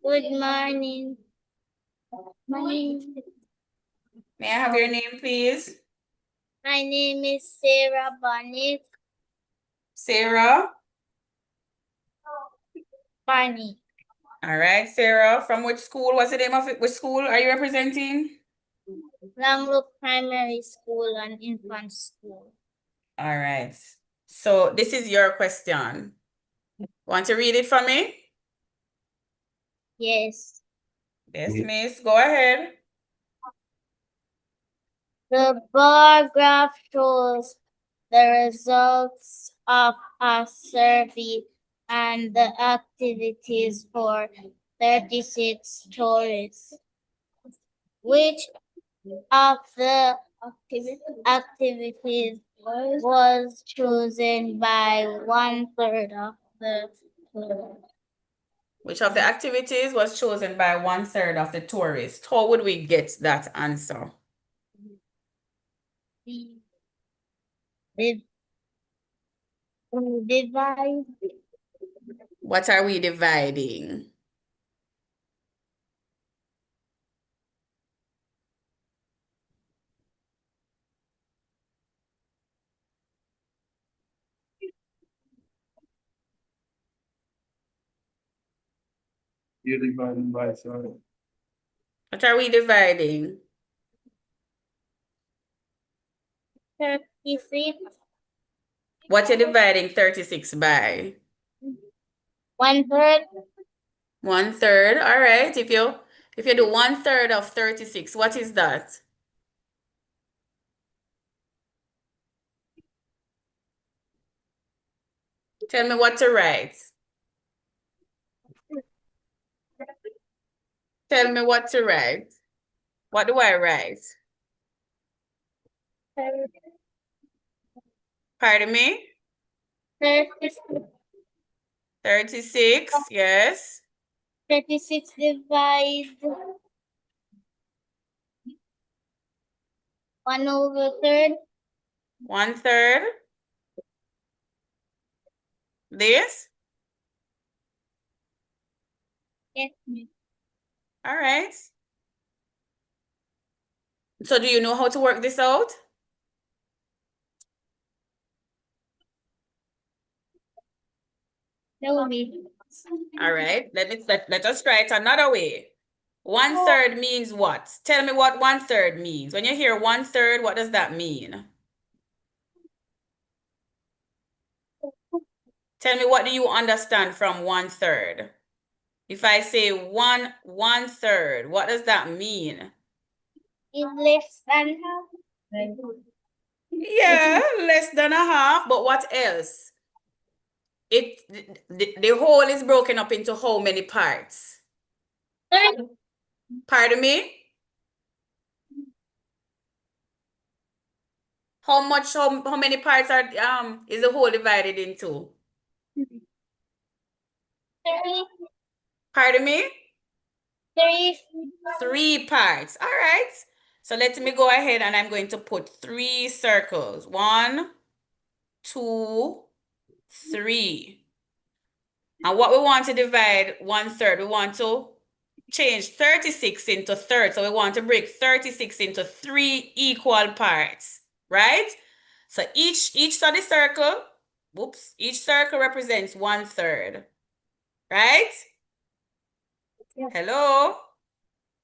Good morning. May I have your name, please? My name is Sarah Bonnet. Sarah. Bonnet. All right, Sarah. From which school? What's the name of it? Which school are you representing? Longbrook Primary School and Infant School. All right. So this is your question. Want to read it for me? Yes. Yes, miss. Go ahead. The bar graph shows the results of a survey and the activities for 36 tourists. Which of the activities was chosen by 1/3 of the tourists? Which of the activities was chosen by 1/3 of the tourists? How would we get that answer? Divide. What are we dividing? You're dividing by, sorry. What are we dividing? 36. What you're dividing 36 by? 1/3. 1/3. All right. If you do 1/3 of 36, what is that? Tell me what to write. Tell me what to write. What do I write? Pardon me? 36. 36, yes. 36 divide 1/3. 1/3. This? Yes. All right. So do you know how to work this out? No, me. All right. Let us try it another way. 1/3 means what? Tell me what 1/3 means. When you hear 1/3, what does that mean? Tell me, what do you understand from 1/3? If I say 1/3, what does that mean? It's less than half. Yeah, less than a half, but what else? The whole is broken up into how many parts? Pardon me? How many parts is the whole divided into? 3. Pardon me? 3. 3 parts. All right. So let me go ahead and I'm going to put 3 circles. 1, 2, 3. And what we want to divide 1/3, we want to change 36 into thirds. So we want to break 36 into 3 equal parts, right? So each side of the circle, each circle represents 1/3, right? Hello?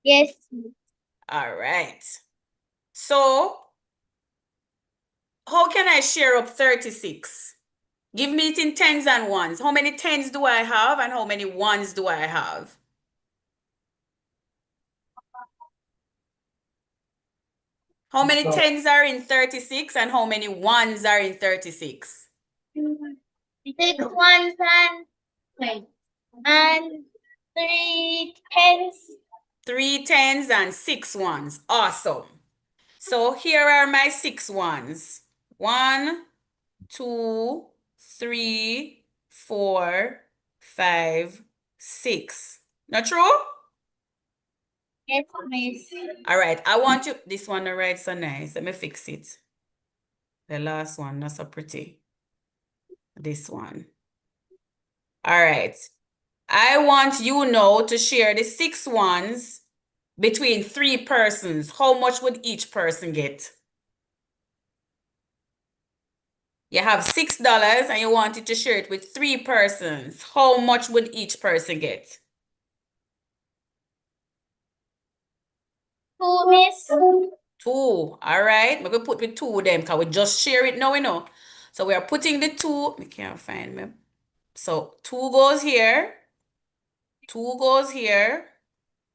Yes. All right. So how can I share up 36? Give me it in tens and ones. How many tens do I have and how many ones do I have? How many tens are in 36 and how many ones are in 36? 6 ones and 3 tens. 3 tens and 6 ones. Awesome. So here are my 6 ones. 1, 2, 3, 4, 5, 6. Not true? Yes, miss. All right. I want you, this one to write so nice. Let me fix it. The last one, not so pretty. This one. All right. I want you now to share the 6 ones between 3 persons. How much would each person get? You have $6 and you wanted to share it with 3 persons. How much would each person get? 2, miss. 2. All right. We're going to put with 2 of them because we just share it now, you know. So we are putting the 2. I can't find me. So 2 goes here. 2 goes here.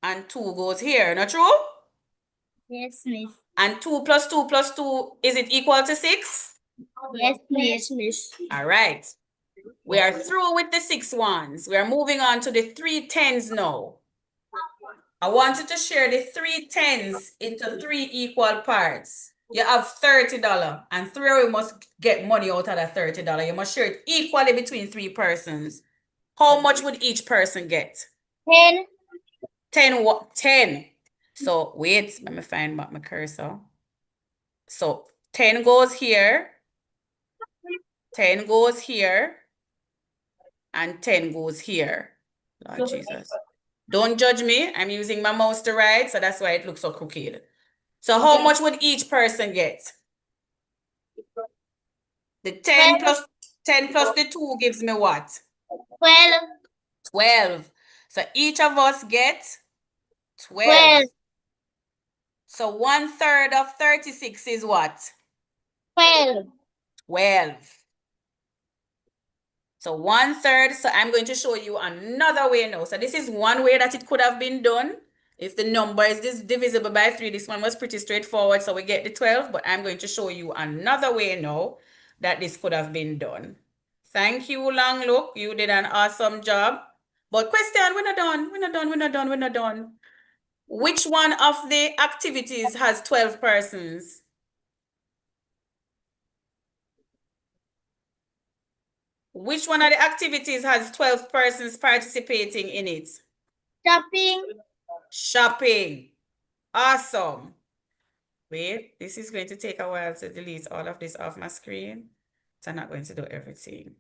And 2 goes here. Not true? Yes, miss. And 2 plus 2 plus 2, is it equal to 6? Yes, miss. All right. We are through with the 6 ones. We are moving on to the 3 tens now. I wanted to share the 3 tens into 3 equal parts. You have $30 and 3 of you must get money out of that $30. You must share it equally between 3 persons. How much would each person get? 10. 10 what? 10. So wait, let me find my cursor. So 10 goes here. 10 goes here. And 10 goes here. Lord Jesus. Don't judge me. I'm using my mouse to write, so that's why it looks so crooked. So how much would each person get? The 10 plus the 2 gives me what? 12. 12. So each of us get 12. 12. So 1/3 of 36 is what? 12. 12. So 1/3. So I'm going to show you another way now. So this is one way that it could have been done. If the number is this divisible by 3, this one was pretty straightforward. So we get the 12, but I'm going to show you another way now that this could have been done. Thank you, Long Look. You did an awesome job. But question, we're not done. We're not done. We're not done. We're not done. Which one of the activities has 12 persons? Which one of the activities has 12 persons participating in it? Shopping. Shopping. Awesome. Wait, this is going to take a while to delete all of this off my screen. So I'm not going to do everything.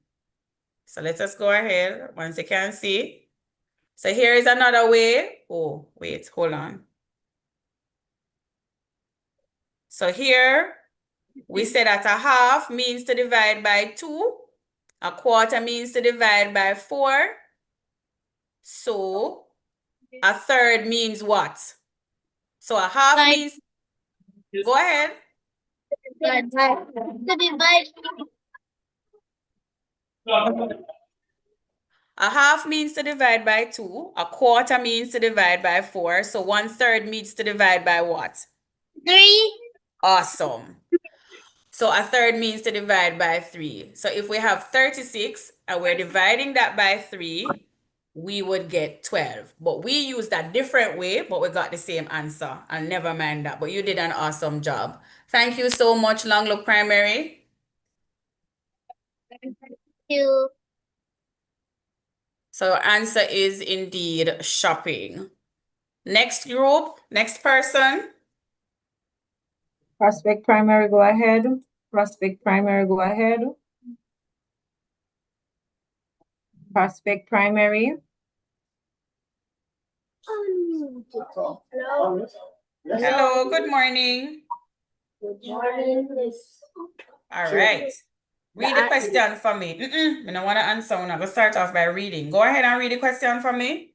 So let us go ahead once you can see. So here is another way. Oh, wait, hold on. So here we said that a half means to divide by 2. A quarter means to divide by 4. So a third means what? So a half means, go ahead. To divide. A half means to divide by 2. A quarter means to divide by 4. So 1/3 means to divide by what? 3. Awesome. So a third means to divide by 3. So if we have 36 and we're dividing that by 3, we would get 12. But we used a different way, but we got the same answer. And never mind that. But you did an awesome job. Thank you so much, Long Look Primary. Thank you. So answer is indeed shopping. Next group, next person. Prospect Primary, go ahead. Prospect Primary, go ahead. Prospect Primary. Hello. Hello, good morning. Good morning, Miss. All right. Read the question for me. I don't want to answer. I'm going to start off by reading. Go ahead and read the question for me.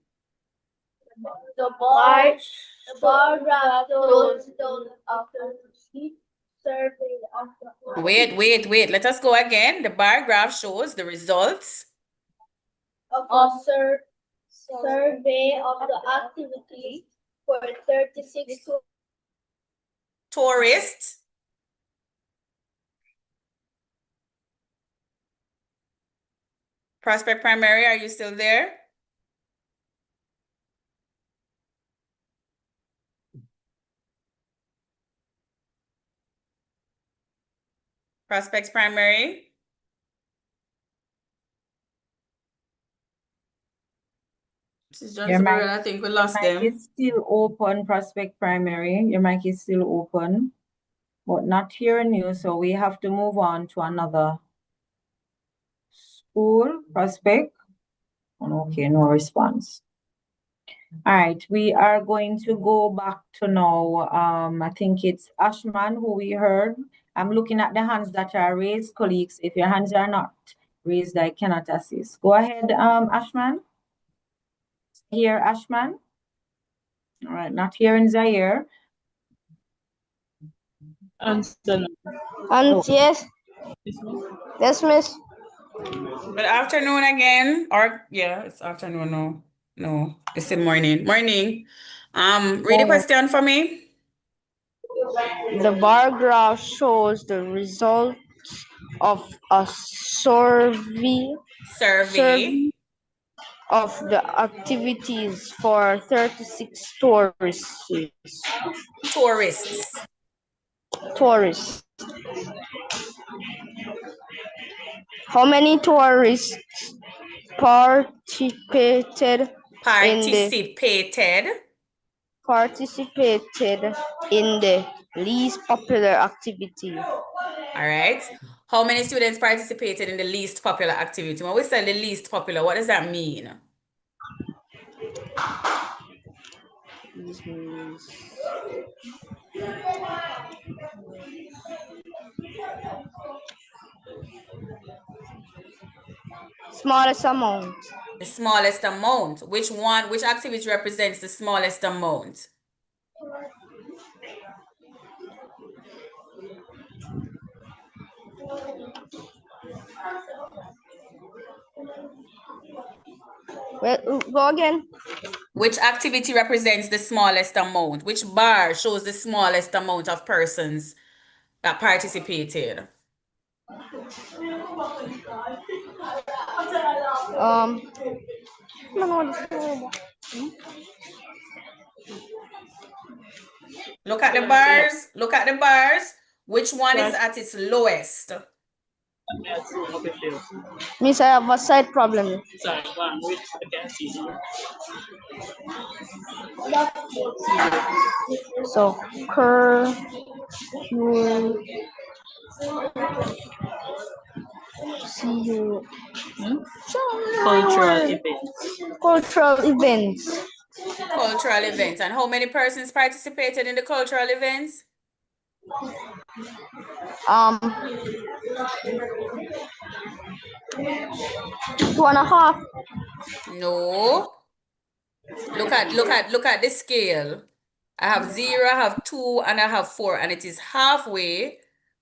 The bar graph shows the occupancy survey of the Wait. Let us go again. The bar graph shows the results of a survey of the activity for 36 tourists. Prospect Primary, are you still there? Prospects Primary. This is Johnson, I think we lost them. Your mic is still open, Prospect Primary. Your mic is still open, but not hearing you, so we have to move on to another school. Prospect. Okay, no response. All right, we are going to go back to now. I think it's Ashman who we heard. I'm looking at the hands that are raised, colleagues. If your hands are not raised, I cannot assist. Go ahead, Ashman. Here, Ashman. All right, not here in Zaire. Yes. Yes, miss. Good afternoon again. Or yeah, it's afternoon. No, it's the morning. Morning. Read the question for me. The bar graph shows the results of a survey of the activities for 36 tourists. How many tourists participated in the least popular activity? All right. How many students participated in the least popular activity? When we say the least popular, what does that mean? Smallest amount. The smallest amount. Which activity represents the smallest amount? Well, go again. Which activity represents the smallest amount? Which bar shows the smallest amount of persons that participated? Look at the bars. Look at the bars. Which one is at its lowest? Miss, I have a side problem. Sorry, one, which I can see. So, Cultural events. cultural events. Cultural events. And how many persons participated in the cultural events? 2.5. No. Look at the scale. I have 0, I have 2, and I have 4, and it is halfway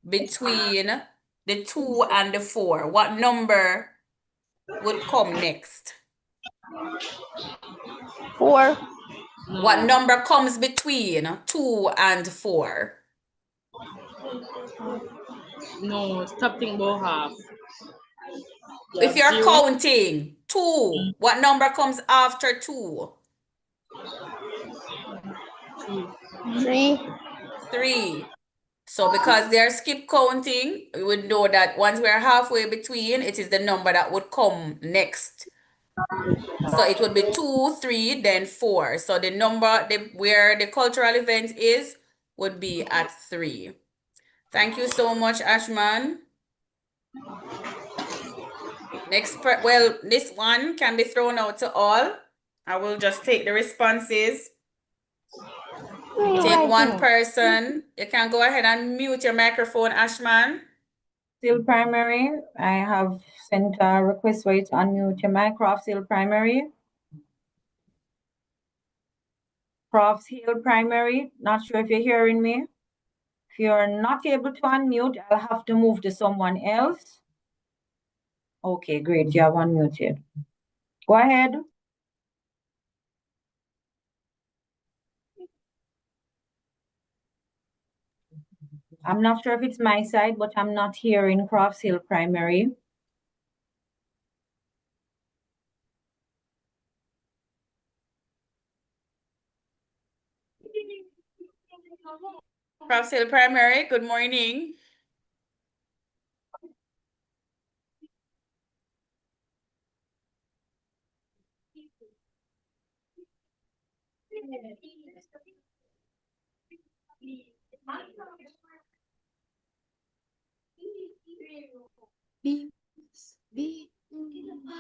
between the 2 and the 4. What number would come next? 4. What number comes between 2 and 4? No, stop thinking about half. If you're 0. counting 2, what number comes after 2? 3. 3. So because they're skip counting, we would know that once we're halfway between, it is the number that would come next. So it would be 2, 3, then 4. So the number where the cultural event is would be at 3. Thank you so much, Ashman. Well, this one can be thrown out to all. I will just take the responses. Take one person. You can go ahead and mute your microphone, Ashman. Still primary. I have sent a request for you to unmute your mic. Crofts Hill Primary. Crofts Hill Primary. Not sure if you're hearing me. If you're not able to unmute, I'll have to move to someone else. Okay, great. You have unmuted. Go ahead. I'm not sure if it's my side, but I'm not hearing Crofts Hill Primary. Crofts Hill Primary, good morning.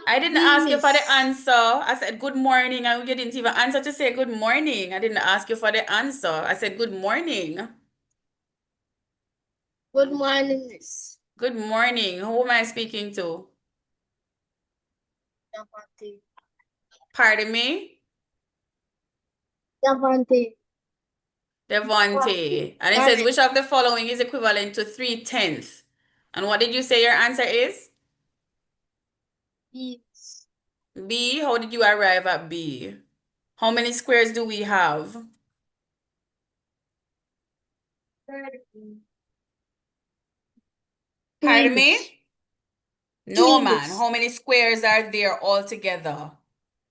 I didn't ask you for the answer. I said good morning, and you didn't even answer to say good morning. I didn't ask you for the answer. I said good morning. Good morning, Miss. Good morning. Who am I speaking to? Davante. Pardon me? Davante. Devontae. And it says, which of the following is equivalent to 3/10? And what did you say your answer is? B. B. How did you arrive at B? How many squares do we have? 3. Pardon me? No, man. How many squares are there altogether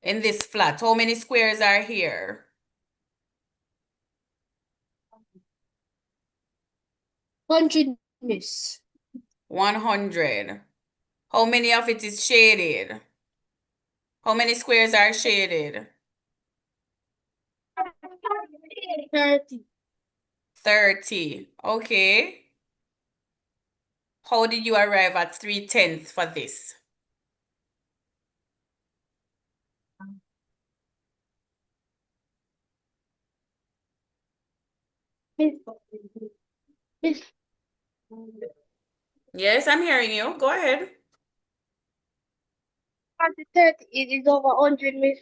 in this flat? How many squares are here? 100, Miss. 100. How many of it is shaded? How many squares are shaded? 30. 30. Okay. How did you arrive at 3/10 for this? Miss. Yes, I'm hearing you. Go ahead. 30, it is over 100, miss.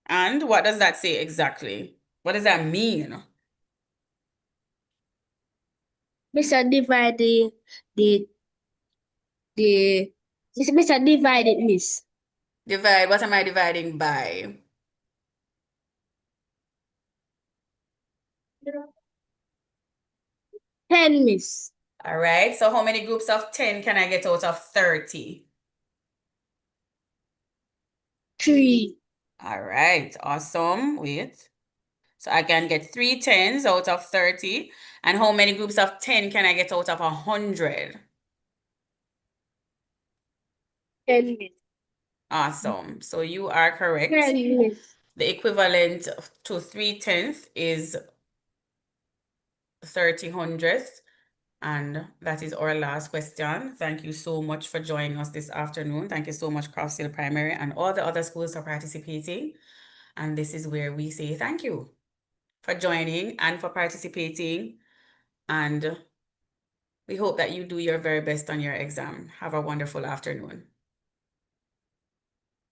And what does that say exactly? What does that mean? Miss, I divide the, miss, I divide it, miss. Divide, what am I dividing by? 10, miss. All right, so how many groups of 10 can I get out of 30? 3. All right, awesome. Wait. So I can get 3 10s out of 30. And how many groups of 10 can I get out of 100? 10, miss. Awesome. So you are correct. 10, miss. The equivalent to 3/10 is 30/100th. And that is our last question. Thank you so much for joining us this afternoon. Thank you so much, Crossfield Primary and all the other schools for participating. And this is where we say thank you for joining and for participating. And we hope that you do your very best on your exam. Have a wonderful afternoon.